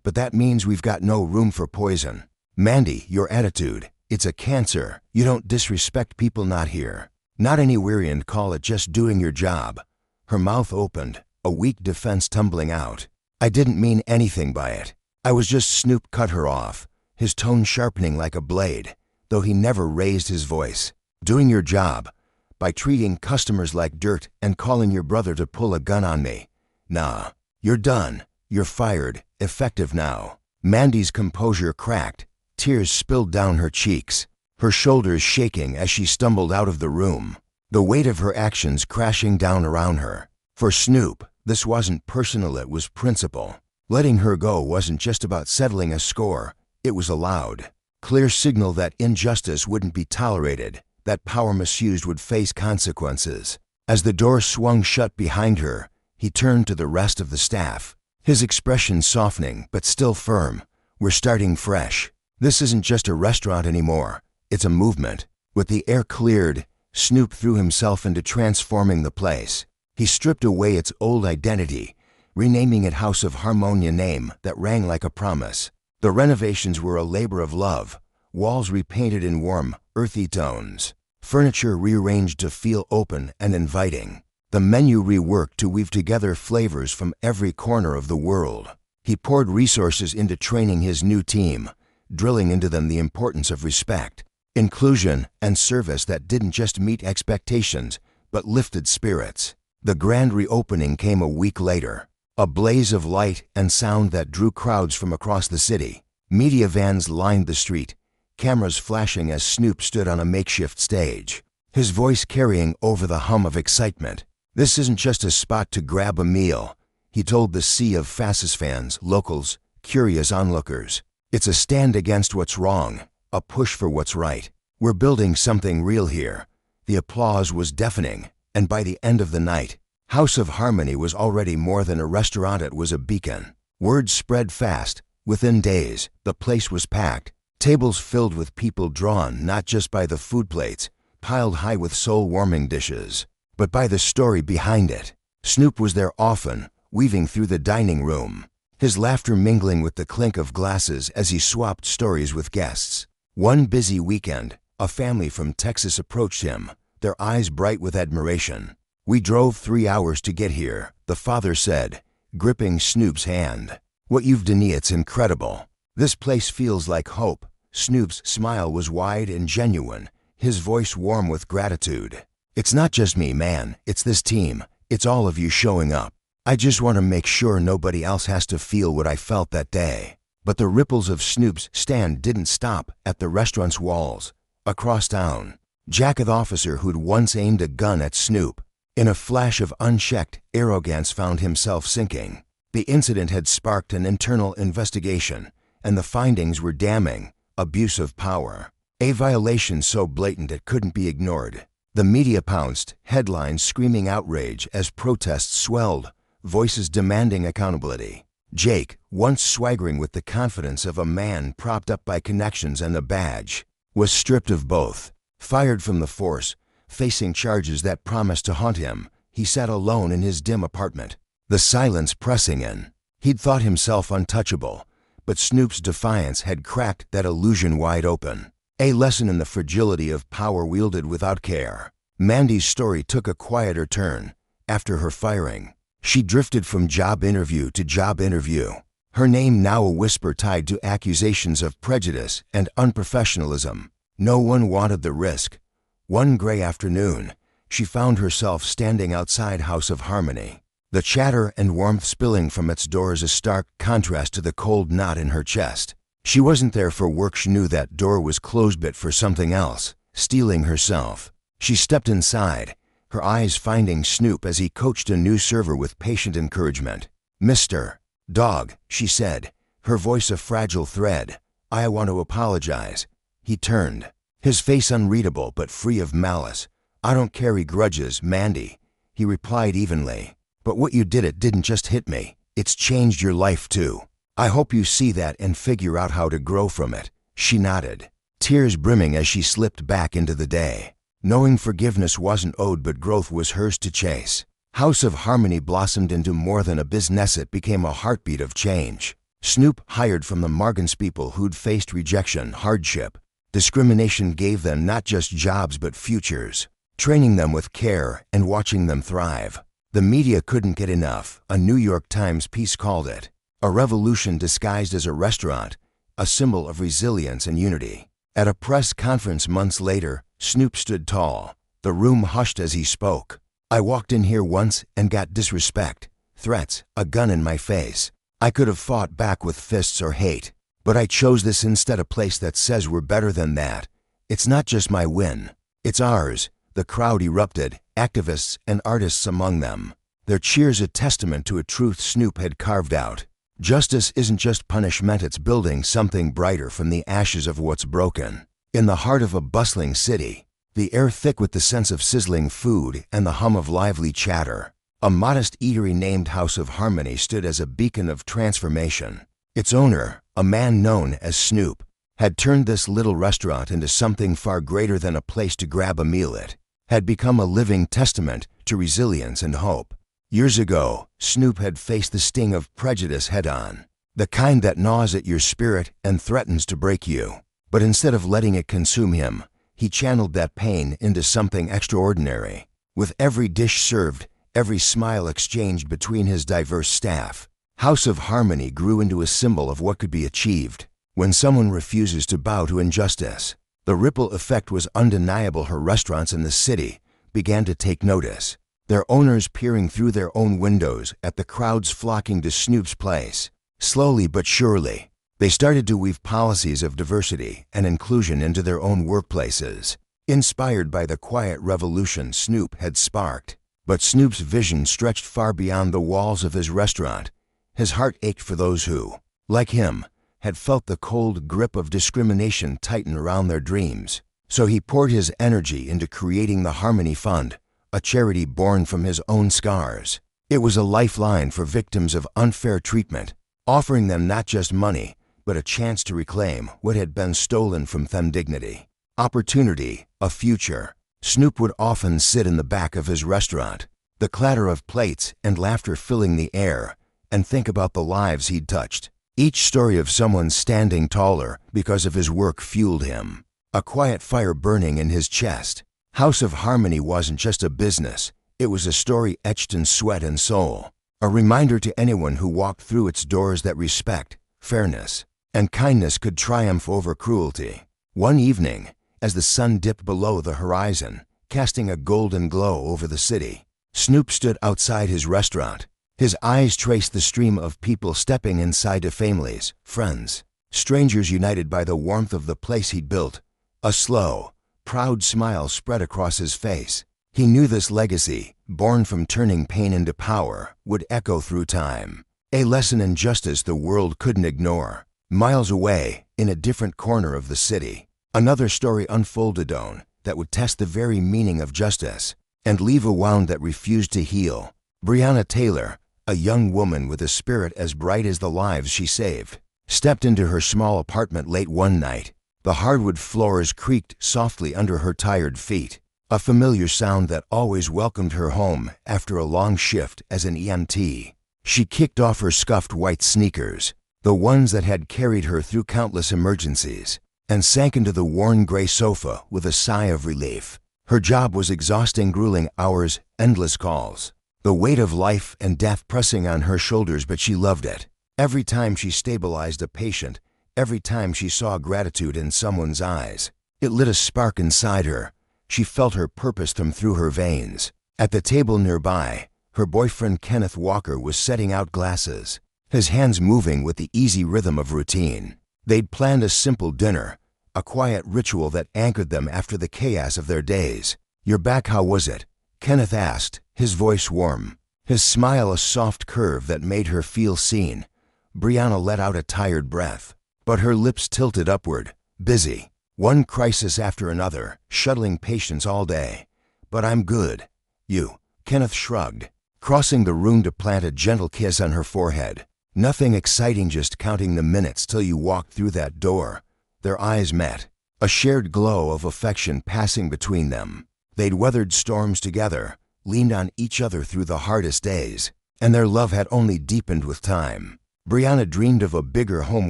But that means we've got no room for poison. Mandy, your attitude, it's a cancer. You don't disrespect people, not here. Not anywhere, and call it just doing your job." Her mouth opened, a weak defense tumbling out. "I didn't mean anything by it. I was just—" Snoop cut her off, his tone sharpening like a blade, though he never raised his voice. "Doing your job? By treating customers like dirt and calling your brother to pull a gun on me? Nah, you're done. You're fired, effective now." Mandy's composure cracked, tears spilled down her cheeks, her shoulders shaking as she stumbled out of the room, the weight of her actions crashing down around her. For Snoop, this wasn't personal, it was principle. Letting her go wasn't just about settling a score, it was a loud, clear signal that injustice wouldn't be tolerated, that power misused would face consequences. As the door swung shut behind her, he turned to the rest of the staff, his expression softening but still firm. "We're starting fresh. This isn't just a restaurant anymore, it's a movement." With the air cleared, Snoop threw himself into transforming the place. He stripped away its old identity, renaming it House of Harmonia, a name that rang like a promise. The renovations were a labor of love, walls repainted in warm, earthy tones, furniture rearranged to feel open and inviting, the menu reworked to weave together flavors from every corner of the world. He poured resources into training his new team, drilling into them the importance of respect, inclusion, and service that didn't just meet expectations, but lifted spirits. The grand reopening came a week later, a blaze of light and sound that drew crowds from across the city. Media vans lined the street, cameras flashing as Snoop stood on a makeshift stage, his voice carrying over the hum of excitement. "This isn't just a spot to grab a meal," he told the sea of Fascist fans, locals, curious onlookers. "It's a stand against what's wrong, a push for what's right. We're building something real here." The applause was deafening, and by the end of the night, House of Harmony was already more than a restaurant, it was a beacon. Word spread fast. Within days, the place was packed, tables filled with people drawn not just by the food plates, piled high with soul-warming dishes, but by the story behind it. Snoop was there often, weaving through the dining room, his laughter mingling with the clink of glasses as he swapped stories with guests. One busy weekend, a family from Texas approached him, their eyes bright with admiration. "We drove 3 hours to get here," the father said, gripping Snoop's hand. "What you've done, it's incredible. This place feels like hope." Snoop's smile was wide and genuine, his voice warm with gratitude. "It's not just me, man, it's this team. It's all of you showing up. I just want to make sure nobody else has to feel what I felt that day." But the ripples of Snoop's stand didn't stop at the restaurant's walls. Across town, Jack, the officer who'd once aimed a gun at Snoop, in a flash of unchecked arrogance found himself sinking. The incident had sparked an internal investigation, and the findings were damning: abuse of power, a violation so blatant it couldn't be ignored. The media pounced, headlines screaming outrage as protests swelled, voices demanding accountability. Jake, once swaggering with the confidence of a man propped up by connections and a badge, was stripped of both. Fired from the force, facing charges that promised to haunt him, he sat alone in his dim apartment, the silence pressing in. He'd thought himself untouchable, but Snoop's defiance had cracked that illusion wide open. A lesson in the fragility of power wielded without care. Mandy's story took a quieter turn. After her firing, she drifted from job interview to job interview, her name now a whisper tied to accusations of prejudice and unprofessionalism. No one wanted the risk. One gray afternoon, she found herself standing outside House of Harmony, the chatter and warmth spilling from its doors a stark contrast to the cold knot in her chest. She wasn't there for work. She knew that door was closed, but for something else, stealing herself. She stepped inside, her eyes finding Snoop as he coached a new server with patient encouragement. "Mr. Dog," she said, her voice a fragile thread, "I want to apologize." He turned, his face unreadable but free of malice. "I don't carry grudges, Mandy," he replied evenly. "But what you did, it didn't just hit me. It's changed your life too. I hope you see that and figure out how to grow from it." She nodded, tears brimming as she slipped back into the day, knowing forgiveness wasn't owed but growth was hers to chase. House of Harmony blossomed into more than a business. It became a heartbeat of change. Snoop hired from the Morganspeople who'd faced rejection, hardship, discrimination, gave them not just jobs but futures, training them with care and watching them thrive. The media couldn't get enough. A New York Times piece called it a revolution disguised as a restaurant, a symbol of resilience and unity. At a press conference months later, Snoop stood tall. The room hushed as he spoke. "I walked in here once and got disrespect, threats, a gun in my face. I could have fought back with fists or hate, but I chose this instead, a place that says we're better than that. It's not just my win, it's ours." The crowd erupted, activists and artists among them, their cheers a testament to a truth Snoop had carved out. Justice isn't just punishment, it's building something brighter from the ashes of what's broken. In the heart of a bustling city, the air thick with the sense of sizzling food and the hum of lively chatter, a modest eatery named House of Harmony stood as a beacon of transformation. Its owner, a man known as Snoop, had turned this little restaurant into something far greater than a place to grab a meal. It had become a living testament to resilience and hope. Years ago, Snoop had faced the sting of prejudice head-on, the kind that gnaws at your spirit and threatens to break you. But instead of letting it consume him, he channeled that pain into something extraordinary. With every dish served, every smile exchanged between his diverse staff, House of Harmony grew into a symbol of what could be achieved when someone refuses to bow to injustice. The ripple effect was undeniable. Her restaurants in the city began to take notice, their owners peering through their own windows at the crowds flocking to Snoop's place. Slowly but surely, they started to weave policies of diversity and inclusion into their own workplaces, inspired by the quiet revolution Snoop had sparked. But Snoop's vision stretched far beyond the walls of his restaurant. His heart ached for those who, like him, had felt the cold grip of discrimination tighten around their dreams. So he poured his energy into creating the Harmony Fund, a charity born from his own scars. It was a lifeline for victims of unfair treatment, offering them not just money, but a chance to reclaim what had been stolen from them: dignity, opportunity, a future. Snoop would often sit in the back of his restaurant, the clatter of plates and laughter filling the air, and think about the lives he'd touched. Each story of someone standing taller because of his work fueled him, a quiet fire burning in his chest. House of Harmony wasn't just a business, it was a story etched in sweat and soul, a reminder to anyone who walked through its doors that respect, fairness, and kindness could triumph over cruelty. One evening, as the sun dipped below the horizon, casting a golden glow over the city, Snoop stood outside his restaurant. His eyes traced the stream of people stepping inside, to families, friends, strangers united by the warmth of the place he'd built. A slow, proud smile spread across his face. He knew this legacy, born from turning pain into power, would echo through time. A lesson in justice the world couldn't ignore. Miles away, in a different corner of the city, another story unfolded on that would test the very meaning of justice and leave a wound that refused to heal. Breonna Taylor, a young woman with a spirit as bright as the lives she saved, stepped into her small apartment late one night. The hardwood floors creaked softly under her tired feet, a familiar sound that always welcomed her home after a long shift as an EMT. She kicked off her scuffed white sneakers, the ones that had carried her through countless emergencies, and sank into the worn gray sofa with a sigh of relief. Her job was exhausting, grueling hours, endless calls. The weight of life and death pressing on her shoulders, but she loved it. Every time she stabilized a patient, every time she saw gratitude in someone's eyes, it lit a spark inside her. She felt her purpose through her veins. At the table nearby, her boyfriend Kenneth Walker was setting out glasses, his hands moving with the easy rhythm of routine. They'd planned a simple dinner, a quiet ritual that anchored them after the chaos of their days. "You're back, how was it?" Kenneth asked, his voice warm, his smile a soft curve that made her feel seen. Brianna let out a tired breath, but her lips tilted upward. "Busy. One crisis after another, shuttling patients all day. But I'm good. You?" Kenneth shrugged, crossing the room to plant a gentle kiss on her forehead. "Nothing exciting, just counting the minutes till you walked through that door." Their eyes met, a shared glow of affection passing between them. They'd weathered storms together, leaned on each other through the hardest days, and their love had only deepened with time. Brianna dreamed of a bigger home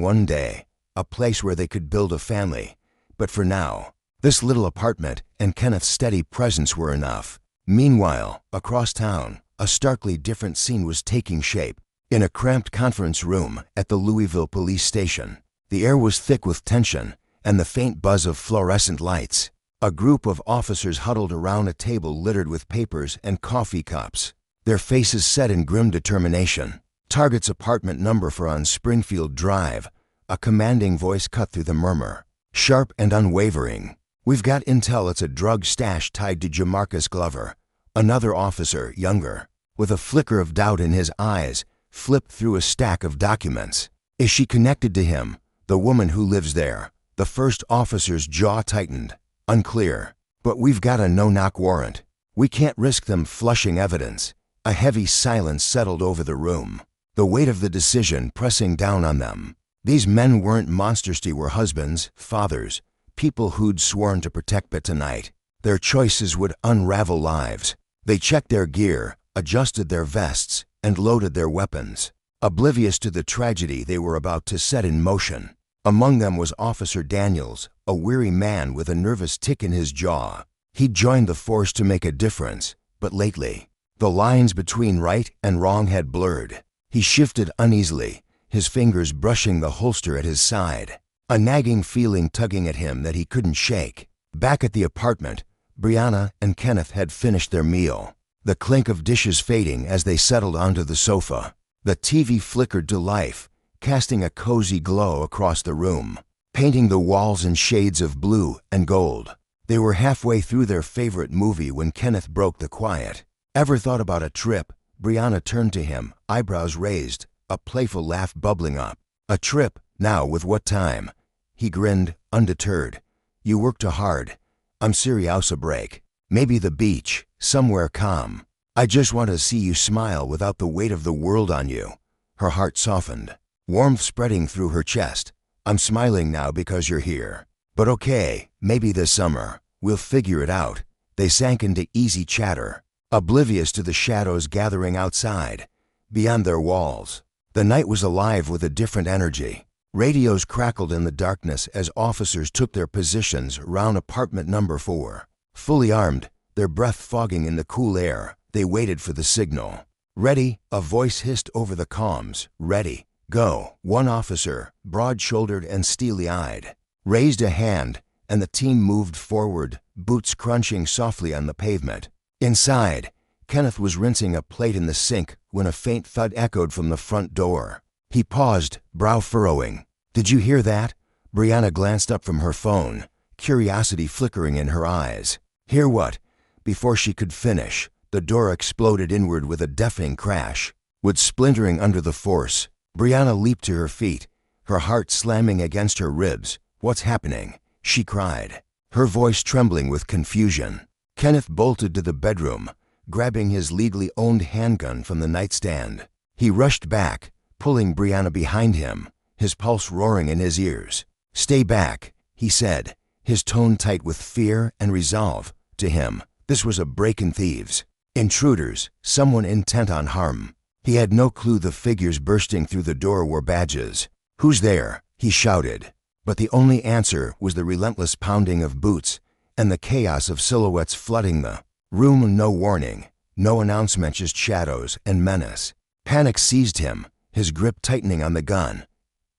one day, a place where they could build a family. But for now, this little apartment and Kenneth's steady presence were enough. Meanwhile, across town, a starkly different scene was taking shape. In a cramped conference room at the Louisville police station, the air was thick with tension and the faint buzz of fluorescent lights. A group of officers huddled around a table littered with papers and coffee cups, their faces set in grim determination. "Target's apartment number for on Springfield Drive," a commanding voice cut through the murmur, sharp and unwavering. "We've got intel it's a drug stash tied to Jamarcus Glover." Another officer, younger, with a flicker of doubt in his eyes, flipped through a stack of documents. "Is she connected to him, the woman who lives there?" The first officer's jaw tightened. "Unclear. But we've got a no-knock warrant. We can't risk them flushing evidence." A heavy silence settled over the room, the weight of the decision pressing down on them. These men weren't monsters, they were husbands, fathers, people who'd sworn to protect, but tonight, their choices would unravel lives. They checked their gear, adjusted their vests, and loaded their weapons, oblivious to the tragedy they were about to set in motion. Among them was Officer Daniels, a weary man with a nervous tick in his jaw. He'd joined the force to make a difference, but lately, the lines between right and wrong had blurred. He shifted uneasily, his fingers brushing the holster at his side, a nagging feeling tugging at him that he couldn't shake. Back at the apartment, Brianna and Kenneth had finished their meal, the clink of dishes fading as they settled onto the sofa. The TV flickered to life, casting a cozy glow across the room, painting the walls in shades of blue and gold. They were halfway through their favorite movie when Kenneth broke the quiet. "Ever thought about a trip?" Brianna turned to him, eyebrows raised, a playful laugh bubbling up. "A trip? Now, with what time?" He grinned, undeterred. "You work too hard. I'm serious, a break. Maybe the beach, somewhere calm. I just want to see you smile without the weight of the world on you." Her heart softened, warmth spreading through her chest. "I'm smiling now because you're here. But okay, maybe this summer, we'll figure it out." They sank into easy chatter, oblivious to the shadows gathering outside, beyond their walls. The night was alive with a different energy. Radios crackled in the darkness as officers took their positions round apartment number 4. Fully armed, their breath fogging in the cool air, they waited for the signal. "Ready," a voice hissed over the comms. "Ready. Go." One officer, broad-shouldered and steely-eyed, raised a hand, and the team moved forward, boots crunching softly on the pavement. Inside, Kenneth was rinsing a plate in the sink when a faint thud echoed from the front door. He paused, brow furrowing. "Did you hear that?" Brianna glanced up from her phone, curiosity flickering in her eyes. "Hear what?" Before she could finish, the door exploded inward with a deafening crash. With splintering under the force, Brianna leaped to her feet, her heart slamming against her ribs. "What's happening?" she cried, her voice trembling with confusion. Kenneth bolted to the bedroom, grabbing his legally owned handgun from the nightstand. He rushed back, pulling Brianna behind him, his pulse roaring in his ears. "Stay back," he said, his tone tight with fear and resolve. To him, this was a break in thieves. Intruders, someone intent on harm. He had no clue the figures bursting through the door wore badges. "Who's there?" he shouted. But the only answer was the relentless pounding of boots and the chaos of silhouettes flooding the room. No warning, no announcement, just shadows and menace. Panic seized him, his grip tightening on the gun.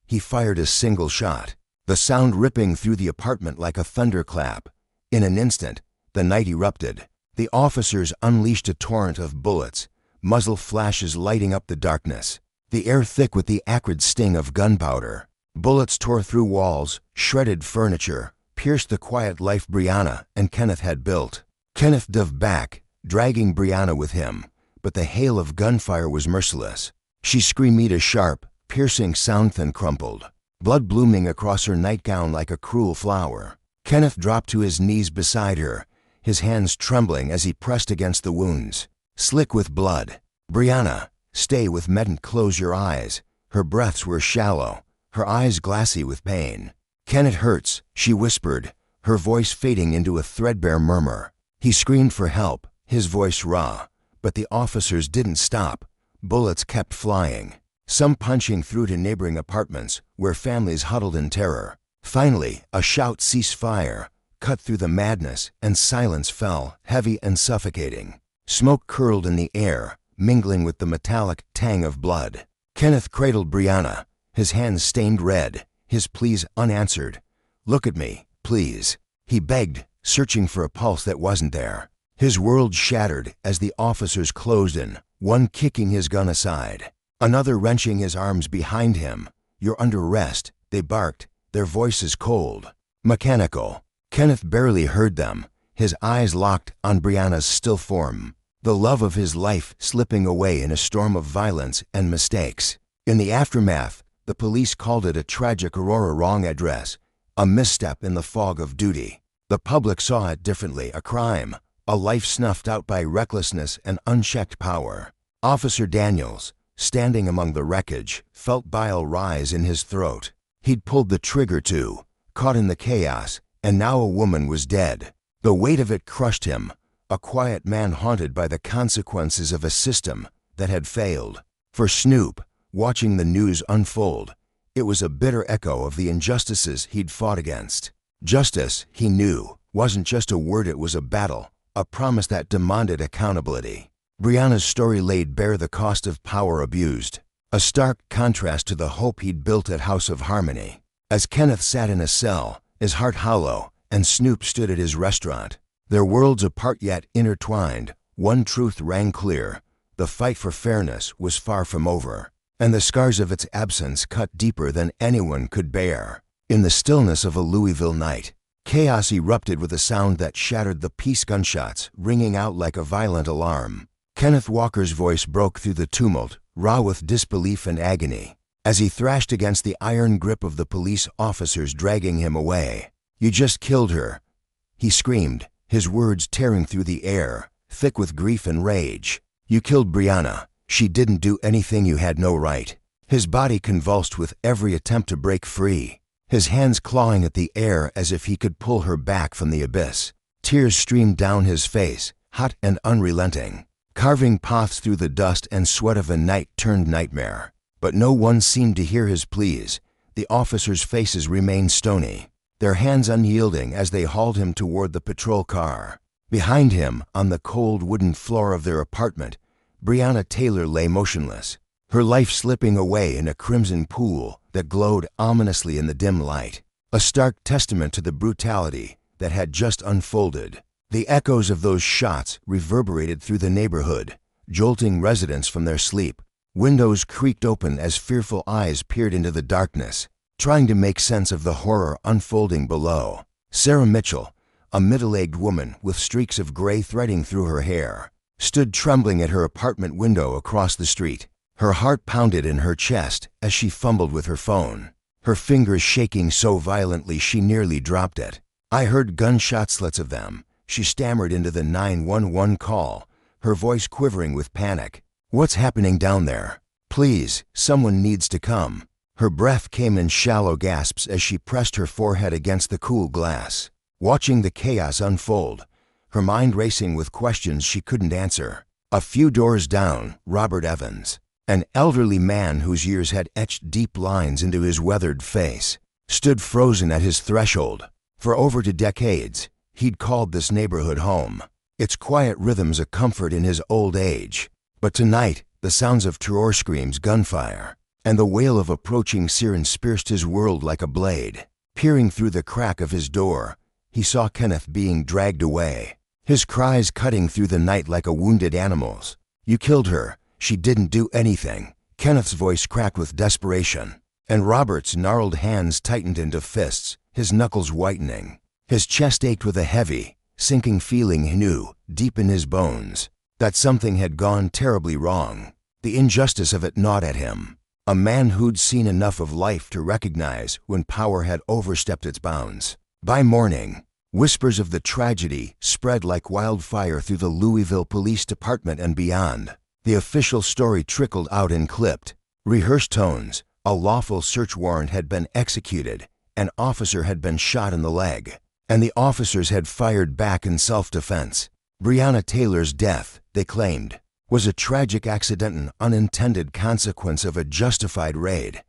He fired a single shot, the sound ripping through the apartment like a thunderclap. In an instant, the night erupted. The officers unleashed a torrent of bullets, muzzle flashes lighting up the darkness, the air thick with the acrid sting of gunpowder. Bullets tore through walls, shredded furniture, pierced the quiet life Brianna and Kenneth had built. Kenneth dove back, dragging Brianna with him, but the hail of gunfire was merciless. She screamed, a sharp, piercing sound, then crumpled, blood blooming across her nightgown like a cruel flower. Kenneth dropped to his knees beside her, his hands trembling as he pressed against the wounds, slick with blood. Brianna, stay with me. Close your eyes. Her breaths were shallow, her eyes glassy with pain. Kenneth hurts, she whispered, her voice fading into a threadbare murmur. He screamed for help, his voice raw, but the officers didn't stop. Bullets kept flying, some punching through to neighboring apartments where families huddled in terror. Finally, a shout, cease fire, cut through the madness, and silence fell, heavy and suffocating. Smoke curled in the air, mingling with the metallic tang of blood. Kenneth cradled Brianna, his hands stained red, his pleas unanswered. Look at me, please, he begged, searching for a pulse that wasn't there. His world shattered as the officers closed in, one kicking his gun aside, another wrenching his arms behind him. You're under arrest, they barked, their voices cold, mechanical. Kenneth barely heard them, his eyes locked on Brianna's still form, the love of his life slipping away in a storm of violence and mistakes. In the aftermath, the police called it a tragic Aurora wrong address, a misstep in the fog of duty. The public saw it differently, a crime, a life snuffed out by recklessness and unchecked power. Officer Daniels, standing among the wreckage, felt bile rise in his throat. He'd pulled the trigger too, caught in the chaos, and now a woman was dead. The weight of it crushed him, a quiet man haunted by the consequences of a system that had failed. For Snoop, watching the news unfold, it was a bitter echo of the injustices he'd fought against. Justice, he knew, wasn't just a word, it was a battle, a promise that demanded accountability. Brianna's story laid bare the cost of power abused, a stark contrast to the hope he'd built at House of Harmony. As Kenneth sat in a cell, his heart hollow, and Snoop stood at his restaurant, their worlds apart yet intertwined, one truth rang clear: the fight for fairness was far from over, and the scars of its absence cut deeper than anyone could bear. In the stillness of a Louisville night, chaos erupted with a sound that shattered the peace, gunshots ringing out like a violent alarm. Kenneth Walker's voice broke through the tumult, raw with disbelief and agony, as he thrashed against the iron grip of the police officers dragging him away. You just killed her, he screamed, his words tearing through the air, thick with grief and rage. You killed Brianna. She didn't do anything, you had no right. His body convulsed with every attempt to break free, his hands clawing at the air as if he could pull her back from the abyss. Tears streamed down his face, hot and unrelenting, carving paths through the dust and sweat of a night-turned nightmare. But no one seemed to hear his pleas. The officers' faces remained stony, their hands unyielding as they hauled him toward the patrol car. Behind him, on the cold wooden floor of their apartment, Brianna Taylor lay motionless, her life slipping away in a crimson pool that glowed ominously in the dim light, a stark testament to the brutality that had just unfolded. The echoes of those shots reverberated through the neighborhood, jolting residents from their sleep. Windows creaked open as fearful eyes peered into the darkness, trying to make sense of the horror unfolding below. Sarah Mitchell, a middle-aged woman with streaks of gray threading through her hair, stood trembling at her apartment window across the street. Her heart pounded in her chest as she fumbled with her phone, her fingers shaking so violently she nearly dropped it. I heard gunshots, lots of them. She stammered into the 911 call, her voice quivering with panic. What's happening down there? Please, someone needs to come. Her breath came in shallow gasps as she pressed her forehead against the cool glass, watching the chaos unfold, her mind racing with questions she couldn't answer. A few doors down, Robert Evans, an elderly man whose years had etched deep lines into his weathered face, stood frozen at his threshold. For over 2 decades, He'd called this neighborhood home, its quiet rhythms a comfort in his old age. But tonight, the sounds of terror screams, gunfire, and the wail of approaching sirens pierced his world like a blade. Peering through the crack of his door, he saw Kenneth being dragged away, his cries cutting through the night like a wounded animal's. "You killed her. She didn't do anything." Kenneth's voice cracked with desperation, and Robert's gnarled hands tightened into fists, his knuckles whitening. His chest ached with a heavy, sinking feeling he knew, deep in his bones, that something had gone terribly wrong. The injustice of it gnawed at him. A man who'd seen enough of life to recognize when power had overstepped its bounds. By morning, whispers of the tragedy spread like wildfire through the Louisville Police Department and beyond. The official story trickled out in clipped, rehearsed tones. A lawful search warrant had been executed, an officer had been shot in the leg, and the officers had fired back in self-defense. Breonna Taylor's death, they claimed, was a tragic accident, an unintended consequence of a justified raid.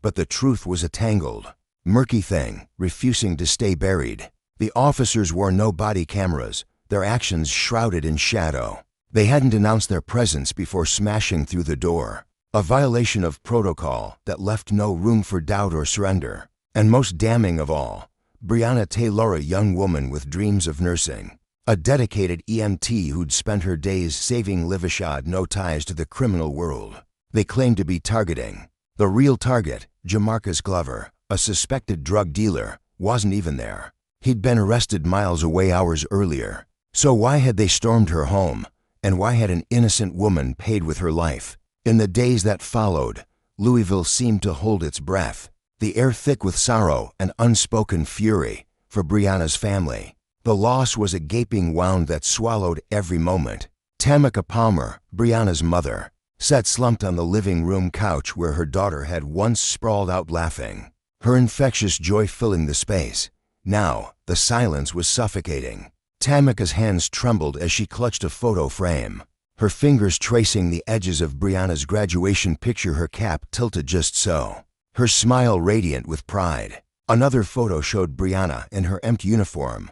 But the truth was a tangled, murky thing, refusing to stay buried. The officers wore no body cameras, their actions shrouded in shadow. They hadn't announced their presence before smashing through the door, a violation of protocol that left no room for doubt or surrender. And most damning of all, Breonna Taylor, a young woman with dreams of nursing, a dedicated EMT who'd spent her days saving lives, had no ties to the criminal world. They claimed to be targeting. The real target, Jamarcus Glover, a suspected drug dealer, wasn't even there. He'd been arrested miles away hours earlier. So why had they stormed her home? And why had an innocent woman paid with her life? In the days that followed, Louisville seemed to hold its breath, the air thick with sorrow and unspoken fury for Breonna's family. The loss was a gaping wound that swallowed every moment. Tamika Palmer, Breonna's mother, sat slumped on the living room couch where her daughter had once sprawled out laughing, her infectious joy filling the space. Now, the silence was suffocating. Tamika's hands trembled as she clutched a photo frame, her fingers tracing the edges of Breonna's graduation picture, her cap tilted just so, her smile radiant with pride. Another photo showed Breonna in her empty uniform,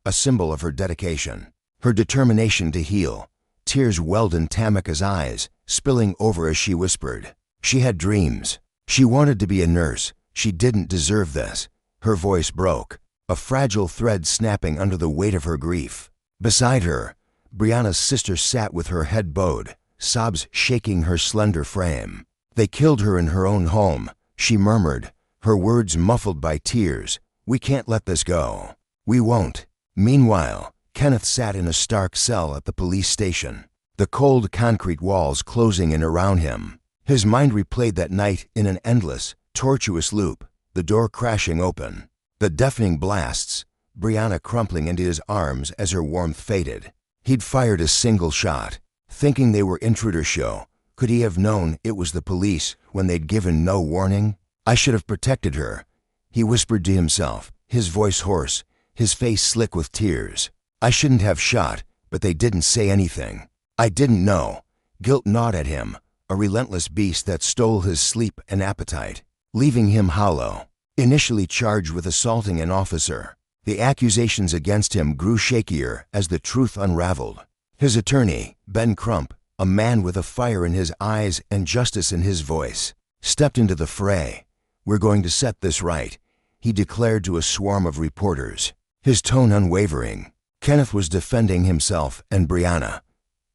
a symbol of her dedication, her determination to heal. Tears welled in Tamika's eyes, spilling over as she whispered. She had dreams. She wanted to be a nurse. She didn't deserve this. Her voice broke, a fragile thread snapping under the weight of her grief. Beside her, Breonna's sister sat with her head bowed, sobs shaking her slender frame. "They killed her in her own home," she murmured, her words muffled by tears. "We can't let this go. We won't." Meanwhile, Kenneth sat in a stark cell at the police station, the cold concrete walls closing in around him. His mind replayed that night in an endless, tortuous loop, the door crashing open, the deafening blasts, Breonna crumpling into his arms as her warmth faded. He'd fired a single shot, thinking they were intruder show. Could he have known it was the police when they'd given no warning? "I should have protected her," he whispered to himself, his voice hoarse, his face slick with tears. "I shouldn't have shot, but they didn't say anything. I didn't know." Guilt gnawed at him, a relentless beast that stole his sleep and appetite, leaving him hollow. Initially charged with assaulting an officer, the accusations against him grew shakier as the truth unraveled. His attorney, Ben Crump, a man with a fire in his eyes and justice in his voice, stepped into the fray. "We're going to set this right," he declared to a swarm of reporters, his tone unwavering. Kenneth was defending himself and Breonna.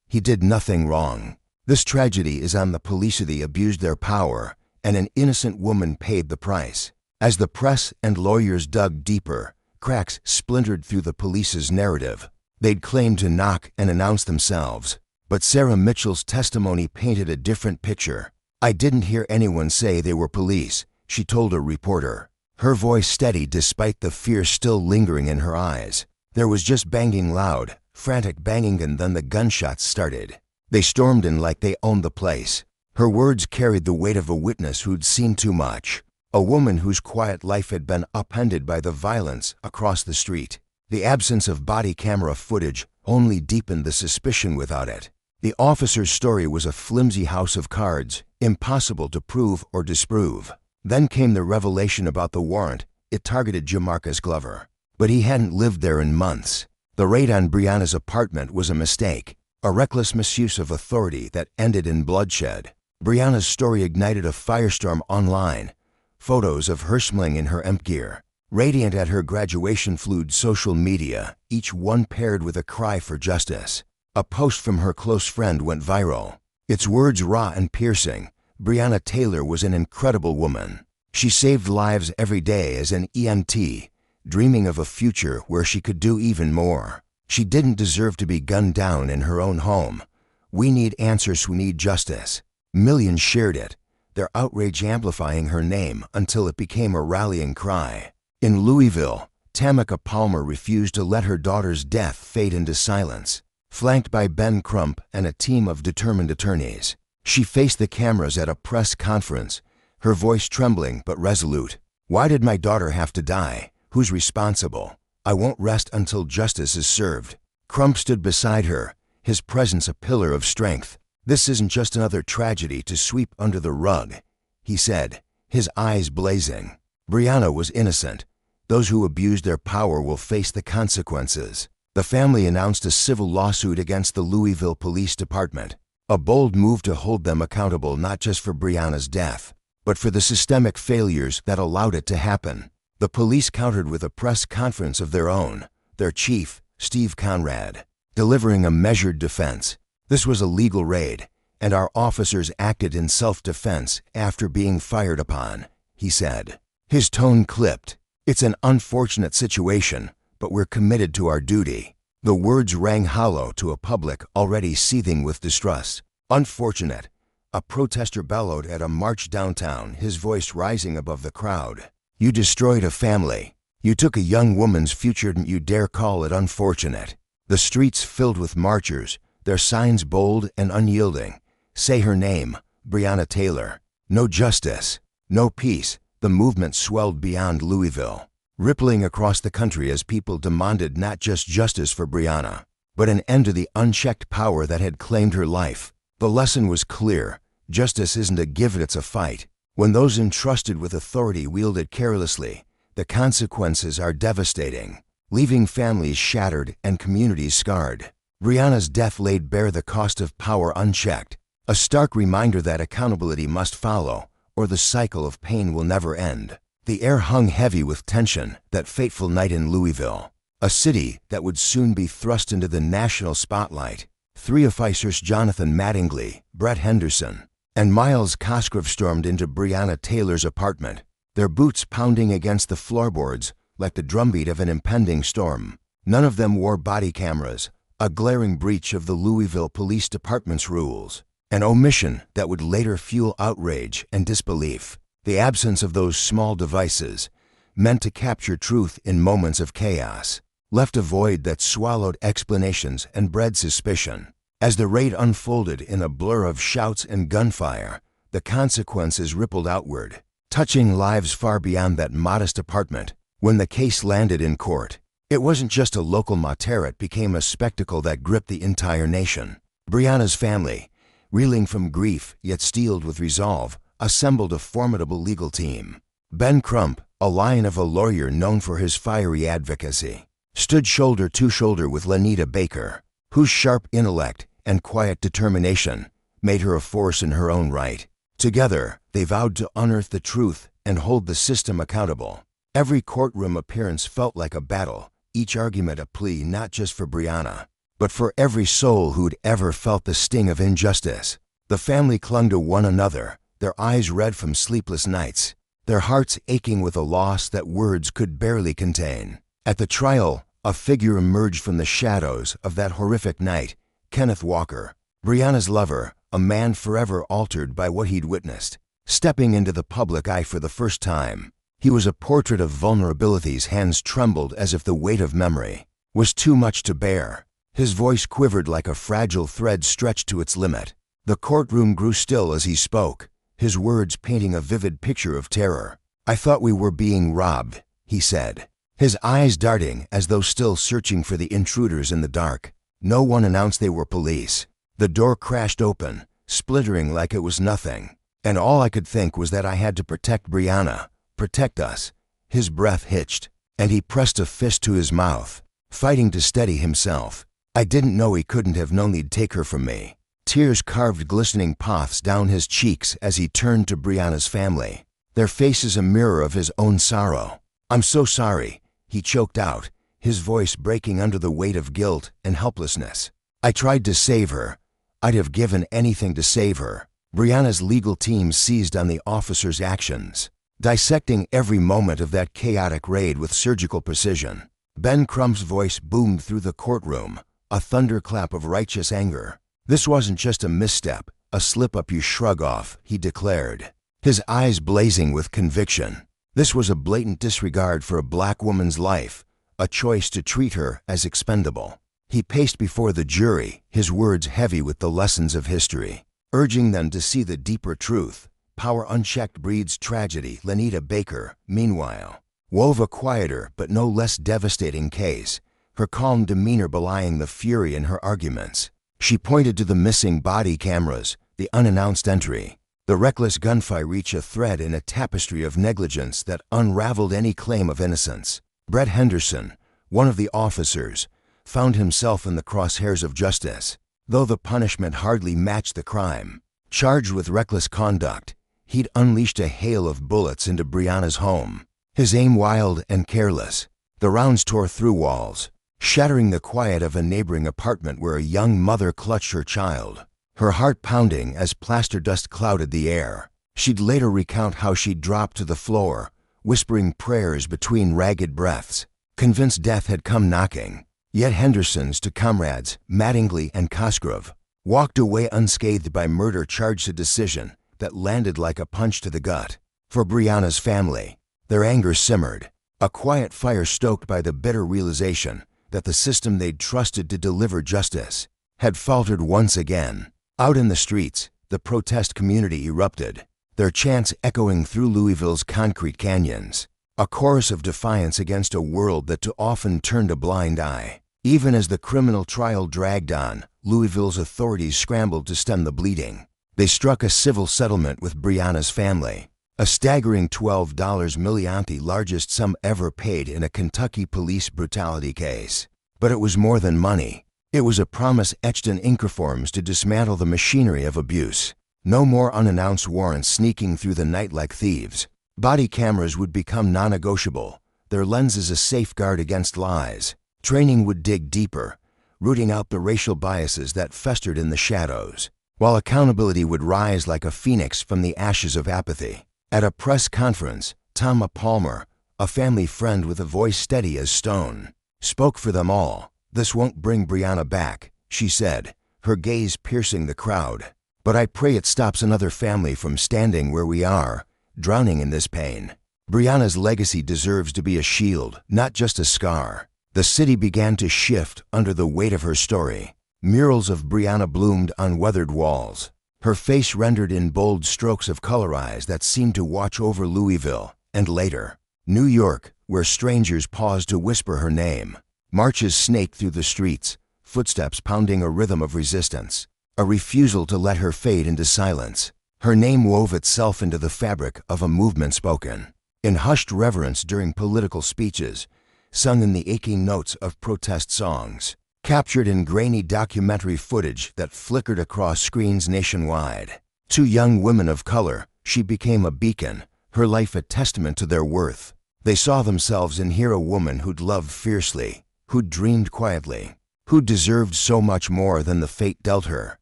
He did nothing wrong. This tragedy is on the police. They abused their power, and an innocent woman paid the price. As the press and lawyers dug deeper, cracks splintered through the police's narrative. They'd claimed to knock and announce themselves, but Sarah Mitchell's testimony painted a different picture. "I didn't hear anyone say they were police," she told a reporter, her voice steady despite the fear still lingering in her eyes. "There was just banging, loud, frantic banging, and then the gunshots started. They stormed in like they owned the place." Her words carried the weight of a witness who'd seen too much, a woman whose quiet life had been upended by the violence across the street. The absence of body camera footage only deepened the suspicion without it. The officer's story was a flimsy house of cards, impossible to prove or disprove. Then came the revelation about the warrant. It targeted Jamarcus Glover. But he hadn't lived there in months. The raid on Brianna's apartment was a mistake, a reckless misuse of authority that ended in bloodshed. Brianna's story ignited a firestorm online. Photos of her smiling in her EMP gear, radiant at her graduation, flooded social media, each one paired with a cry for justice. A post from her close friend went viral. Its words raw and piercing. Brianna Taylor was an incredible woman. She saved lives every day as an EMT, dreaming of a future where she could do even more. She didn't deserve to be gunned down in her own home. We need answers. We need justice. Millions shared it, their outrage amplifying her name until it became a rallying cry. In Louisville, Tamika Palmer refused to let her daughter's death fade into silence. Flanked by Ben Crump and a team of determined attorneys, she faced the cameras at a press conference, her voice trembling but resolute. "Why did my daughter have to die? Who's responsible? I won't rest until justice is served." Crump stood beside her, his presence a pillar of strength. "This isn't just another tragedy to sweep under the rug," he said, his eyes blazing. "Brianna was innocent. Those who abused their power will face the consequences." The family announced a civil lawsuit against the Louisville Police Department, a bold move to hold them accountable not just for Brianna's death, but for the systemic failures that allowed it to happen. The police countered with a press conference of their own, their chief, Steve Conrad, delivering a measured defense. "This was a legal raid, and our officers acted in self-defense after being fired upon," he said. His tone clipped. "It's an unfortunate situation, but we're committed to our duty." The words rang hollow to a public already seething with distrust. "Unfortunate," a protester bellowed at a march downtown, his voice rising above the crowd. "You destroyed a family. You took a young woman's future, and you dare call it unfortunate." The streets filled with marchers, their signs bold and unyielding. "Say her name, Brianna Taylor." "No justice, no peace." The movement swelled beyond Louisville, rippling across the country as people demanded not just justice for Brianna, but an end to the unchecked power that had claimed her life. The lesson was clear. Justice isn't a given, it's a fight. When those entrusted with authority wield it carelessly, the consequences are devastating, leaving families shattered and communities scarred. Brianna's death laid bare the cost of power unchecked, a stark reminder that accountability must follow, or the cycle of pain will never end. The air hung heavy with tension that fateful night in Louisville, a city that would soon be thrust into the national spotlight. Three officers, Jonathan Mattingly, Brett Henderson, and Miles Cosgrove, stormed into Brianna Taylor's apartment, their boots pounding against the floorboards like the drumbeat of an impending storm. None of them wore body cameras, a glaring breach of the Louisville Police Department's rules, an omission that would later fuel outrage and disbelief. The absence of those small devices, meant to capture truth in moments of chaos, left a void that swallowed explanations and bred suspicion. As the raid unfolded in a blur of shouts and gunfire, the consequences rippled outward, touching lives far beyond that modest apartment. When the case landed in court, it wasn't just a local matter, it became a spectacle that gripped the entire nation. Brianna's family, reeling from grief yet steeled with resolve, assembled a formidable legal team. Ben Crump, a lion of a lawyer known for his fiery advocacy, stood shoulder to shoulder with Lanita Baker, whose sharp intellect and quiet determination made her a force in her own right. Together, they vowed to unearth the truth and hold the system accountable. Every courtroom appearance felt like a battle, each argument a plea not just for Brianna, but for every soul who'd ever felt the sting of injustice. The family clung to one another, their eyes red from sleepless nights, their hearts aching with a loss that words could barely contain. At the trial, a figure emerged from the shadows of that horrific night, Kenneth Walker, Brianna's lover, a man forever altered by what he'd witnessed. Stepping into the public eye for the first time, he was a portrait of vulnerability. His hands trembled as if the weight of memory was too much to bear. His voice quivered like a fragile thread stretched to its limit. The courtroom grew still as he spoke, his words painting a vivid picture of terror. "I thought we were being robbed," he said, his eyes darting as though still searching for the intruders in the dark. No one announced they were police. The door crashed open, splintering like it was nothing, and all I could think was that I had to protect Brianna, protect us. His breath hitched. and he pressed a fist to his mouth, fighting to steady himself. I didn't know he couldn't have known they'd take her from me. Tears carved glistening paths down his cheeks as he turned to Brianna's family, their faces a mirror of his own sorrow. "I'm so sorry," he choked out, his voice breaking under the weight of guilt and helplessness. "I tried to save her. I'd have given anything to save her." Brianna's legal team seized on the officer's actions, dissecting every moment of that chaotic raid with surgical precision. Ben Crump's voice boomed through the courtroom, a thunderclap of righteous anger. "This wasn't just a misstep, a slip-up you shrug off," he declared, his eyes blazing with conviction. "This was a blatant disregard for a black woman's life, a choice to treat her as expendable." He paced before the jury, his words heavy with the lessons of history, urging them to see the deeper truth. Power unchecked breeds tragedy. Lenita Baker, meanwhile, wove a quieter but no less devastating case, her calm demeanor belying the fury in her arguments. She pointed to the missing body cameras, the unannounced entry, the reckless gunfire, reach a thread in a tapestry of negligence that unraveled any claim of innocence. Brett Henderson, one of the officers, found himself in the crosshairs of justice, though the punishment hardly matched the crime. Charged with reckless conduct, he'd unleashed a hail of bullets into Brianna's home, his aim wild and careless. The rounds tore through walls, shattering the quiet of a neighboring apartment where a young mother clutched her child, her heart pounding as plaster dust clouded the air. She'd later recount how she'd dropped to the floor, whispering prayers between ragged breaths, convinced death had come knocking. Yet Henderson's two comrades, Mattingly and Cosgrove, walked away unscathed by murder charged, a decision that landed like a punch to the gut. For Brianna's family, their anger simmered, a quiet fire stoked by the bitter realization that the system they'd trusted to deliver justice had faltered once again. Out in the streets, the protest community erupted, their chants echoing through Louisville's concrete canyons, a chorus of defiance against a world that too often turned a blind eye. Even as the criminal trial dragged on, Louisville's authorities scrambled to stem the bleeding. They struck a civil settlement with Brianna's family, a staggering $12 million, the largest sum ever paid in a Kentucky police brutality case. But it was more than money. It was a promise etched in incriforms to dismantle the machinery of abuse. No more unannounced warrants sneaking through the night like thieves. Body cameras would become non-negotiable, their lenses a safeguard against lies. Training would dig deeper, rooting out the racial biases that festered in the shadows, while accountability would rise like a phoenix from the ashes of apathy. At a press conference, Tama Palmer, a family friend with a voice steady as stone, spoke for them all. "This won't bring Brianna back," she said, her gaze piercing the crowd. "But I pray it stops another family from standing where we are, drowning in this pain." Brianna's legacy deserves to be a shield, not just a scar. The city began to shift under the weight of her story. Murals of Brianna bloomed on weathered walls, her face rendered in bold strokes of color, eyes that seemed to watch over Louisville, and later, New York, where strangers paused to whisper her name. Marches snaked through the streets, footsteps pounding a rhythm of resistance, a refusal to let her fade into silence. Her name wove itself into the fabric of a movement spoken in hushed reverence during political speeches, sung in the aching notes of protest songs, captured in grainy documentary footage that flickered across screens nationwide. To young women of color, she became a beacon, her life a testament to their worth. They saw themselves in her, a woman who'd loved fiercely, who'd dreamed quietly, who deserved so much more than the fate dealt her.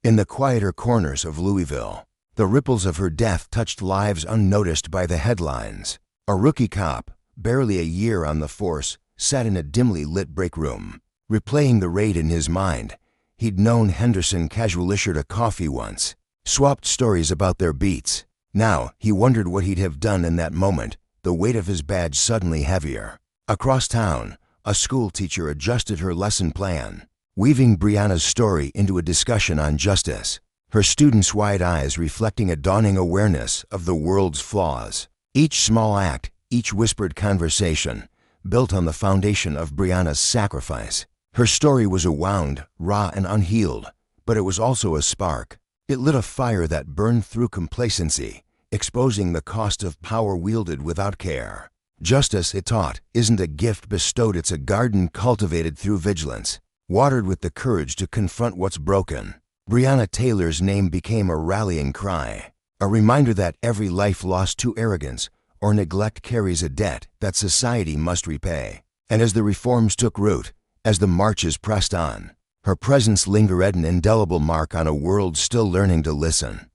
In the quieter corners of Louisville, the ripples of her death touched lives unnoticed by the headlines. A rookie cop, barely a year on the force, sat in a dimly lit break room, replaying the raid in his mind. He'd known Henderson casual-ish at a coffee once, swapped stories about their beats. Now he wondered what he'd have done in that moment, the weight of his badge suddenly heavier. Across town, a school teacher adjusted her lesson plan, weaving Brianna's story into a discussion on justice, her students' wide eyes reflecting a dawning awareness of the world's flaws. Each small act, each whispered conversation, built on the foundation of Brianna's sacrifice. Her story was a wound, raw and unhealed, but it was also a spark. It lit a fire that burned through complacency, exposing the cost of power wielded without care. Justice, it taught, isn't a gift bestowed, it's a garden cultivated through vigilance, watered with the courage to confront what's broken. Breonna Taylor's name became a rallying cry, a reminder that every life lost to arrogance or neglect carries a debt that society must repay. And as the reforms took root, as the marches pressed on, her presence lingered an indelible mark on a world still learning to listen.